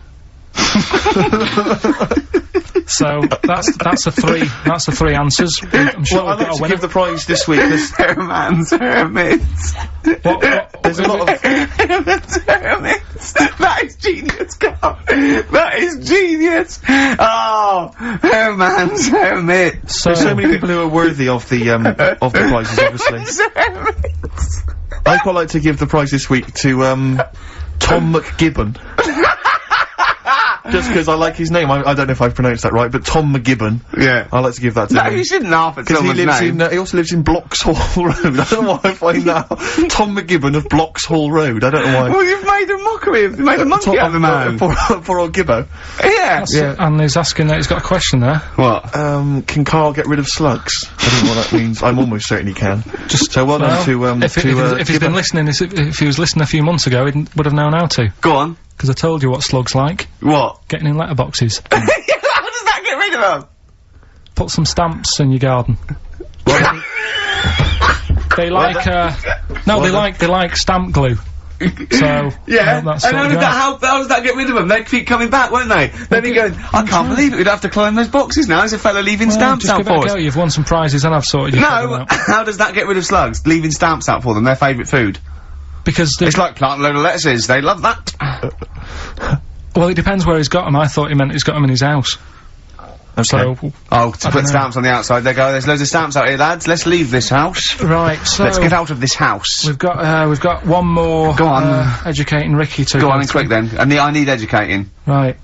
So that's the three answers. I'm sure Well, I'd we've got like a to winner. give the prize this week. Herman's Hermits. There's a lot of... Herman's Hermits. That is genius, Carl. That is genius. Oh, Herman's Hermits. There's so many people who are worthy of the prizes, obviously. Hermits. I'd quite like to give the prize this week to, Tom McGibbon. Just because I like his name. I don't know if I've pronounced that right, but Tom McGibbon. Yeah. I'd like to give that to No, him. you shouldn't laugh at Because he someone's lives name. he also lives in Bloxhall Road. I don't know why I find that. Tom McGibbon of Bloxhall Road. I don't know why. Well, you've made a mockery of, made a monkey out of the man. For old Gibbo. Yeah. And he's asking that he's got a question there. What? Can Karl get rid of slugs? I don't know what that means. I'm almost certain he can. Just so well done to if he's been listening, if he was listening a few months ago, he would have known how to. Go on. Because I told you what slugs like. What? Getting in letterboxes. How does that get rid of them? Put some stamps in your garden. They like, they like stamp glue. So, Yeah, that's and sort of how does that get rid of them? They keep coming back, won't they? Then he goes, I can't believe it, we'd have to climb those boxes now, there's a fella leaving stamps just out give it for a us. go. You've won some prizes and I've sorted your problem No, out. how does that get rid of slugs? Leaving stamps out for them, their favourite food. Because It's like planting a load of lettuces, they love that. well, it depends where he's got them. I thought he meant he's got them in his house. Okay. So, Oh, to I put don't know. stamps on the outside, they go, there's loads of stamps out here, lads, let's leave this house. right, so... Let's get out of this house. We've got one more... Go on. Educating Ricky to... Go on and quick then, and I need educating. Right,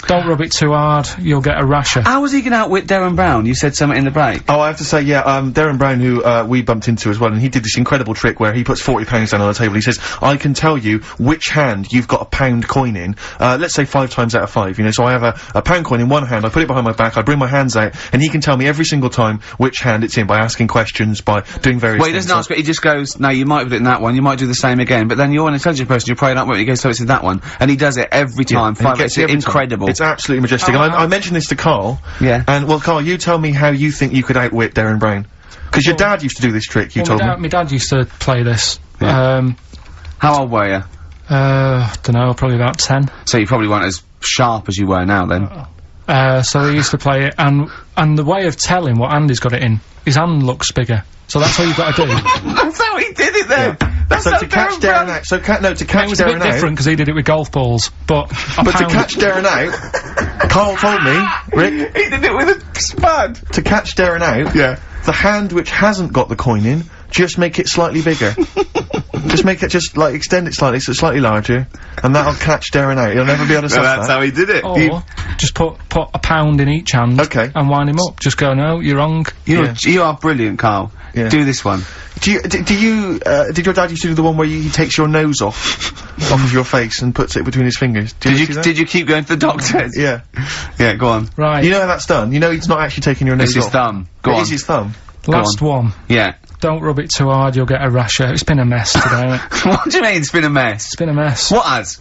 don't rub it too hard, you'll get a rasher. How was he gonna outwit Darren Brown? You said something in the break. Oh, I have to say, yeah, Darren Brown, who, we bumped into as well, and he did this incredible trick where he puts £40 down on the table. He says, I can tell you which hand you've got a pound coin in, let's say 5 times out of 5, you know, so I have a pound coin in one hand, I put it behind my back, I bring my hands out, and he can tell me every single time which hand it's in by asking questions, by doing various Well, he things. doesn't ask, but he just goes, no, you might put it in that one, you might do the same again, but then you're an intelligent person, you're praying up with it, he goes, so it's in that one, and he does it every time, and he gets it every time. incredible. It's absolutely majestic. And I mentioned this to Karl. Yeah. And, well, Karl, you tell me how you think you could outwit Darren Brown. Because your dad used to do this trick, you told me. My dad used to play this. Yeah. How old were you? Dunno, probably about 10. So you probably weren't as sharp as you were now then. So he used to play it, and the way of telling what hand he's got it in, his hand looks bigger. So that's all you've got to do. That's how he did it then! That's So how to catch Darren out, to catch It was a bit Darren out. different because he did it with golf balls, but But to catch Darren out, Karl told me, Rick, He did it with a spud! to catch Darren out, Yeah. the hand which hasn't got the coin in, just make it slightly bigger. Just make it, like, extend it slightly so it's slightly larger, and that'll catch Darren out. He'll never be able to stop That's that. how he did it. or just put a pound in each hand. Okay. And wind him up. Just go, no, you're wrong. You are brilliant, Karl. Yeah. Do this one. Did your dad used to do the one where he takes your nose off of your face and puts it between his fingers? Did you keep going to the doctors? Yeah. Yeah, go on. Right. You know how that's done? You know he's not actually taking your nose It's his off. thumb. Go It on. is his thumb. Last one. Yeah. Don't rub it too hard, you'll get a rasher. It's been a mess today. What do you mean it's been a mess? It's been a mess. What has?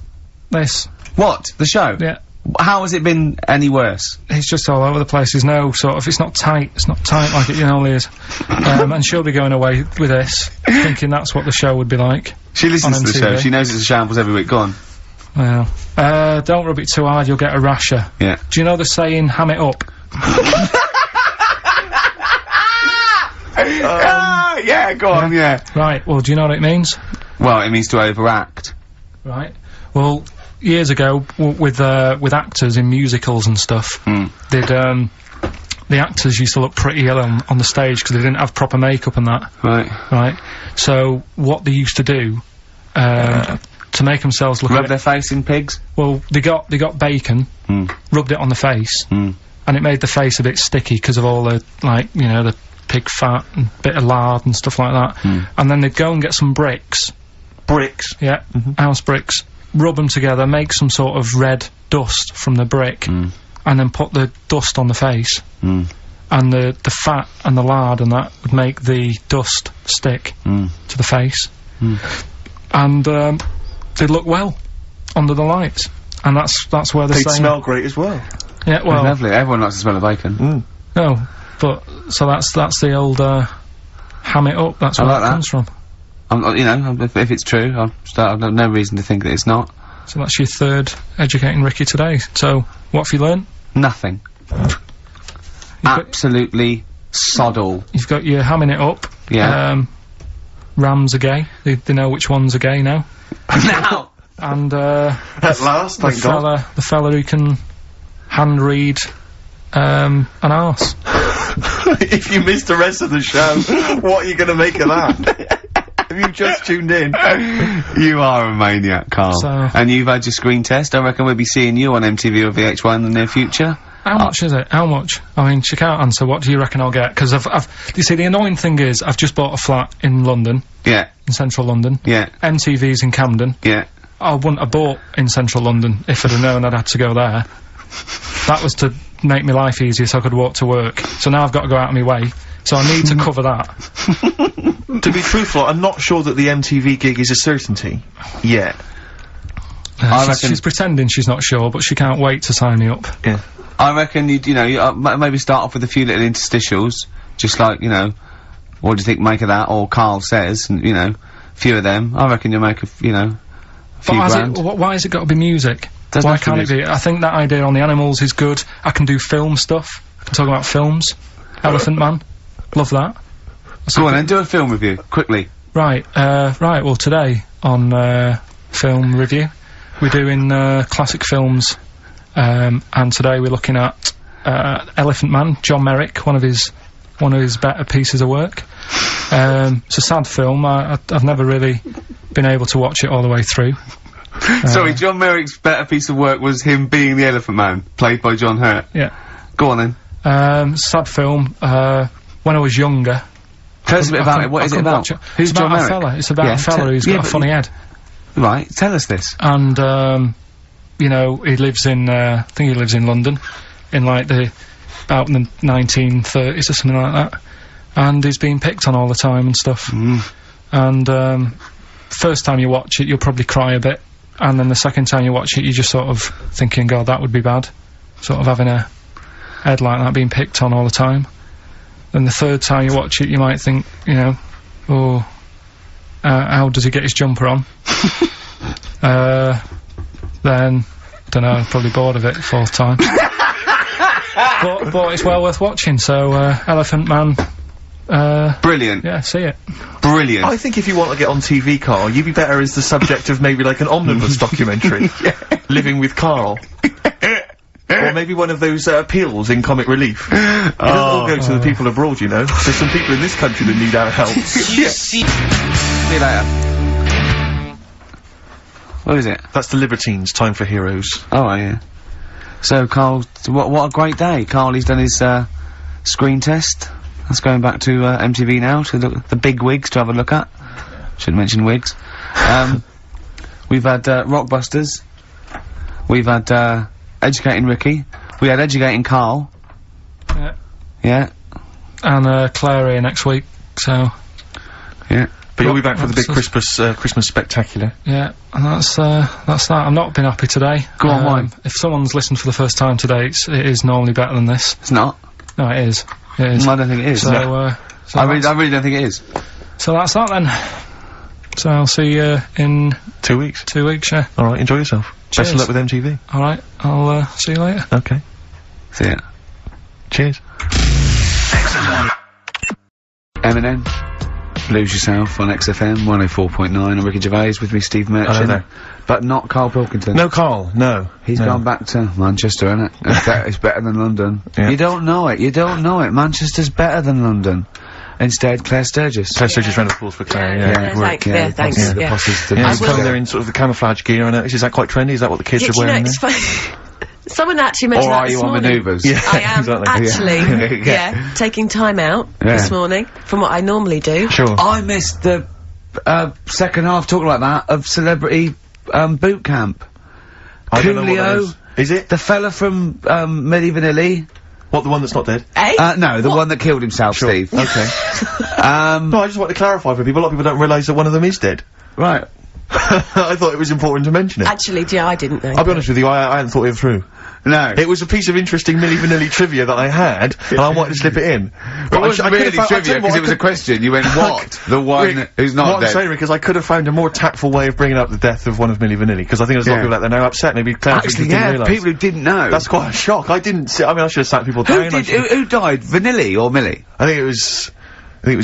This. What? The show? Yeah. How has it been any worse? It's just all over the place. There's no sort of, it's not tight like it normally is. And she'll be going away with this, thinking that's what the show would be like. She listens On to the show. MTV. She knows it's a shambles every week. Go on. Well, don't rub it too hard, you'll get a rasher. Yeah. Do you know the saying, ham it up? Yeah, go on, yeah. Right, well, do you know what it means? Well, it means to overact. Right. Well, years ago, with actors in musicals and stuff, the actors used to look pretty ill on the stage because they didn't have proper makeup and that. Right. Right. So, what they used to do, to make themselves look Rub their face in pigs? well, they got bacon, rubbed it on the face, and it made the face a bit sticky because of all the, like, you know, the pig fat and bit of lard and stuff like that. And then they'd go and get some bricks. Bricks. Yeah, house bricks. Rub them together, make some sort of red dust from the brick, and then put the dust on the face. And the fat and the lard and that would make the dust stick to the face. And they'd look well under the lights. And that's where the They'd saying... smell great as well. Yeah, well... Lovely. Everyone likes the smell of bacon. No, but... So that's the old, ham it up, that's where like that comes from. You know, if it's true, I've no reason to think that it's not. So that's your third Educating Ricky today. So, what have you learnt? Nothing. Absolutely sod all. You've got your hamming it up. Yeah. Rams are gay. They know which ones are gay now. Now! And, At last, thank God. The fella who can hand read, an arse. If you missed the rest of the show, what are you gonna make of that? Have you just tuned in? You are a maniac, Karl. So- And you've had your screen test. I reckon we'll be seeing you on MTV or VH1 in the near future. How much is it? How much? I mean, she can't answer. What do you reckon I'll get? Because you see, the annoying thing is, I've just bought a flat in London, Yeah, in central London. yeah, MTV's in Camden. yeah. I wouldn't have bought in central London if I'd have known I'd had to go there. That was to make my life easier so I could walk to work. So now I've got to go out of my way. So I need to cover that. To be truthful, I'm not sure that the MTV gig is a certainty. Yet. She's pretending she's not sure, but she can't wait to sign me up. Yeah. I reckon you maybe start off with a few little interstitials, just like, you know, what do you think make of that, or Karl says, and, you know, a few of them. I reckon you'll make a few grand. Why has it got to be music? Doesn't Why have to can't be it be? I think that idea on the animals is good. I can do film stuff. I can talk about films. Elephant Man. Love that. Go on then, do a film review, quickly. Right, well today on, film review, we're doing, classic films, and today we're looking at, Elephant Man, John Merrick, one of his better pieces of work. It's a sad film. I've never really been able to watch it all the way through. Sorry, John Merrick's better piece of work was him being the Elephant Man, played by John Hurt. Yeah. Go on then. Sad film, when I was younger. Tell us a bit about it. What is it about? Who's John Merrick? It's about a fella who's got a funny head. Right, tell us this. And, you know, he lives in, I think he lives in London, in like about the 1930s or something like that. And he's being picked on all the time and stuff. And, first time you watch it, you'll probably cry a bit. And then the second time you watch it, you're just sort of thinking, God, that would be bad. Sort of having a head like that being picked on all the time. Then the third time you watch it, you might think, you know, oh, how does he get his jumper on? Then, dunno, probably bored of it the fourth time. but it's well worth watching, so, Elephant Man, Brilliant. yeah, see it. Brilliant. I think if you want to get on TV, Karl, you'd be better as the subject of maybe like an omnibus documentary. Living with Karl. Or maybe one of those, appeals in Comic Relief. It doesn't all go to the people abroad, you know. There's some people in this country that need our help. See you later. What is it? That's the Libertines, Time for Heroes. Oh, yeah. So, Karl, what a great day. Karl, he's done his, screen test. That's going back to, MTV now, to look the big wigs to have a look at. Shouldn't mention wigs. We've had, Rockbusters. We've had, Educating Ricky. We had Educating Karl. Yeah. Yeah. And, Claire here next week, so. Yeah. But you'll be back for the big Christmas spectacular. Yeah, and that's that. I've not been happy today. Go on, why? If someone's listened for the first time today, it is normally better than this. It's not. No, it is. It is. I don't think it is. So, so I really don't think it is. So that's that then. So I'll see you in 2 weeks. 2 weeks, yeah. Alright, enjoy yourself. Cheers. Best of luck with MTV. Alright, I'll see you later. Okay. See ya. Cheers. Eminem. Lose Yourself on XFM 104.9. I'm Ricky Gervais, with me Steve Merchant. Hello there. But not Karl Pilkington. No, Karl, no. He's gone back to Manchester, innit? It's better than London. Yeah. You don't know it, Manchester's better than London. Instead, Claire Sturgis. Claire Sturgis, round of applause for Claire, yeah. Thanks, The yeah. posses to Yeah, he's will- coming there in sort of the camouflage gear, and is that quite trendy? Is that what the kids are You know, wearing it's there? funny. Someone actually Or mentioned that are this you on morning. manoeuvres? Yeah, I am exactly. actually, taking time out this morning from what I normally do. Sure. I missed the, second half, talking like that, of Celebrity, boot camp. I don't know what that Coolio. is. Is it? The fella from, Medieval Italy. What, the one that's not dead? Eh? No, the one that killed himself, Sure. Steve. Okay. Um, No, I just want to clarify for people. A lot of people don't realise that one of them is dead. right. I thought it was important to mention it. Actually, yeah, I didn't know. I'll be honest with you, I hadn't thought it through. No. It was a piece of interesting Milli Vanilli trivia that I had, and I wanted to slip it in. But it wasn't really trivia, because it was a question. You went, what? The one who's not dead. What I'm saying, because I could have found a more tactful way of bringing up the death of one of Milli Vanilli, because I think there's a lot of people out there now upset, maybe actually, didn't realise. People who didn't know. That's quite a shock. I didn't see, I mean, I should have sat people down. Who died? Vanilli or Milli? I think it was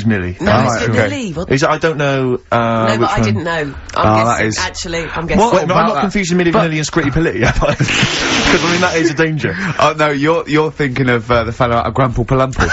Milli. No, it's Vanilli. I don't know, no, but I didn't know. I'm guessing, actually, I'm guessing. Well, I'm not confusing Milli Vanilli and Scritti Politti, am I? Because, I mean, that is a danger. Oh, no, you're thinking of, the fellow out of Grumple Palumple.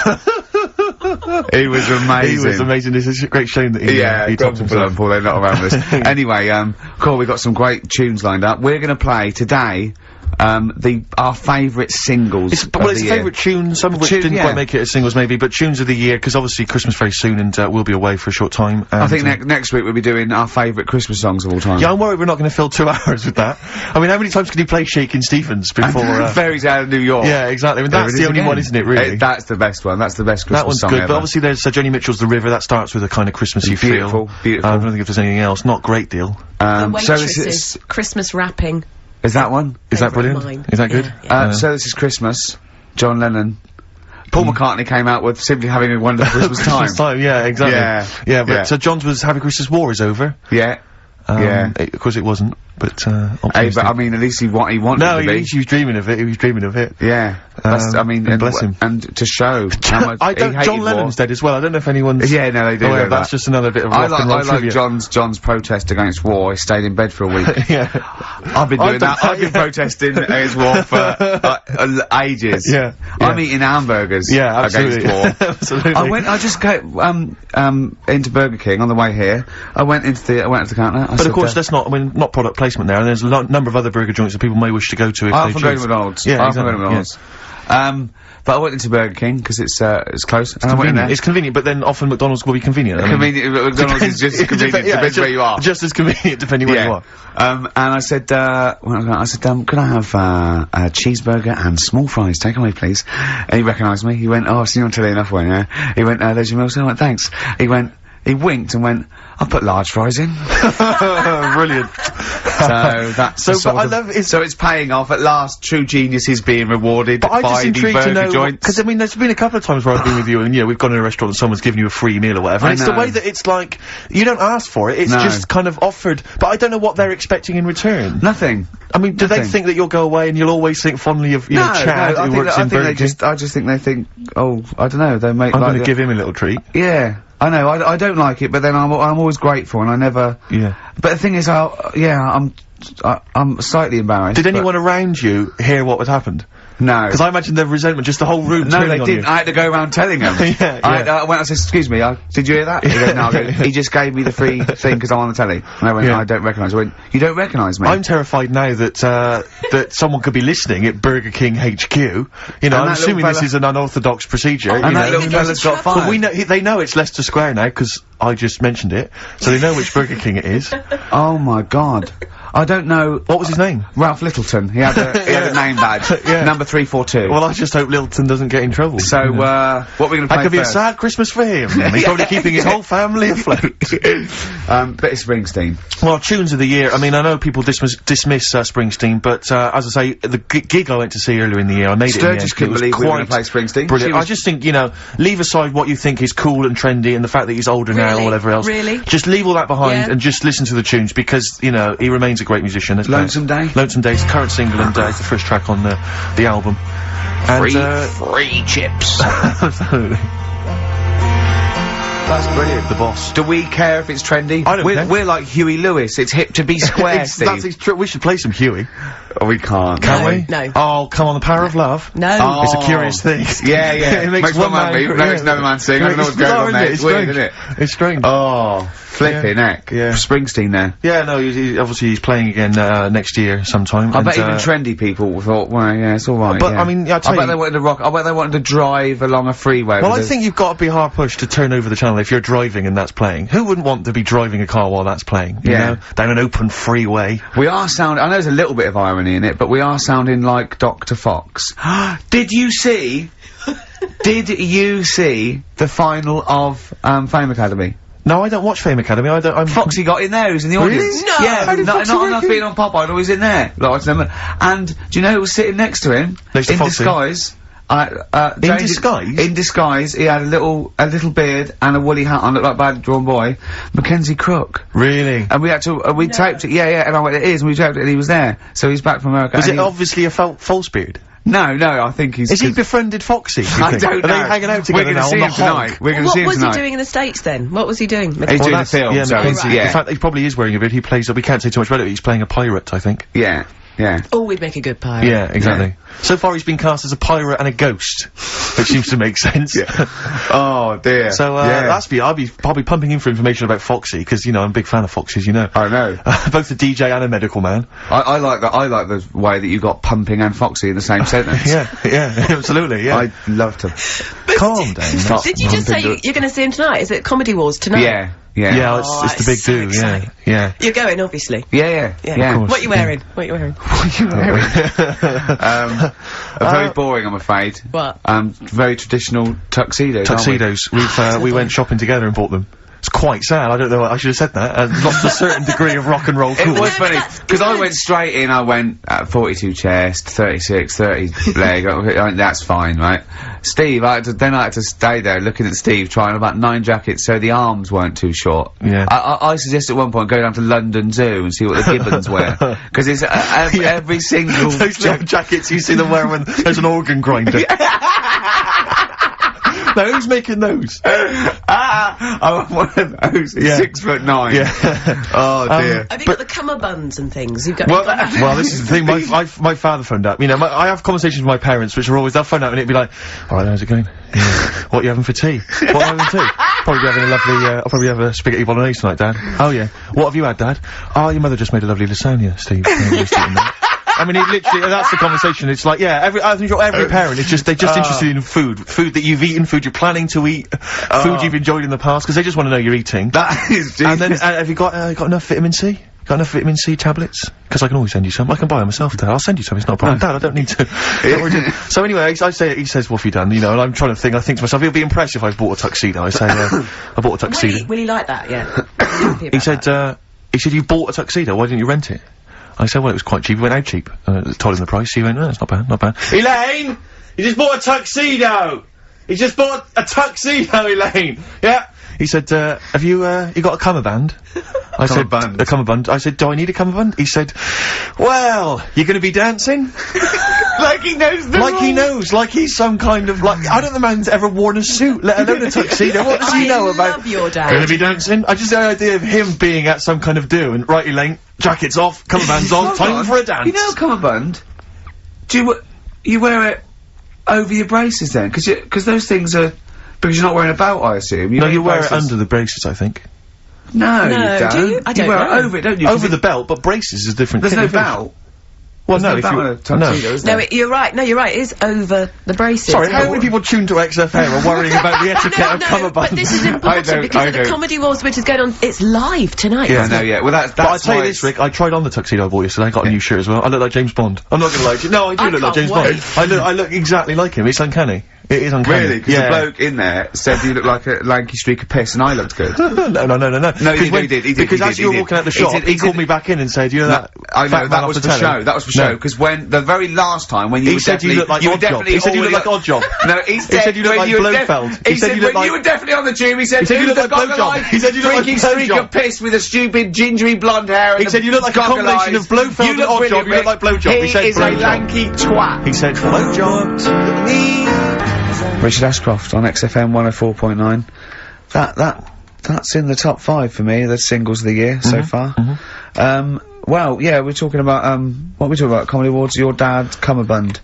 He was amazing. He was amazing. It's a great shame that he topped himself. They're not around us. Anyway, cool, we've got some great tunes lined up. We're gonna play today, our favourite singles it's favourite tunes, some of which didn't quite make it as singles maybe, but tunes of the year, because obviously Christmas very soon and we'll be away for a short time. I think next week we'll be doing our favourite Christmas songs of all time. Yeah, I'm worried we're not going to fill 2 hours with that. I mean, how many times can you play Shakin' Stevens before... Fairies Out of New York. Yeah, exactly. I mean, that's the only one, isn't it, really? That's the best one. That's the best Christmas song That one's good, ever. but obviously there's Joni Mitchell's The River, that starts with a kind of Christmassy feel. Beautiful. I don't think if there's anything else. Not great deal. The Waitresses, Christmas Wrapping. Is that one? Is that brilliant? Is that good? Yeah. So This Is Christmas, John Lennon. Paul McCartney came out with Simply Having a Wonderful Christmas Time. Christmas time, yeah, exactly. Yeah, but so John's was Happy Christmas War is over. Yeah. Of course it wasn't, but, hey, but I mean, at least he wanted no, to be. he was dreaming of it, Yeah. I mean, and bless him. And to show how much John Lennon's dead as well, I don't know if anyone's... Yeah, no, they do. Oh, yeah, that's just another bit of rock and roll trivia. I like John's protest against war. He stayed in bed for a week. Yeah. I've been doing that. I've been protesting against war for, ages. Yeah. I'm eating hamburgers absolutely. against war. Absolutely. I just go, into Burger King on the way here. I went into the counter. But of course, that's not, I mean, not product placement there, and there's a number of other burger joints that people may wish to go to if I they often go to McDonald's. Yeah, I often go to McDonald's. But I went into Burger King because it's close. It's convenient. It's convenient, but then often McDonald's will be convenient. McDonald's is just as convenient. Depends where you are. Just as convenient depending where you are. And I said, could I have a cheeseburger and small fries? Take away, please. And he recognised me. He went, oh, I've seen you on telly enough, one, yeah. He went, there's your meal. So I went, thanks. He winked and went, I'll put large fries in. Brilliant. So that's so it's paying off at last. True genius is being rewarded by the burger joints. Because I mean, there's been a couple of times where I've been with you and we've gone in a restaurant and someone's given you a free meal or whatever. And it's the way that it's like, you don't ask for it, it's just kind of offered, but I don't know what they're expecting in return. Nothing. I mean, do they think that you'll go away and you'll always think fondly of, you know, Chad who works in Burger King? I just think they think, oh, I don't know, they make I'm gonna give him a little treat. Yeah. I know, I don't like it, but then I'm always grateful, and I never... Yeah. But the thing is, I'm slightly embarrassed. Did anyone around you hear what had happened? No. Because I imagine the resentment, just the whole room No, they on didn't. you. I had to go around telling them. I went, I said, excuse me, did you hear that? He goes, no, he just gave me the free thing because I'm on the telly. And I went, I don't recognise. I went, you don't recognise me? I'm terrified now that, that someone could be listening at Burger King HQ. You know, I'm assuming this is an unorthodox procedure. And that little fella's got fired. Well, we know, they know it's Leicester Square now, because I just mentioned it. So they know which Burger King it is. Oh my god. I don't know. What was his name? Ralph Littleton. He had a name badge. Number 342. Well, I just hope Littleton doesn't get in trouble. So, what are we gonna play That could be a first? sad Christmas for him. He's probably keeping his whole family afloat. But it's Springsteen. Well, tunes of the year. I mean, I know people dismiss Springsteen, but, as I say, the gig I went to see earlier in the year, I made it in the end. Sturgis couldn't believe we were gonna play Springsteen. Brilliant. I just think, you know, leave aside what you think is cool and trendy and the fact that he's older now or whatever else. Really? Just leave all that behind and just listen to the tunes, because, you know, he remains a great musician. Lonesome Day? Lonesome Day's the current single, and it's the first track on the album. And, free chips. Absolutely. That's brilliant. The boss. Do we care if it's trendy? I don't care. We're like Huey Lewis. It's hip to be square, Steve. We should play some Huey. Oh, we can't. Can we? No. Oh, come on, the power of love. No. Oh. It's a curious thing. Yeah, yeah. It makes one man weep, makes another man sing. I don't know what's going on there. It's weird, isn't it? It's strange. Oh, flipping heck. Yeah. Springsteen there. Yeah, no, obviously he's playing again, next year sometime. I bet even trendy people thought, well, yeah, it's alright. But, yeah. I mean, I bet they wanted to rock. I bet they wanted to drive along a freeway. Well, I think you've got to be hard pushed to turn over the channel if you're driving and that's playing. Who wouldn't want to be driving a car while that's playing? You know? Down an open freeway. We are sounding, I know there's a little bit of irony in it, but we are sounding like Dr. Fox. Did you see the final of, Fame Academy? No, I don't watch Fame Academy. Foxy got in there. He was in the audience. No. Yeah, How did not Foxy work enough in? being on Pop Idol. He was in there. And do you know who was sitting next to him? Next to in Foxy? disguise. In disguise? In disguise, he had a little beard and a woolly hat on, looked like a badly drawn boy. Mackenzie Crook. Really? And we had to, we taped it, yeah, and I went, it is, and we taped it, and he was there. So he's back from America. Was and it obviously a false beard? No, I think he's... Is he befriended Foxy? Do you I think? don't know. Are they hanging out together now on the hog? We're gonna see him What was tonight. he doing in the States then? What was he doing? He's doing a film, Yeah, so Mackenzie. yeah. In fact, he probably is wearing a beard. He plays, we can't say too much about it, but he's playing a pirate, I think. Yeah. Oh, we'd make a good pirate. Yeah, exactly. So far he's been cast as a pirate and a ghost, which seems to make sense. Oh dear. So, I'll be pumping in for information about Foxy, because, you know, I'm a big fan of Foxy's, you know. I know. Both a DJ and a medical man. I like that. I like the way that you got Pumping and Foxy in the same sentence. Yeah, absolutely, yeah. I loved him. Calm down. Stop Did you just say pumping you're going to see him tonight? Is it Comedy Wars tonight? Yeah. Yeah, Oh, it's the big that's so do, exciting. yeah. You're going, obviously. Yeah. Of course. What are you wearing? What are you wearing? Very boring, I'm afraid. What? Very traditional tuxedos. Tuxedos. We went shopping together and bought them. It's quite sad, I don't know, I should have said that. Lost a certain degree of rock and roll cool. It was funny, because I went straight in, I went 42 chest, 36, 30 leg, that's fine, right? Steve, I had to stay there looking at Steve trying about 9 jackets so the arms weren't too short. Yeah. I suggested at one point go down to London Zoo and see what the gibbons wear. Because it's every single... Those jackets you see them wear when there's an organ grinder. Now, who's making those? I want one of those. He's 6'9". Yeah. Oh dear. Have you got the cummerbunds and things? You've got... Well, this is the thing, my father phoned up. You know, I have conversations with my parents, which are always, they'll phone up and it'd be like, alright, how's it going? Yeah. What are you having for tea? What are you having for tea? Probably having a lovely, I'll probably have a spaghetti bolognese tonight, Dad. Oh yeah. What have you had, Dad? Oh, your mother just made a lovely lasagna, Steve. I mean, it literally, that's the conversation. It's like, yeah, I think every parent is they're just interested in food that you've eaten, food you're planning to eat, food you've enjoyed in the past, because they just want to know you're eating. That is And then, have you got enough vitamin C? Got enough vitamin C tablets? Because I can always send you some. I can buy them myself, Dad. I'll send you some. It's not a problem. Dad, I don't need to. So anyway, he says, what have you done? You know, and I'm trying to think. I think to myself, he'll be impressed if I bought a tuxedo. I say, I bought a tuxedo. Will he like that? Yeah. He said, you bought a tuxedo. Why didn't you rent it? I said, well, it was quite cheap. He went, how cheap? Told him the price. He went, no, it's not bad, not bad. Elaine! You just bought a tuxedo! You just bought a tuxedo, Elaine! Yeah? He said, have you got a cummerbund? I said, a cummerbund. I said, do I need a cummerbund? He said, well, you're gonna be dancing? Like he knows the Like he knows, like he's some kind of, like, I don't think the man's ever worn a suit, let alone a tuxedo. What does he know about? I love your dad. Gonna be dancing? I just the idea of him being at some kind of do, and right, Elaine, jacket's off, cummerbund's on, time for a dance. You know a cummerbund? Do you wear it over your braces then? Because those things are... Because you're not wearing a belt, I assume. No, you wear it under the braces, I think. No, you don't. Do you? I don't wear know. it over it, don't you? Over the belt, but braces is different. There's no belt. Well, no, There's if no you... belt in a tuxedo, is there? No, you're right. No, you're right. It is over the braces. Sorry, how many people tuned to XFM are worrying about the etiquette of No, cummerbunds? but this is important because of the Comedy Wars which is going on. It's live tonight. Yeah, no, yeah. Well, that's But I tell you this, Rick, I tried on the tuxedo I bought yesterday. I got a new shirt as well. I look like James Bond. I'm not gonna lie to you. No, I do look like James Bond. I look exactly like him. It's uncanny. It is uncanny. Really? Because the bloke in there said you look like a lanky streak of piss and I looked good. No. No, he did. Because as you were walking out the shop, he called me back in and said, you know that... I know, that was for show. That was for show. Because when, the very last time when you were definitely... He said you look like Oddjob. He said you look like Oddjob. No, he said you look like Blofeld. He said when you were definitely on the tube, he said you look like Blowjob. He said you look like Freaky streak of piss with a stupid gingery blonde hair and he said you look like a combination of Blofeld and Oddjob. You look like Blowjob. He said He is a lanky twat. He said Blowjob. Richard Ashcroft on XFM 104.9. That's in the top 5 for me, the singles of the year so far. Well, yeah, we're talking about, what are we talking about? Comedy Awards, your dad, cummerbund.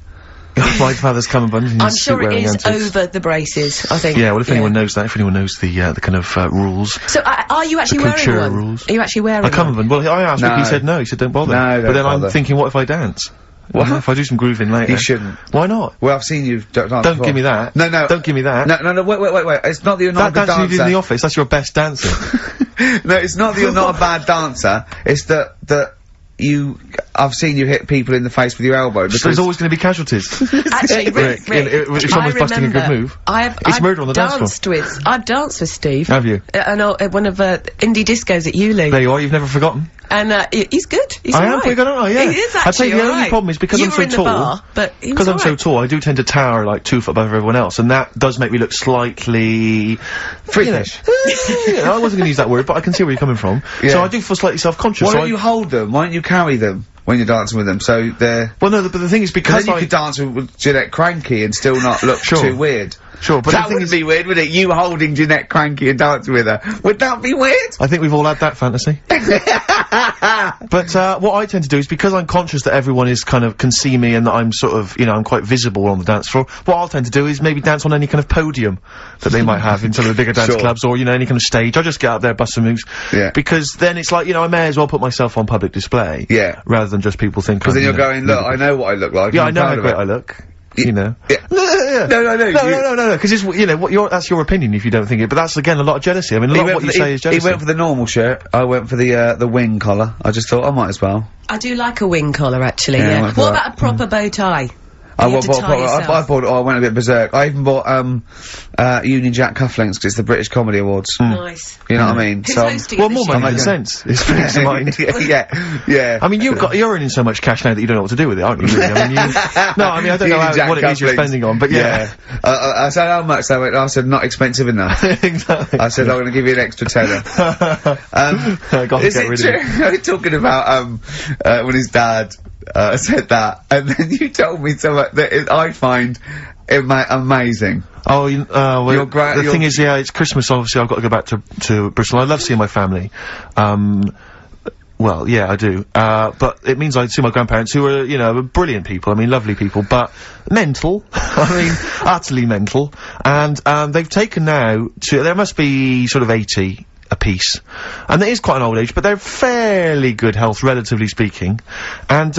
My father's cummerbund. I'm sure it is over the braces, I think. Yeah, well, if anyone knows that, if anyone knows the kind of, rules. So, are you actually wearing one? Rules. Are you actually wearing a cummerbund? Well, I asked him, he said no, he said don't bother. No, but then I'm thinking, what if I dance? What? If I do some grooving later? You shouldn't. Why not? Well, I've seen you dance Don't give me that. No. Don't give me that. No, wait. It's not that you're not a good dancer. That dance you did in the office, that's your best dancer. No, it's not that you're not a bad dancer. It's that you I've seen you hit people in the face with your elbow. So there's always going to be casualties. Actually, Rick, if someone's busting a good move, it's murder on the dance floor. I've danced with Steve. Have you? At one of indie discos at Uli. There you are. You've never forgotten. And he's good. He's I am right. pretty good, aren't I? Yeah. He is actually I tell you, the only alright. problem is because You I'm were so in the tall. bar, but he was Because I'm so alright. tall, I do tend to tower like 2 foot above everyone else, and that does make me look slightly freakish. I wasn't going to use that word, but I can see where you're coming from. Yeah. So I do feel slightly self-conscious. Why so don't you hold them? Why don't you carry them when you're dancing with them? So they're... Well, no, but the thing is because then you could dance with Jeanette Cranky and still not look Sure. too weird. Sure, but that would be weird, wouldn't it? You holding Jeanette Cranky and dancing with her. Would that be weird? I think we've all had that fantasy. But what I tend to do is because I'm conscious that everyone is can see me and that I'm sort of, I'm quite visible on the dance floor, what I'll tend to do is maybe dance on any kind of podium that they might have in some of the bigger dance clubs or, any kind of stage. I just get up there, bust some moves. Yeah. Because then it's like, I may as well put myself on public display. Yeah. Rather than just people think Because then you're going, look, I know what I look like. Yeah, I know how great I look. Yeah. No, No. because it's, that's your opinion if you don't think it, but that's again a lot of jealousy. I mean, a lot of what you say is jealousy. He went for the normal shirt, I went for the wing collar. I just thought I might as well. I do like a wing collar, actually, Yeah, yeah. I What about a proper bow tie? I You have to tie yourself. bought. I went a bit berserk. I even bought Union Jack cufflinks because it's the British Comedy Awards. Nice. You know what I mean? Who's So hosting Well, this more show? money than sense. It's peace of mind. yeah. I mean, you're earning so much cash now that you don't know what to do with it, aren't you? Really? I mean, I don't know what it is you're spending on, but yeah. I said how much. I said not expensive enough. Exactly. I said I'm going to give you an extra tenner. Is it true? We're talking about when his dad said that, and then you told me something that I find amazing. Oh, the thing is, it's Christmas, obviously I've got to go back to Bristol. I love seeing my family. Well, yeah, I do. But it means I see my grandparents who are, brilliant people. I mean, lovely people, but mental. I mean, utterly mental. And, they've taken now there must be sort of 80 a piece. And it is quite an old age, but they're fairly good health, relatively speaking. And,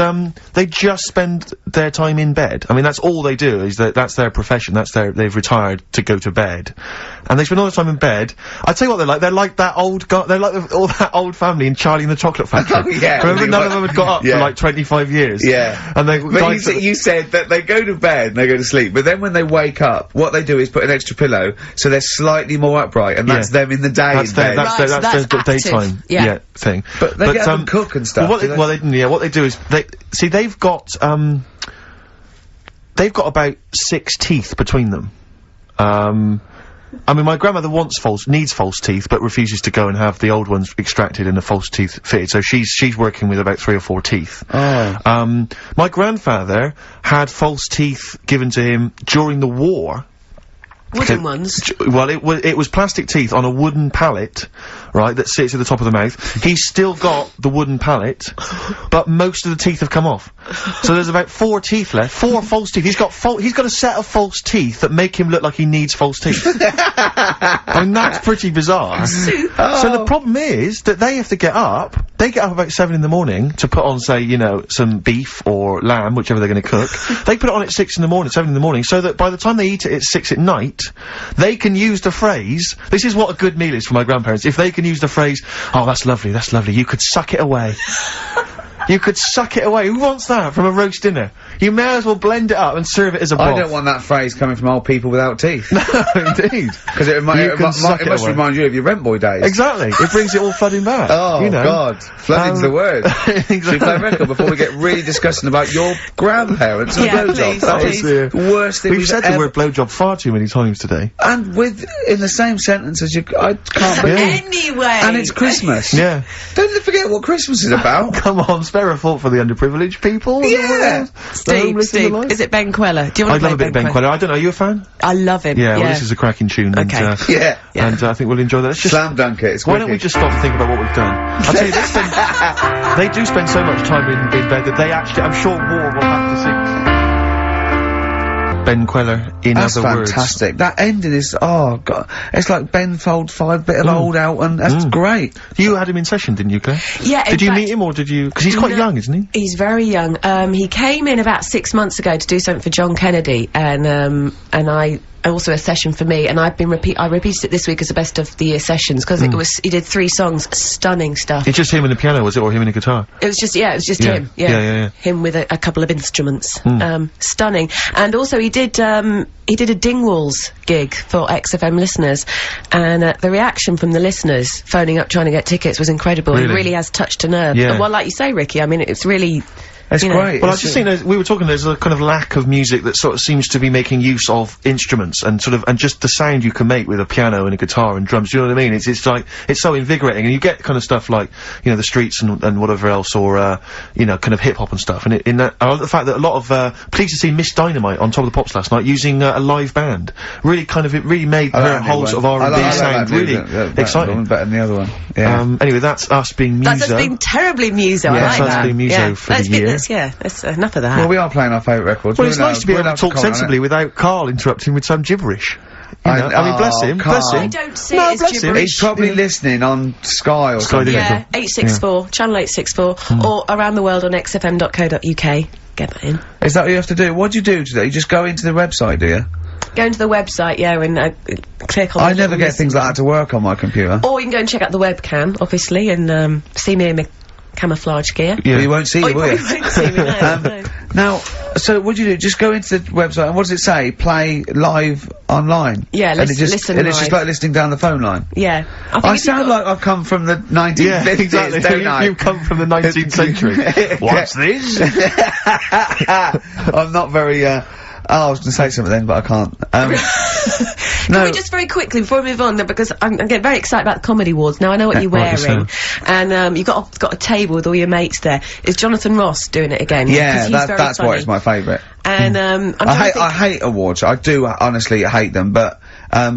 they just spend their time in bed. I mean, that's all they do, is that's their profession, they've retired to go to bed. And they spend all the time in bed. I tell you what they're like that old they're like all that old family in Charlie and the Chocolate Factory. Oh, yeah. Remember, none of them had got up for like 25 years. Yeah. And you said that they go to bed and they go to sleep, but then when they wake up, what they do is put an extra pillow, so they're slightly more upright, and that's them in the day. That's their daytime thing. But they get up and cook and stuff. What they do is they've got about 6 teeth between them. I mean, my grandmother needs false teeth, but refuses to go and have the old ones extracted and the false teeth fitted. So she's working with about 3 or 4 teeth. Oh. My grandfather had false teeth given to him during the war. Wooden ones? Well, it was plastic teeth on a wooden pallet, right, that sits at the top of the mouth. He's still got the wooden pallet, but most of the teeth have come off. So there's about 4 teeth left. 4 false teeth. He's got a set of false teeth that make him look like he needs false teeth. I mean, that's pretty bizarre. So the problem is that they have to get up. They get up about 7 in the morning to put on, say, some beef or lamb, whichever they're going to cook. They put it on at 7 in the morning, so that by the time they eat it at 6 at night, they can use the phrase, this is what a good meal is for my grandparents, if they can use the phrase, oh, that's lovely, you could suck it away. You could suck it away. Who wants that from a roast dinner? You may as well blend it up and serve it as a broth. I don't want that phrase coming from old people without teeth. No, indeed. Because it must remind you of your rent boy days. Exactly. It brings it all flooding back. Oh, God. Flooding's the word. Exactly. Should we play a record before we get really disgusting about your grandparents and blowjob? That is the worst thing we've said the word blowjob far too many times today. And in the same sentence as I can't believe. Anyway. And it's Christmas. Yeah. Don't forget what Christmas is about. Come on, spare a thought for the underprivileged people. Yeah. Steve, is it Ben Queller? Do you want to play love a bit of Ben Queller. I don't know, are you a fan? I love him. Yeah, well, this is a cracking tune. Okay. And, and I think we'll enjoy that. Let's just slam dunk it. Why don't we just stop and think about what we've done? I'll tell you, they do spend so much time in bed that they actually, I'm sure war will have to sing. Ben Queller, in other words. That's fantastic. That ending is, oh, God. It's like Ben Fold 5, bit of old out, and that's great. You had him in session, didn't you, Claire? Yeah, Did you meet him, or did you... Because he's quite young, isn't he? He's very young. He came in about 6 months ago to do something for John Kennedy, and I also a session for me, and I repeated it this week as a best of the year sessions, because he did 3 songs, stunning stuff. It's just him and the piano, was it, or him and a guitar? It was just him. Yeah. Him with a couple of instruments. Stunning. And also he did a Dingwalls gig for XFM listeners, and the reaction from the listeners phoning up trying to get tickets was incredible. Really? It really has touched a nerve. Yeah. And well, like you say, Ricky, I mean, it's really... It's great. Well, I just think we were talking, there's a kind of lack of music that sort of seems to be making use of instruments and just the sound you can make with a piano and a guitar and drums. Do you know what I mean? It's like, it's so invigorating, and you get kind of stuff like, you know, the Streets and whatever else, or, you know, kind of hip hop and stuff. And I love the fact that a lot of, pleased to see Miss Dynamite on Top of the Pops last night using a live band. Really it really made her whole sort of R&B sound really exciting. Better than the other one. Yeah. Anyway, that's us being Muso. That's us being terribly Muso. I like that's that. us being Muso for the year. That's enough of that. Well, we are playing our favourite records. Well, it's nice to be able to talk sensibly without Carl interrupting with some gibberish. You know? I mean, bless him, Carl. bless him. I don't see it as gibberish. He's probably listening on Sky or something. Yeah, 864, channel 864, or around the world on xfm.co.uk. Get that in. Is that what you have to do? What do you do today? You just go into the website, do you? Go into the website, and click on... I never get things like that to work on my computer. Or you can go and check out the webcam, obviously, and see me in my camouflage gear. Yeah. You won't see you, will you? You won't see me, no. Now, so what do you do? Just go into the website, and what does it say? Play live online? Yeah, listen live. It's just like listening down the phone line? Yeah. I sound like I've come from the 1950s, yeah, exactly. don't I? You've come from the 19th century. What's this? I'm not very, I was going to say something then, but I can't. Can we just very quickly, before we move on, because I'm getting very excited about the Comedy Awards. Now, I know what you're wearing, and you've got a table with all your mates there. Is Jonathan Ross doing it again? Yeah, that's why it's my favourite. And, I hate awards. I do honestly hate them, but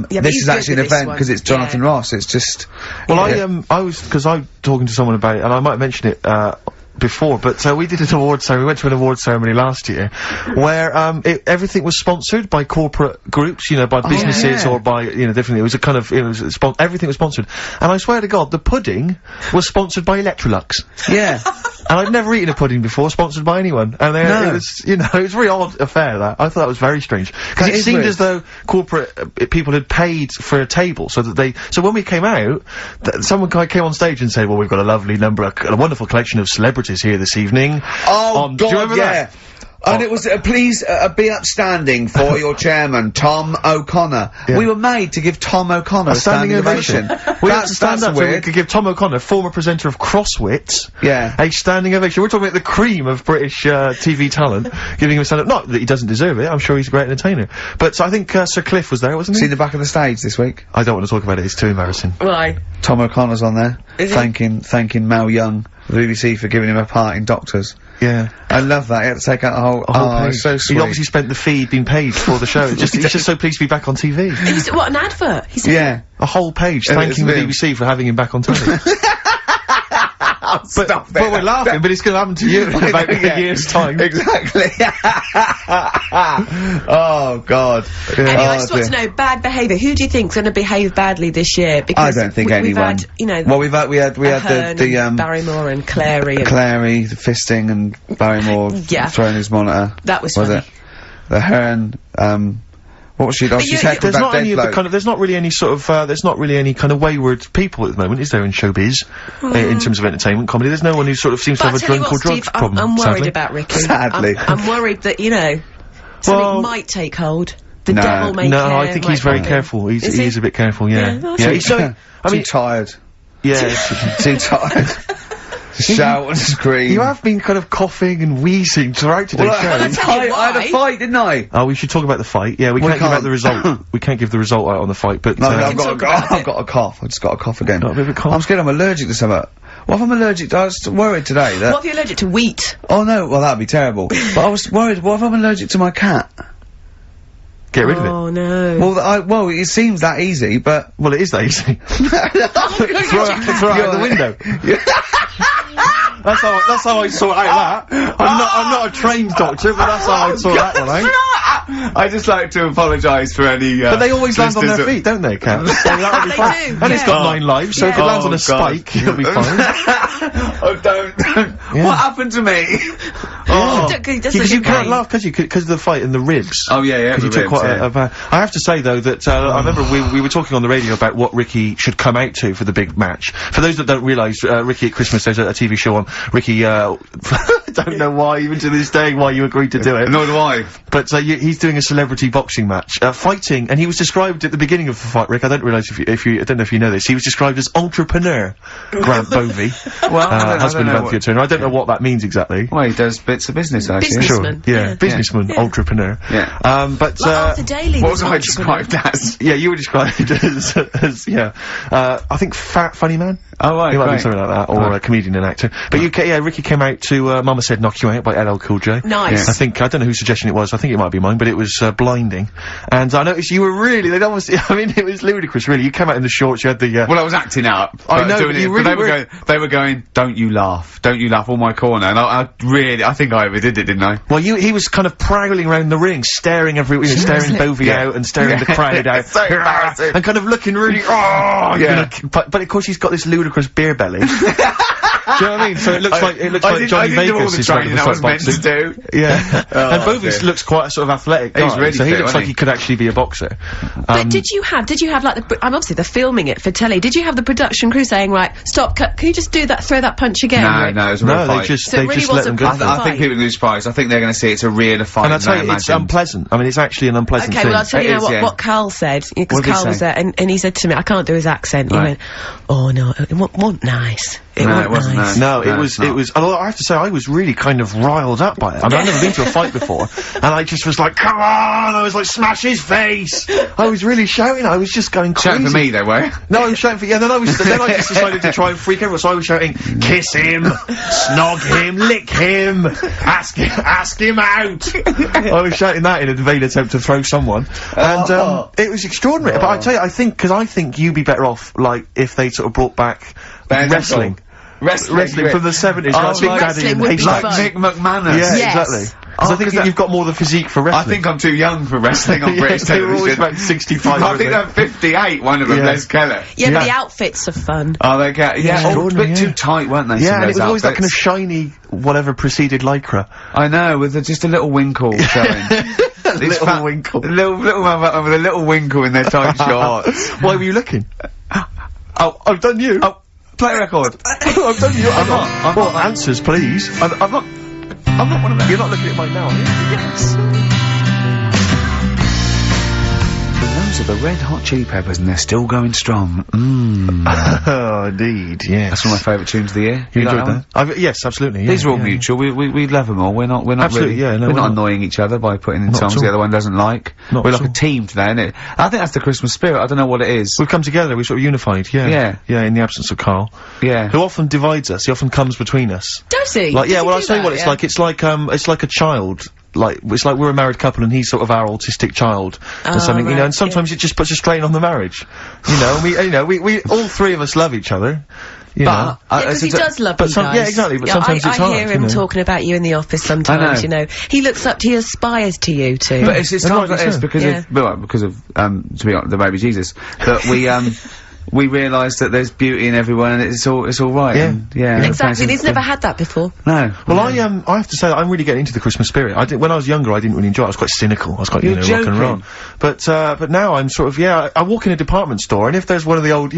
this is actually an event because it's Jonathan Ross. It's just... Well, I was talking to someone about it, and I might mention it, before, but we did an award ceremony. We went to an award ceremony last year where everything was sponsored by corporate groups, you know, by businesses or by, you know, different. It was a kind of, everything was sponsored. And I swear to God, the pudding was sponsored by Electrolux. Yeah. And I'd never eaten a pudding before sponsored by anyone. And it was, you know, it was a very odd affair, that. I thought that was very strange. Because it seemed as though corporate people had paid for a table so that so when we came out, someone came on stage and said, well, we've got a lovely number, a wonderful collection of celebrities here this evening. Oh, God, do you remember that? And it was, please, be upstanding for your chairman, Tom O'Connor. Yeah. We were made to give Tom O'Connor a standing ovation. We had to stand up so we could give Tom O'Connor, former presenter of Crosswits, a standing ovation. We're talking about the cream of British, TV talent, giving him a stand-up. Not that he doesn't deserve it, I'm sure he's a great entertainer. But so I think, Sir Cliff was there, wasn't he? Seen the back of the stage this week? I don't want to talk about it, it's too embarrassing. Why? Tom O'Connor's on there, thanking Mel Young, the BBC, for giving him a part in Doctors. Yeah. I love that. He had to take out a whole page. So sweet. He obviously spent the fee being paid for the show. He's just so pleased to be back on TV. What, an advert? Yeah. A whole page thanking the BBC for having him back on telly. Stop it. But we're laughing, but it's going to happen to you in about a year's time. Exactly. Oh, God. Anyway, I just want to know, bad behaviour. Who do you think's going to behave badly this year? Because I don't think anyone. We've had, you know... Well, we had the Barrymore and Clary. Clary, the fisting, and Barrymore throwing his monitor. That was funny. It? The Hearn, what was she? Oh, she's head there's not any of the kind of. There's not really any sort of. There's not really any kind of wayward people at the moment, is there, in showbiz? In terms of entertainment comedy, there's no one who sort of seems to have a drunk or drugs problem. I'm worried about Ricky. Sadly, I'm worried that something might take hold. The devil may care. No, I think he's very careful. He's a bit careful. Yeah. He's so. I mean, too tired. Yeah, too tired. Shout and scream. You have been kind of coughing and wheezing throughout today's show. I had a fight, didn't I? Oh, we should talk about the fight. Yeah, we can't give out the result. We can't give the result out on the fight, but... No, I've got a cough. I just got a cough again. Got a bit of a cough. I'm scared I'm allergic to something. What if I'm allergic to... I was worried today that... What if you're allergic to wheat? Oh, no. Well, that'd be terrible. But I was worried, what if I'm allergic to my cat? Get rid of it. Oh, no. Well, it seems that easy, but... Well, it is that easy. Throw it out the window. That's how I sort out that. I'm not a trained doctor, but that's how I sort that one out. I just like to apologise for any. But they always land on their feet, don't they, Kat? So that'll be fine. And it's got 9 lives, so if it lands on a spike, it'll be fine. Oh, don't. Yeah. What happened to me? Because you can't laugh, because of the fight in the ribs. Oh, yeah. Because you took quite a bad... I have to say, though, that I remember we were talking on the radio about what Ricky should come out to for the big match. For those that don't realise, Ricky at Christmas, there's a TV show on. Ricky, I don't know why, even to this day, why you agreed to do it. Nor do I. But he's doing a celebrity boxing match, fighting, and he was described at the beginning of the fight, Rick, I don't realise if you, I don't know if you know this, he was described as entrepreneur, Grant Bovey. Well, husband of Anthea Turner. I don't know what that means exactly. Well, he does bits of business, I assume. Businessman. Sure, yeah. Businessman, entrepreneur. Yeah. But, like Arthur Daly what was was I described as? Yeah, you were described as I think fat, funny man. Oh, right, he might be something like that, or a comedian and actor. But Ricky came out to, Mama Said Knock You Out by LL Cool J. Nice. I don't know whose suggestion it was, I think it might be mine, but it was, blinding. And I noticed you were really, they'd almost, I mean, it was ludicrous, really. You came out in the shorts, you had the, Well, I was acting up. I know, but you really they were going, don't you laugh, all my corner, and I think I overdid it, didn't I? Well, he was kind of prowling around the ring, staring staring Bovey out and staring the crowd out. So embarrassing. And kind of looking really, but of course he's got this ludicrous beer belly. Do you know what I mean? So it looks like Johnny Vegas is like I was meant to do. Yeah. And Bovey looks quite a sort of athletic guy. He's really so he fit, looks like he could actually be a boxer. But did you have like obviously they're filming it for telly. Did you have the production crew saying, right, stop, cut, can you just throw that punch again? No, it was a real fight. They just let them go. I think people lose prize. I think they're going to see it's a real fight. And I tell you, it's unpleasant. I mean, it's actually an unpleasant thing. Okay, well, I'll tell you now what Karl said, because Karl was there, and he said to me, I can't do his accent. He went, oh no, it wasn't nice. It wasn't nice. No, it was, although I have to say, I was really kind of riled up by it. I mean, I've never been to a fight before, and I just was like, come on! I was like, smash his face! I was really shouting, I was just going crazy. Shouting for me, though, were you? No, I was shouting for, then I just decided to try and freak everyone, so I was shouting, kiss him! Snog him! Lick him! Ask him out! I was shouting that in a vain attempt to throw someone, and, it was extraordinary, but I tell you, I think you'd be better off, like, if they sort of brought back wrestling. Wrestling from the 70s, like Big Daddy and Haystack. Like Mick McManus. Yeah, exactly. Because I think you've got more the physique for wrestling. I think I'm too young for wrestling on British television. They were always about 65. I think they're 58, one of them, Les Keller. Yeah, but the outfits are fun. Oh, they get, a bit too tight, weren't they? Yeah, and it was always that kind of shiny, whatever preceded lycra. I know, with just a little winkle showing. Little winkle. Little man with a little winkle in their tight shorts. Why were you looking? Oh, I've done you. Oh, play a record. I've done you. I'm not. Well, answers, please. I'm not one of them. You're not looking at mine now, are you? Yes. Those are the Red Hot Chili Peppers, and they're still going strong. Oh, indeed, yes. That's one of my favourite tunes of the year. You enjoyed that? Yes, absolutely. Yeah, these are all mutual. We love them all. We're not absolutely, really. We're not annoying each other by putting in songs the other one doesn't like. We're like a team today, innit? I think that's the Christmas spirit. I don't know what it is. We've come together. We're sort of unified. Yeah. Yeah. In the absence of Karl. Yeah. Who often divides us. He often comes between us. Does he? Like, yeah. Well, I'll tell you what it's like. It's like a child. Like, it's like we're a married couple and he's sort of our autistic child or something, and sometimes it just puts a strain on the marriage. And we all three of us love each other. But because he does love you guys. Yeah, exactly. But sometimes it's hard. I hear him talking about you in the office sometimes. He looks up, he aspires to you too. But it's times like this because of to be honest, the baby Jesus that we we realise that there's beauty in everyone and it's all right. Yeah. Exactly. He's never had that before. No. Well, I have to say that I'm really getting into the Christmas spirit. When I was younger, I didn't really enjoy it. I was quite cynical. I was quite, rock and roll. But now I'm sort of, I walk in a department store and if there's one of the old,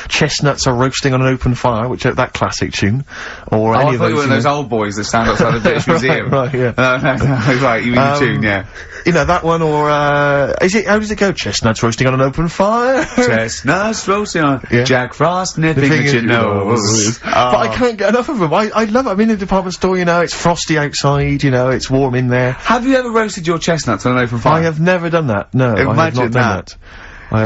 chestnuts are roasting on an open fire, which that classic tune, or any of those. One of those old boys that stand outside the British Museum. Right, yeah. No, right, you mean the tune, yeah. That one, or, how does it go? Chestnuts roasting on an open fire? Chestnuts roasting on, Jack Frost nipping at your nose. But I can't get enough of them. I love it. I'm in a department store, it's frosty outside, it's warm in there. Have you ever roasted your chestnuts on an open fire? I have never done that, no. I have not done that.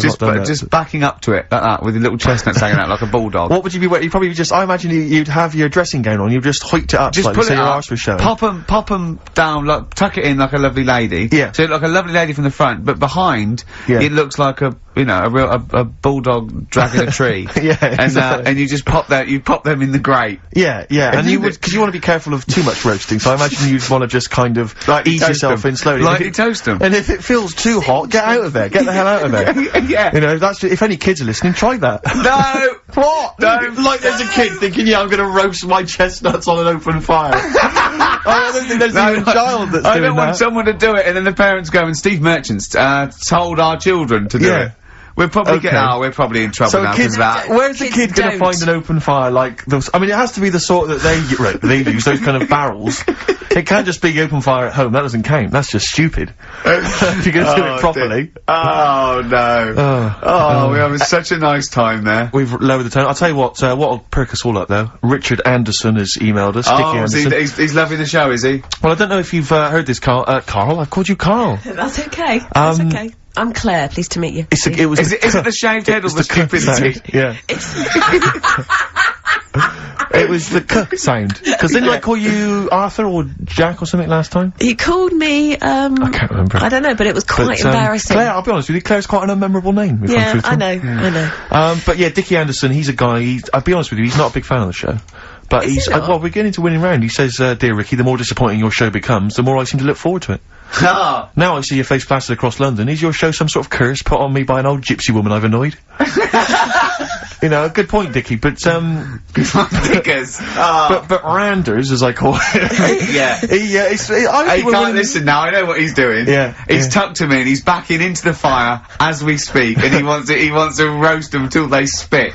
Just backing up to it, like that, with your little chestnuts hanging out like a bulldog. What would you be wearing? You'd probably just, I imagine you'd have your dressing gown on, you'd just hoiked it up, just pull it your arse was showing. Pop 'em down, like, tuck it in like a lovely lady. Yeah. So like a lovely lady from the front, but behind, it looks like a a bulldog dragging a tree. Yeah, exactly. And you just pop them in the grate. Yeah, and you would, because you want to be careful of too much roasting, so I imagine you'd want to just kind of ease yourself in slowly. Lightly toast them. And if it feels too hot, get out of there. Get the hell out of there. Yeah. You know, if any kids are listening, try that. No! What? No. Like there's a kid thinking, yeah, I'm gonna roast my chestnuts on an open fire. I don't think there's even a child that's doing that. I don't want someone to do it and then the parents go, and Steve Merchant's told our children to do it. We're probably we're probably in trouble now because of that. Where's the kid going to find an open fire like those? I mean, it has to be the sort that they use, those kind of barrels. It can't just be open fire at home. That doesn't count. That's just stupid. If you're going to do it properly. Oh no. We're having such a nice time there. We've lowered the tone. I'll tell you what'll perk us all up though. Richard Anderson has emailed us. Dickie Anderson. He's loving the show, is he? Well, I don't know if you've heard this, Carl. Carl, I've called you Carl. That's okay. That's okay. I'm Claire, pleased to meet you. Is it the shaved head or the stupidity? Yeah. It was the k sound. Because didn't I call you Arthur or Jack or something last time? You called me, I can't remember. I don't know, but it was quite embarrassing. Claire, I'll be honest with you, Claire's quite an unmemorable name. Yeah, I know. But yeah, Dickie Anderson, he's a guy, I'll be honest with you, he's not a big fan of the show. But well, we're getting into winning round. He says, dear Ricky, the more disappointing your show becomes, the more I seem to look forward to it. Now I see your face plastered across London. Is your show some sort of curse put on me by an old gypsy woman I've annoyed? You know, good point, Dickie, but, Dickers. But Randers, as I call it. Yeah. He can't listen now, I know what he's doing. Yeah. He's tucked him in, he's backing into the fire as we speak, and he wants to roast them till they spit.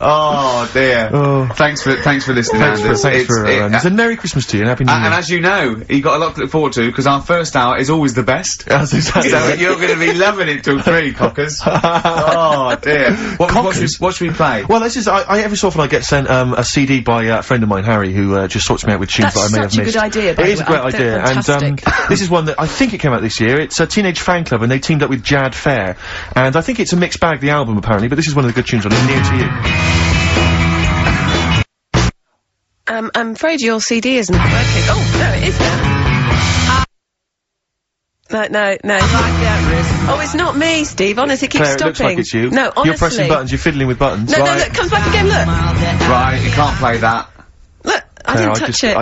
Oh dear. Oh. Thanks for listening, Anders. Thanks for Anders. And Merry Christmas to you and Happy New Year. And as you know, you've got a lot to look forward to, because our first hour is always the best. That's exactly so you're going to be loving it till 3, cockers. Oh dear. What should we play? Well, this is, every so often I get sent, a CD by a friend of mine, Harry, who, just sorts me out with tunes that I may have missed. That's such a good idea, by It is a great idea. And, this is one that I think it came out this year. It's a Teenage Fan Club, and they teamed up with Jad Fair. And I think it's a mixed bag, the album, apparently, but this is one of the good tunes on it, Near to You. I'm afraid your CD isn't working. Oh, no, it is now. No. Oh, it's not me, Steve. Honestly, it keeps Claire, stopping. It looks like it's you. No, honestly. You're pressing buttons, you're fiddling with buttons. No, look, it comes back again, look. Right, you can't play that. Look, I didn't touch it.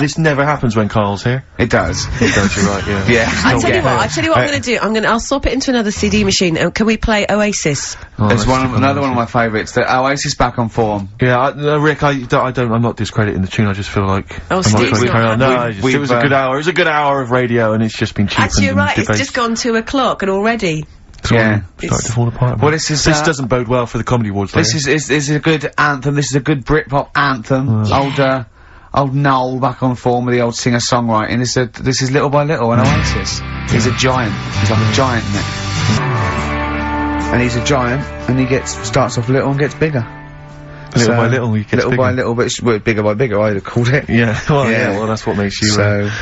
This never happens when Karl's here. It does. It does, you're right, yeah. Yeah. I tell you what I'm gonna do. I'll swap it into another CD machine. Can we play Oasis? Oh, it's another one of my favourites. The Oasis Back on Form. Yeah, Rick, I'm not discrediting the tune, I just feel like... Oh, Steve's not carry on. No, it was a good hour. It was a good hour of radio, and it's just been cheapened. Actually, you're right, it's just gone 2 o'clock, and already... Yeah. Starting to fall apart. Well, this doesn't bode well for the Comedy Awards. This is a good anthem. This is a good Britpop anthem. Old Noel back on form with the old singer-songwriting. This is Little by Little, and Oasis. He's a giant. He's like a giant, isn't it? And he's a giant, and he starts off little and gets bigger. Little by little, he gets bigger. Little by little, but bigger by bigger, I'd have called it. Yeah, well, that's what makes you, a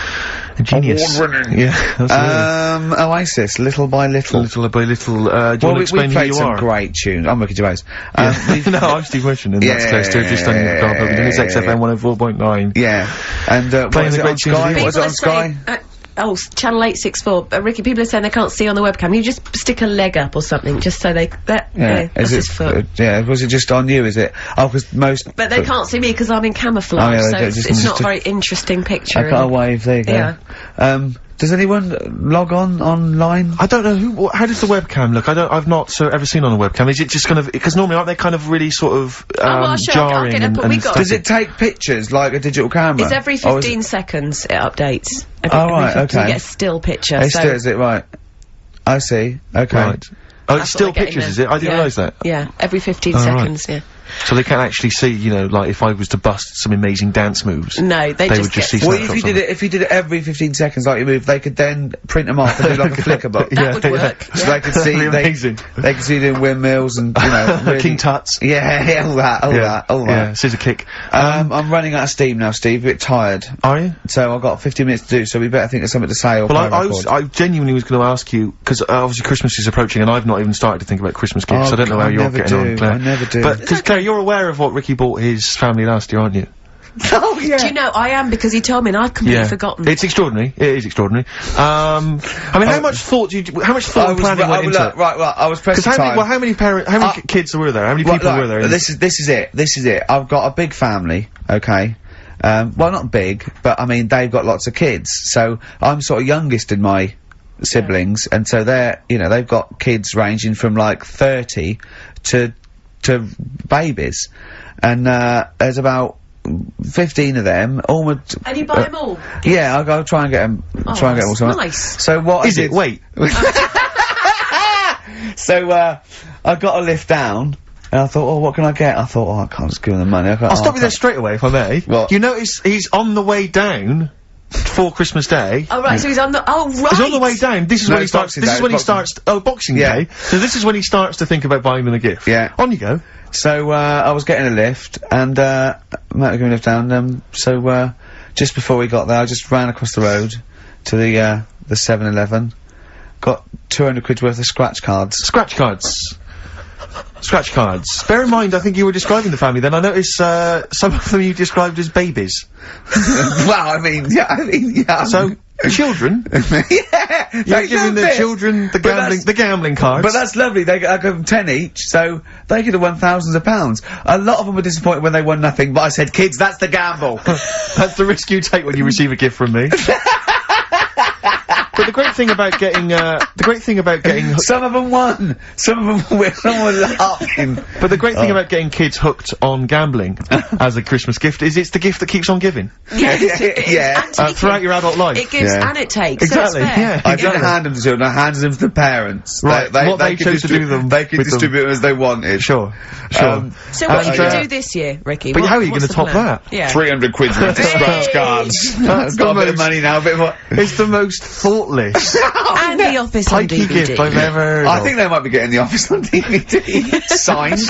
genius. Award-winning. Yeah, absolutely. Oasis, Little by Little. Little by Little, do you want to explain who you are? We played some great tunes. I'm Ricky Gervais. No, I'm Steve Merchant, and that's close to just on your Pilkington. It's XFM 104.9. Yeah. And, what is it on Sky? What is it on Sky? Oh, channel 864. Ricky, people are saying they can't see on the webcam. You just stick a leg up or something, just so that's his foot. Was it just on you, is it? Oh, because most... But they can't see me because I'm in camouflage, so it's not a very interesting picture. I got a wave, there you go. Yeah. Does anyone log online? I don't know how does the webcam look? I've not ever seen on a webcam. Is it just kind of, because normally aren't they kind of really sort of, jarring and does it take pictures like a digital camera? It's every 15 seconds it updates. Right, okay. You get a still picture. Is it right? I see, okay. Right. Oh, it's still pictures, is it? I didn't realise that. Yeah, every 15 seconds, yeah. So they can't actually see, you know, like if I was to bust some amazing dance moves. No, they would just see. Well, if you did it every 15 seconds like you move, they could then print them off and do like a flicker book. That would work. So they could see, they could see doing windmills and, you know, really, King Tuts. Yeah, all that. Yeah, scissor kick. I'm running out of steam now, Steve, a bit tired. Are you? So I've got 15 minutes to do, so we better think of something to say or I genuinely was gonna ask you, because obviously Christmas is approaching and I've not even started to think about Christmas gifts, so I don't know how you're getting on, Claire. I never do. But, because Claire, you're aware of what Ricky bought his family last year, aren't you? Oh, yeah. Do you know, I am, because he told me and I'd completely forgotten. It's extraordinary. It is extraordinary. I mean, how much thought and planning went into it? Right, I was pressed for time. How many kids were there? How many people were there? This is it. I've got a big family, okay? Well, not big, but I mean, they've got lots of kids, so I'm sort of youngest in my siblings, and so they've got kids ranging from like 30 to babies, and there's about 15 of them. And you buy them all? Yeah, I'll try and get them. Try and get them all. Somewhere. Nice. So what is it? Wait. So I got a lift down. And I thought, what can I get? I thought, I can't just give him the money. I'll stop you there straight away, if I may. What? You notice he's on the way down for Christmas Day. Oh, right, so he's on the... Oh, right! He's on the way down. This is when he starts... Boxing Day. So this is when he starts to think about buying them a gift. Yeah. On you go. So, I was getting a lift, and, Matt was giving me a lift down, so, just before we got there, I just ran across the road to the 7-Eleven, got 200 quid's worth of scratch cards. Scratch cards. Scratch cards. Bear in mind, I think you were describing the family then. I noticed, some of them you described as babies. Well, I mean, yeah. So, children? Yeah! You're giving the children the gambling cards. But that's lovely. I give them 10 each, so they could have won thousands of pounds. A lot of them were disappointed when they won nothing, but I said, kids, that's the gamble. That's the risk you take when you receive a gift from me. But the great thing about getting some of them won. Some of them were laughing. But the great thing about getting kids hooked on gambling as a Christmas gift is it's the gift that keeps on giving. Yes, throughout your adult life. It gives and it takes. Exactly. So it's fair. I didn't hand them to children. I handed them to the parents. Right. They chose to do them. They could distribute them as they wanted. Sure. So what are you going to do this year, Ricky? But how are you going to top that? Yeah. 300 quid's worth of scratch cards. I've got a bit of money now. A bit more. It's the most thoughtless and the Office on pikey DVD. gift I've ever heard I think they might be getting the Office on DVD. Signed.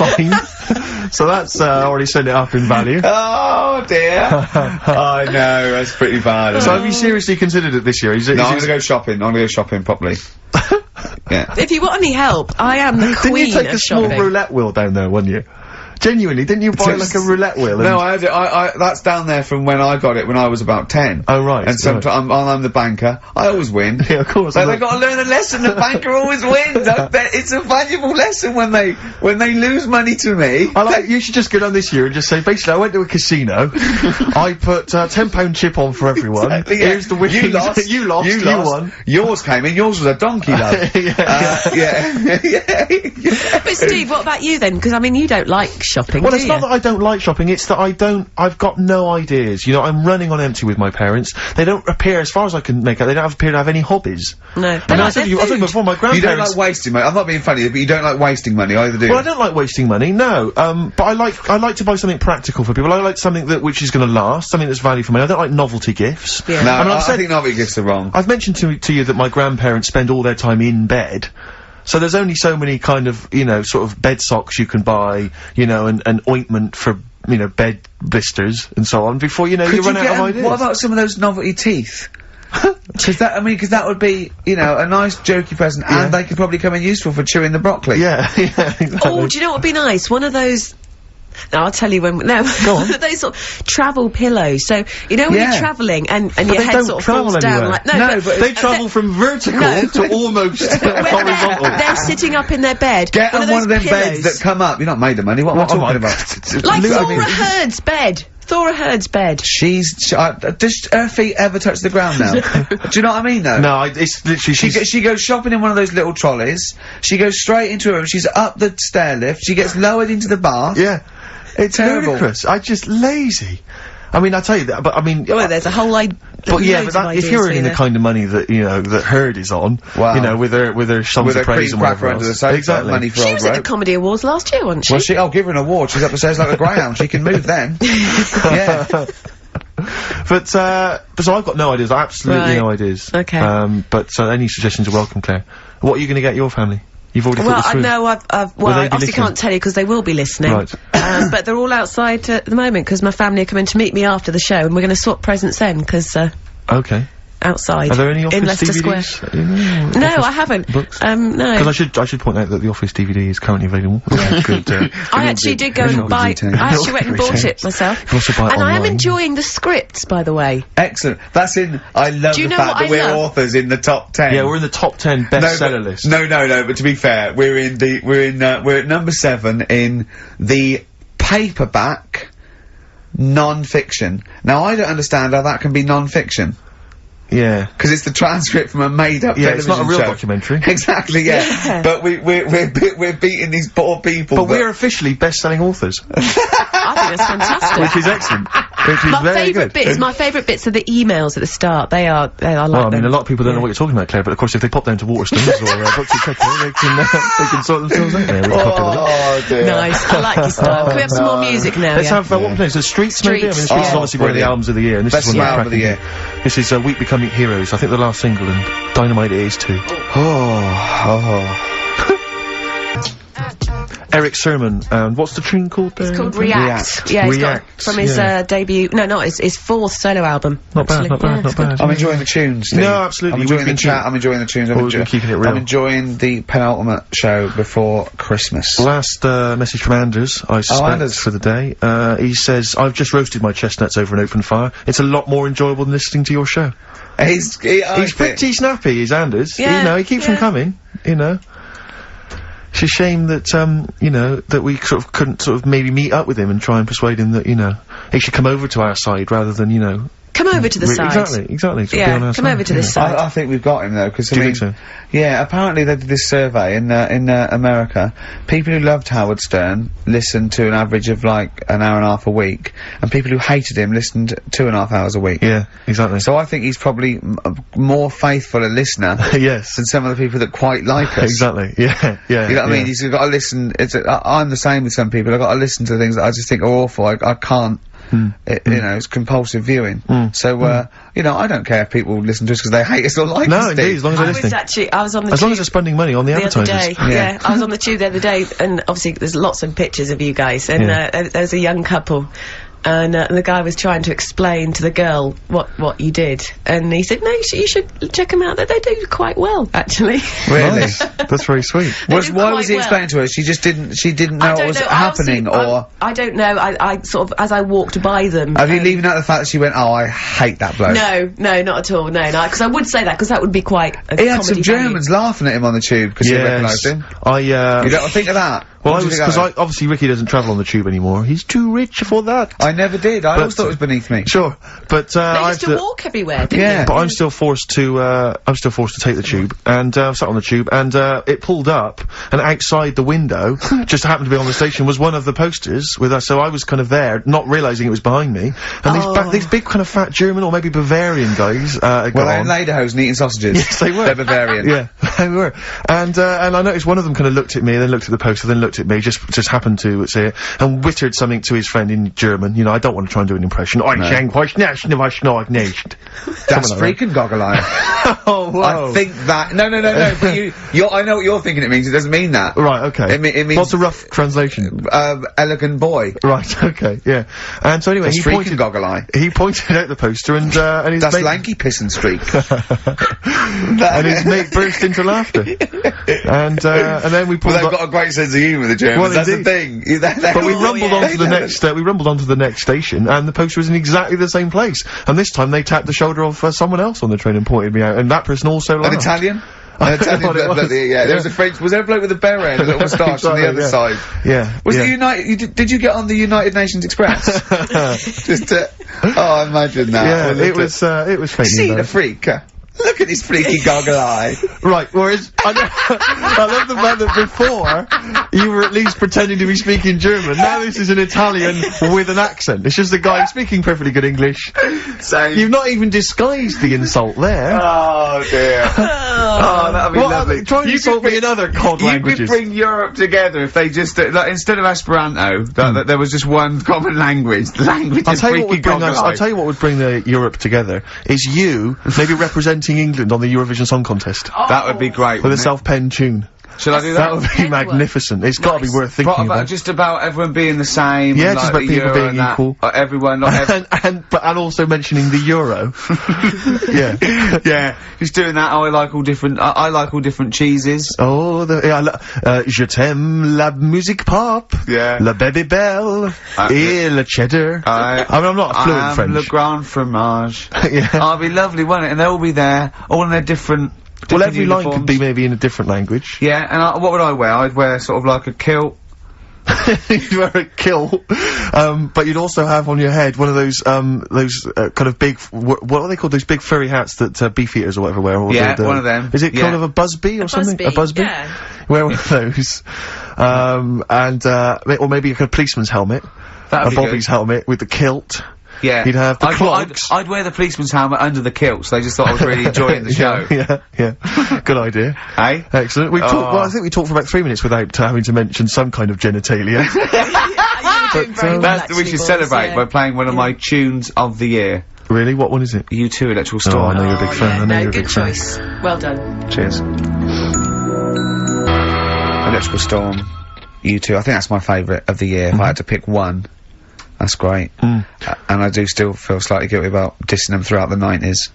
So that's already sent it up in value. Oh dear. I know, that's pretty bad. So have you seriously considered it this year? I'm gonna go shopping. I'm gonna go shopping properly. Yeah. If you want any help, I am the queen Didn't you take of a small shopping. roulette wheel down there, wouldn't you? Genuinely, didn't you buy like a roulette wheel? No, I had it. That's down there from when I got it when I was about 10. Oh right. And sometimes I'm the banker. I always win. Yeah, of course. So they got to learn a lesson. The banker always wins. I bet it's a valuable lesson when they lose money to me. You should just go down this year and just say, basically, I went to a casino. I put £10 chip on for everyone. Exactly, yeah. Here's the winnings. You lost. You won. Yours came in. Yours was a donkey, love. Yeah. But Steve, what about you then? Because I mean, you don't like shopping. Well, it's not that I don't like shopping, it's that I've got no ideas. You know, I'm running on empty with my parents. They don't appear, as far as I can make out, they don't appear to have any hobbies. No. And I said to you before, my grandparents... You don't like wasting money. I'm not being funny, but you don't like wasting money either, do you? Well, I don't like wasting money, no. But I like to buy something practical for people. I like something which is gonna last, something that's value for money. I don't like novelty gifts. Yeah. No, I think novelty gifts are wrong. I've mentioned to you that my grandparents spend all their time in bed. So there's only so many kind of, you know, sort of bed socks you can buy, you know, and ointment for, you know, bed blisters and so on before, you know, you run out of ideas. What about some of those novelty teeth? Because that would be, you know, a nice jokey present, and they could probably come in useful for chewing the broccoli. Yeah, exactly. Oh, do you know what would be nice? One of those... No, I'll tell you when. No, go on. those sort of travel pillows. So you know when you're travelling and your head sort of falls down like but they travel from vertical to almost horizontal. They're sitting up in their bed. Get on one of them beds that come up. You're not made of money. What am I talking about? Like Thora Hurd's bed. Thora Hurd's bed. Does her feet ever touch the ground now? Do you know what I mean, though? No, it's literally... She goes shopping in one of those little trolleys. She goes straight into her room. She's up the stair lift. She gets lowered into the bath. Yeah. It's terrible. Ludicrous. I'm just lazy. I mean, I tell you that, but I mean... Well, there's a whole But if you're earning the kind of money that, you know, that Heard is on, you know, with her songs of praise and whatever else. Under the sofa, exactly. Money for she old was at the Comedy Awards last year, wasn't she? Well, I'll give her an award. She's up the stairs like a greyhound. She can move then. Yeah. But, so I've got no ideas. Absolutely no ideas. Okay. But, so any suggestions are welcome, Claire. What are you going to get your family? You've already thought this through. No, I obviously can't tell you because they will be listening. Right. But they're all outside at the moment because my family are coming to meet me after the show and we're going to swap presents then because, Okay. outside. Are there any Office in Leicester DVDs? Square? No, I haven't. Books? No. Because I should point out that the Office DVD is currently available. Good, I actually did go and buy. I actually went and bought it myself. You can also buy it and online. I am enjoying the scripts, by the way. Excellent. That's in. I love the fact that we're authors in the top 10. Yeah, we're in the top 10 bestseller list. No. But to be fair, we're at number 7 in the paperback non-fiction. Now I don't understand how that can be non-fiction. Yeah. Because it's the transcript from a made-up television it's not a real show. documentary. Exactly, yeah. But we're beating these poor people. But we're officially best-selling authors. I think that's fantastic. Which is excellent. Which is very good. My favourite bits are the emails at the start. I like them. Well, I mean, a lot of people don't know what you're talking about, Claire, but of course if they pop down to Waterstones or Brooksy Petrol, they can sort themselves out there. Oh, dear. Nice. I like your style. Can we have some more music now? Let's have, what plays? The Streets, maybe? I mean, the Streets is obviously one of the albums of the year, and this is one album of the year. This is Week Becoming Heroes, I think the last single, and Dynamite it is too. Eric Sermon, and what's the tune called there? It's called React. Yeah, he's got from his debut, his 4th solo album. Not bad. I'm enjoying the tunes, Steve. No, absolutely. I'm enjoying the chat, I'm enjoying the tunes, I'm keeping it real. I'm enjoying the penultimate show before Christmas. Last message from Anders, I suspect, for the day. He says, I've just roasted my chestnuts over an open fire. It's a lot more enjoyable than listening to your show. He's pretty snappy, is Anders. Yeah, he keeps them coming, It's a shame that, that we sort of couldn't sort of maybe meet up with him and try and persuade him that, he should come over to our side rather than, Come over to the side. Exactly. Yeah, come over to this side. I think we've got him though, because Do you think so? Yeah, apparently they did this survey in America. People who loved Howard Stern listened to an average of like an hour and a half a week, and people who hated him listened 2.5 hours a week. Yeah, exactly. So I think he's probably more faithful a listener yes. than some of the people that quite like us. Exactly, yeah. You know what I mean? He's got to listen, I'm the same with some people, I've got to listen to things that I just think are awful, I can't. It's compulsive viewing. So, I don't care if people listen to us because they hate us or like us. No, indeed, as long as they're listening. I was on the tube. As long as they're spending money on the advertisers. Yeah, I was on the tube the other day, and obviously there's lots of pictures of you guys, and there's a young couple. And the guy was trying to explain to the girl what you did, and he said, "No, you should check them out. They do quite well, actually." Really? That's very sweet. Why was he explaining to her? She didn't know what was happening, or I don't know. I sort of, as I walked by them. Have you leaving out the fact that she went, "Oh, I hate that bloke"? No, not at all. No, because I would say that because that would be quite. He had some Germans laughing at him on the tube because they recognised him. You don't think of that. Well, because obviously Ricky doesn't travel on the tube anymore. He's too rich for that. I never did. I always thought it was beneath me. Sure, but they used to walk everywhere, didn't they? But I'm still forced to take the tube, and sat on the tube, and it pulled up, and outside the window, just happened to be on the station, was one of the posters with us. So I was kind of there, not realising it was behind me, and these big kind of fat German or maybe Bavarian guys. Well, they're in lederhosen eating sausages. Yes, they were. They're Bavarian. Yeah, they were. And I noticed one of them kind of looked at me, then looked at the poster, then looked at me, just happened to say it, and wittered something to his friend in German. I don't want to try and do an impression. That's freaking goggle-eye. Oh, whoa. I think that. No, but I know what you're thinking it means. It doesn't mean that. Right, okay. It means. What's a rough translation? Elegant boy. Right, okay, yeah. And so anyway, he pointed goggle-eye. He pointed out the poster and his That's mate, lanky piss and streak. and his mate burst into laughter. And then we pulled they've got a great sense of humour, the Germans. Well, that's the thing. But we rumbled onto the next. We rumbled onto the next station, and the poster was in exactly the same place. And this time they tapped the shoulder of someone else on the train and pointed me out, and that person also laughed. An Italian? An Italian bloke, there was a French. Was there a bloke with a beret and a little moustache on the other side? Yeah. Was the did you get on the United Nations Express? Just to. Oh, imagine that. Yeah, it was fake. See the freak. Look at his freaky goggle eye. Right, whereas, I love the fact that before, you were at least pretending to be speaking German. Now this is an Italian with an accent. It's just a guy speaking perfectly good English. Same. You've not even disguised the insult there. Oh, dear. Oh, that'd be lovely. Try and insult me in other cod languages. You could bring Europe together if they just, like, instead of Esperanto, that there was just one common language. The language of freaky goggle eye. I'll tell you what would bring the Europe together, is you maybe representing England on the Eurovision Song Contest. That would be great. With a self-penned tune. Shall I do that? That would be magnificent. It's got to be worth thinking about. Just about everyone being the same. Yeah, and, just like, about people being equal. Everyone, not and also mentioning the euro. Yeah. Yeah, just doing that. I like all different cheeses. Oh, je t'aime la musique pop. Yeah. La Babybel. Et le cheddar. I mean, I'm not fluent French. Le grand fromage. Yeah. Oh, it'd be lovely, wouldn't it? And they'll all be there, all in their different every line uniforms. could be maybe in a different language. Yeah, and what would I wear? I'd wear sort of like a kilt. You'd wear a kilt, but you'd also have on your head one of those kind of big, what are they called? Those big furry hats that beefeaters or whatever wear. Or yeah, one of them. Is it kind of a busby or something? A busby? Yeah. Wear one of those, or maybe a policeman's helmet. That'd be Bobby's good. helmet with the kilt. Yeah. You'd have the clogs. I'd wear the policeman's helmet under the kilt, so they just thought I was really enjoying the show. Yeah. Good idea. Hey? Excellent. We've talked, well, I think we talked for about 3 minutes without having to mention some kind of genitalia. We should celebrate by playing one of my tunes of the year. Really? What one is it? U2 Electrical Storm. Oh, I know you're a big fan. I know you're a big fan. Good choice. Well done. Cheers. Electrical Storm, U2. I think that's my favourite of the year. If I had to pick one, that's great. And I do still feel slightly guilty about dissing them throughout the 90s.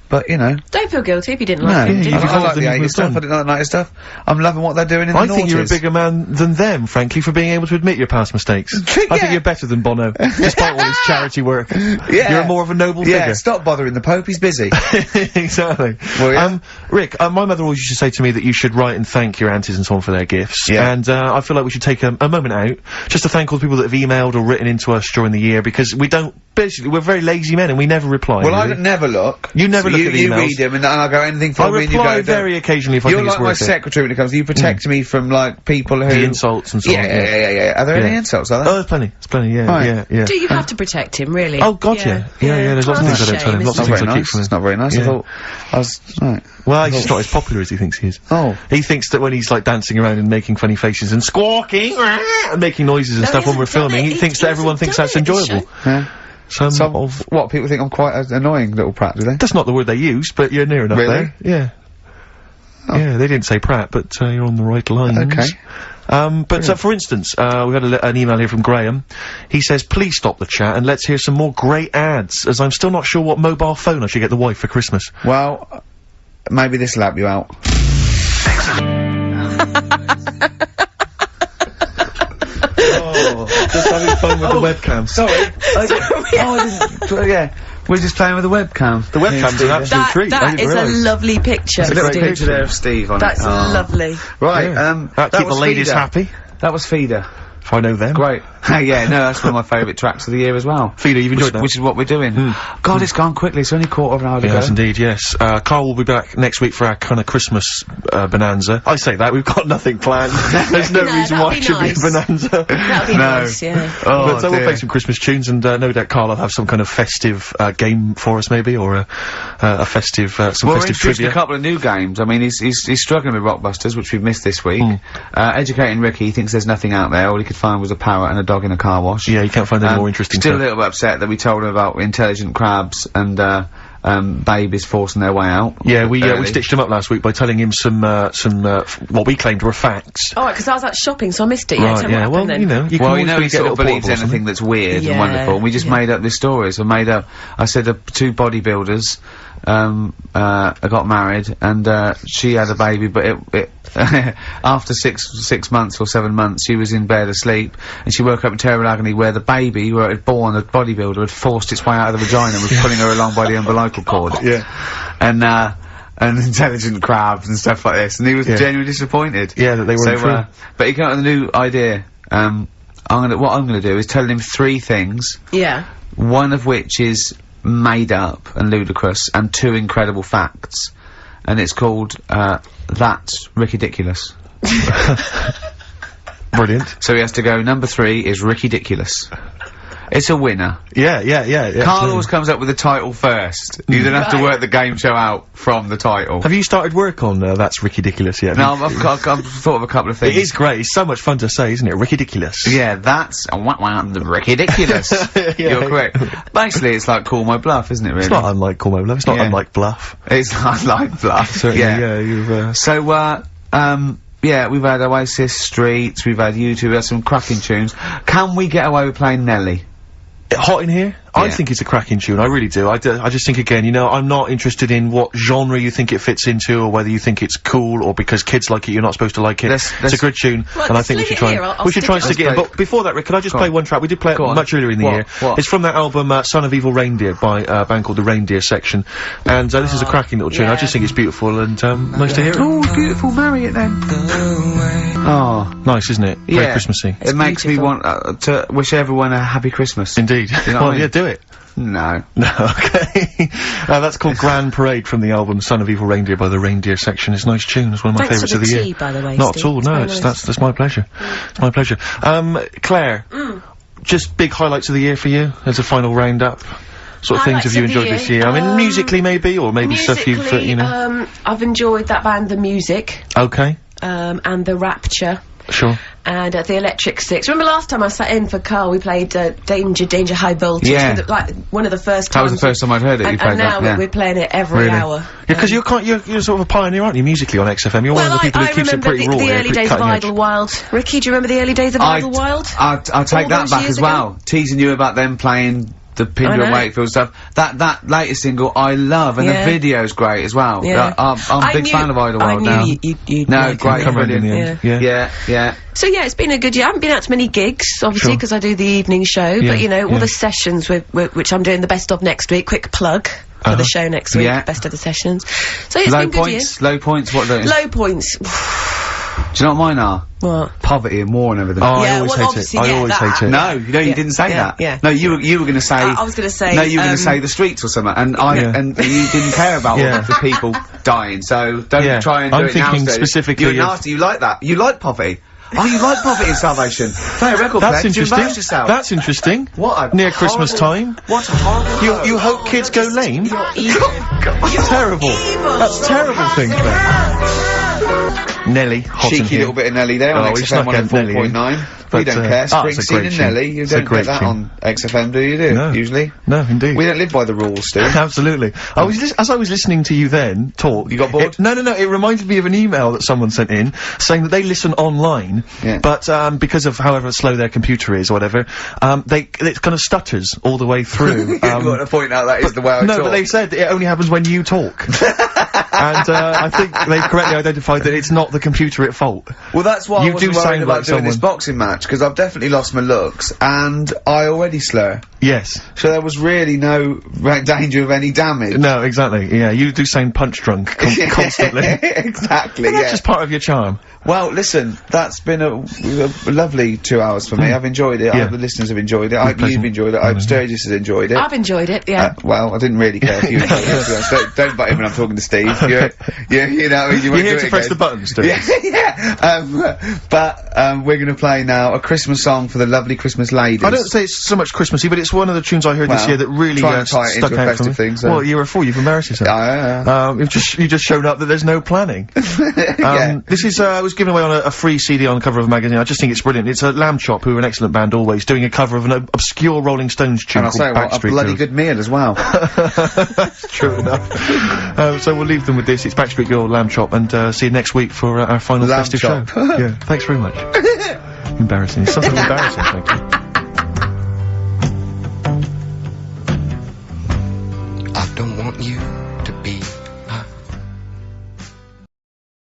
But, you know. Don't feel guilty if you didn't like No, it. I like the 80s stuff, I didn't like the 90s stuff. I'm loving what they're doing in the noughties. I think you're a bigger man than them, frankly, for being able to admit your past mistakes. I think you're better than Bono, despite all his charity work. Yeah. You're more of a noble figure. Yeah, stop bothering the Pope, he's busy. Exactly. Well, yeah. Rick, my mother always used to say to me that you should write and thank your aunties and so on for their gifts. Yeah. And, I feel like we should take a moment out just to thank all the people that have emailed or written into us during the year, because we're very lazy men and we never reply. Well, really. I never look. You never look at emails. You read them and I go anything for I me and you go... reply very occasionally if I think it's worth it. You're like my secretary when it comes to... You protect me from, like, people who... The insults and so on. Yeah. Are there any insults, are there? Oh, there's plenty, yeah. Do you have to protect him, really? Oh, God, yeah. There's lots of things I don't tell him. Lots of things I keep from him. It's not very nice. I thought... Right. Well, he's just not as popular as he thinks he is. Oh. He thinks that when he's, like, dancing around and making funny faces and squawking and making noises and stuff when we're filming, he thinks that everyone thinks that's enjoyable. Yeah. What, people think I'm quite an annoying little prat, do they? That's not the word they use, but you're near enough there. Yeah. Oh. Yeah, they didn't say prat, but you're on the right lines. Okay. For instance, we had an email here from Graham. He says, please stop the chat and let's hear some more great ads, as I'm still not sure what mobile phone I should get the wife for Christmas. Well, maybe this'll help you out. Just having fun with the webcam. Sorry. Yeah. We're just playing with the webcam. The webcam's an absolute treat. That is a lovely picture. There's a little picture there of Steve on That's lovely. Right, That keep the ladies Feeder. happy. That was Feeder. If I know them. Great. Yeah, no, that's one of my favourite tracks of the year as well. Feeder, you've enjoyed that? Which is what we're doing. God, it's gone quickly. It's only quarter of an hour to go. Yes, indeed, yes. Karl will be back next week for our kind of Christmas, bonanza. I say that, we've got nothing planned. There's no reason why it should be a bonanza. That'd be nice, yeah. Oh, but we'll play some Christmas tunes, and no doubt Karl will have some kind of festive, game for us, maybe, or a festive, some festive trivia. A couple of new games. I mean, he's struggling with Rockbusters, which we've missed this week. Educating Ricky, he thinks there's nothing out there. All he could find was a parrot and a dog in a car wash. Yeah, you can't find any more interesting Still stuff. a little bit upset that we told him about intelligent crabs and, babies forcing their way out. Yeah, we stitched him up last week by telling him some what we claimed were facts. Oh, because I was out shopping, so I missed it. Yeah, Right, yeah. Well, then. you know, He sort of believes anything that's weird and wonderful. And we just made up this story. So I said two bodybuilders, got married and, she had a baby, but it after 6 months or 7 months, she was in bed asleep, and she woke up in terrible agony where the baby, where it had born, the bodybuilder, had forced its way out of the vagina and was pulling her along by the umbilical cord. Yeah. And intelligent crabs and stuff like this, and he was genuinely disappointed. Yeah, that they weren't true. But he came up with a new idea. What I'm gonna do is tell him 3 things. Yeah. One of which is made up and ludicrous, and 2 incredible facts. And it's called, That's Ricky-diculous. Brilliant. So he has to go, number 3 is Ricky-diculous. It's a winner. Yeah. Karl always comes up with the title first. You don't have to work the game show out from the title. Have you started work on, That's Ricky-diculous yet? No, I've thought of a couple of things. It is great. It's so much fun to say, isn't it? Ricky-diculous. Yeah, that's the Ricky-diculous. You're correct. Basically, it's like Call My Bluff, isn't it, really? It's not unlike Call My Bluff. It's not unlike Bluff. It's not like Bluff. Certainly, you've, So, Yeah, we've had Oasis, Streets, we've had U2, we've had some cracking tunes. Can we get away with playing Nelly? Hot in Here? Yeah. I think it's a cracking tune, I really do. I just think, again, you know, I'm not interested in what genre you think it fits into, or whether you think it's cool, or because kids like it, you're not supposed to like it. It's a good tune, and I think we should try and stick it in. But before that, Rick, could I just play one track? We did play it much earlier in the year. It's from that album, Son of Evil Reindeer, by a band called The Reindeer Section. And, this is a cracking little tune. I just think it's beautiful, and, nice to hear it. Oh, beautiful, marry it then. Oh. Nice, isn't it? Yeah. Very Christmassy. It makes me want, to wish everyone a happy Christmas. Indeed. You know well, what I mean? yeah, do it. No. No, okay. That's called Grand Parade from the album Son of Evil Reindeer by the Reindeer Section. It's a nice tune. It's one of my favourites of the year. By the way, not Steve. at all, no. That's my pleasure. It's my pleasure. Claire, just big highlights of the year for you as a final roundup? Sort of things have you enjoyed this year? I mean, musically maybe, or maybe stuff you've, you know... I've enjoyed that band, The Music. Okay. And The Rapture. Sure. And the Electric Six. Remember last time I sat in for Karl, we played Danger High Voltage. Yeah. Like, one of the first times. That was the first time I'd heard it, you played that, and now we're playing it every hour. Yeah, because you're sort of a pioneer, aren't you, musically on XFM? You're one of the people who keeps it pretty raw. the early days of Idlewild. Ricky, do you remember the early days of Idlewild? I'll take that back as well. Teasing you about them playing the Pinder and Wakefield stuff. That latest single I love, and the video's great as well. Yeah. I'm a big fan of Idlewild now. You'd no, great, brilliant. Yeah. So yeah, it's been a good year. I haven't been out to many gigs, obviously, because I do the evening show. But you know, all the sessions which I'm doing the best of next week. Quick plug for the show next week. Best of the sessions. So yeah, it's been good year. Low points. What do? Low points. Do you know what mine are? What? Poverty and war and everything. Oh, I always hate it. I always hate it. No, you didn't say that. Yeah. No, you were going to say. I was going to say. No, you were going to say the streets or something, and and you didn't care about all of the people dying. So don't try and do it now. I'm thinking specifically. You're nasty. You like that. You like poverty. Oh, you like poverty and salvation. Play a record. That's interesting. Yourself. That's interesting. What? Near Christmas time. What a horrible. You hope kids go lame. You're evil. That's terrible. That's a terrible thing, Claire. Nelly, hot cheeky little bit of Nelly there on XFM 104.9. We don't care. Springsteen and Nelly, you don't get that on XFM, do you? No. Usually? No, indeed. We don't live by the rules, Steve. Absolutely. As I was listening to you then talk... You got bored? No, it reminded me of an email that someone sent in, saying that they listen online, but, because of however slow their computer is or whatever, it kind of stutters all the way through. You've got to point out that is the way I talk. No, but they said it only happens when you talk. And, I think they've correctly identified that it's not the computer at fault. Well, that's why I wasn't worried about doing this boxing match, because I've definitely lost my looks, and I already slur. Yes. So there was really no danger of any damage. No, exactly, yeah, you do sound punch-drunk constantly. Exactly, but that's just part of your charm. Well, listen, that's been a lovely 2 hours for me. I've enjoyed it. I hope the listeners have enjoyed it. I hope you've enjoyed it. I hope Sturgis has enjoyed it. I've enjoyed it, yeah. Well, I didn't really care if you enjoyed it. So don't butt in when I'm talking to Steve. You know, you won't You're here do to it press again. the buttons, Sturgis. But we're going to play now a Christmas song for the lovely Christmas ladies. I don't say it's so much Christmassy, but it's one of the tunes I heard this year that really stuck out for me. Thing, so. Well, you're a fool. You've embarrassed yourself. You've just shown up that there's no planning. This is was given away on a free CD on the cover of a magazine. I just think it's brilliant. It's a Lamb Chop, who are an excellent band always, doing a cover of an obscure Rolling Stones tune called Backstreet. A bloody good meal as well. That's true enough. So we'll leave them with this. It's Backstreet Girl, Lamb Chop, and see you next week for our final festive show. Yeah, thanks very much. Embarrassing. It's something embarrassing, thank you. I don't want you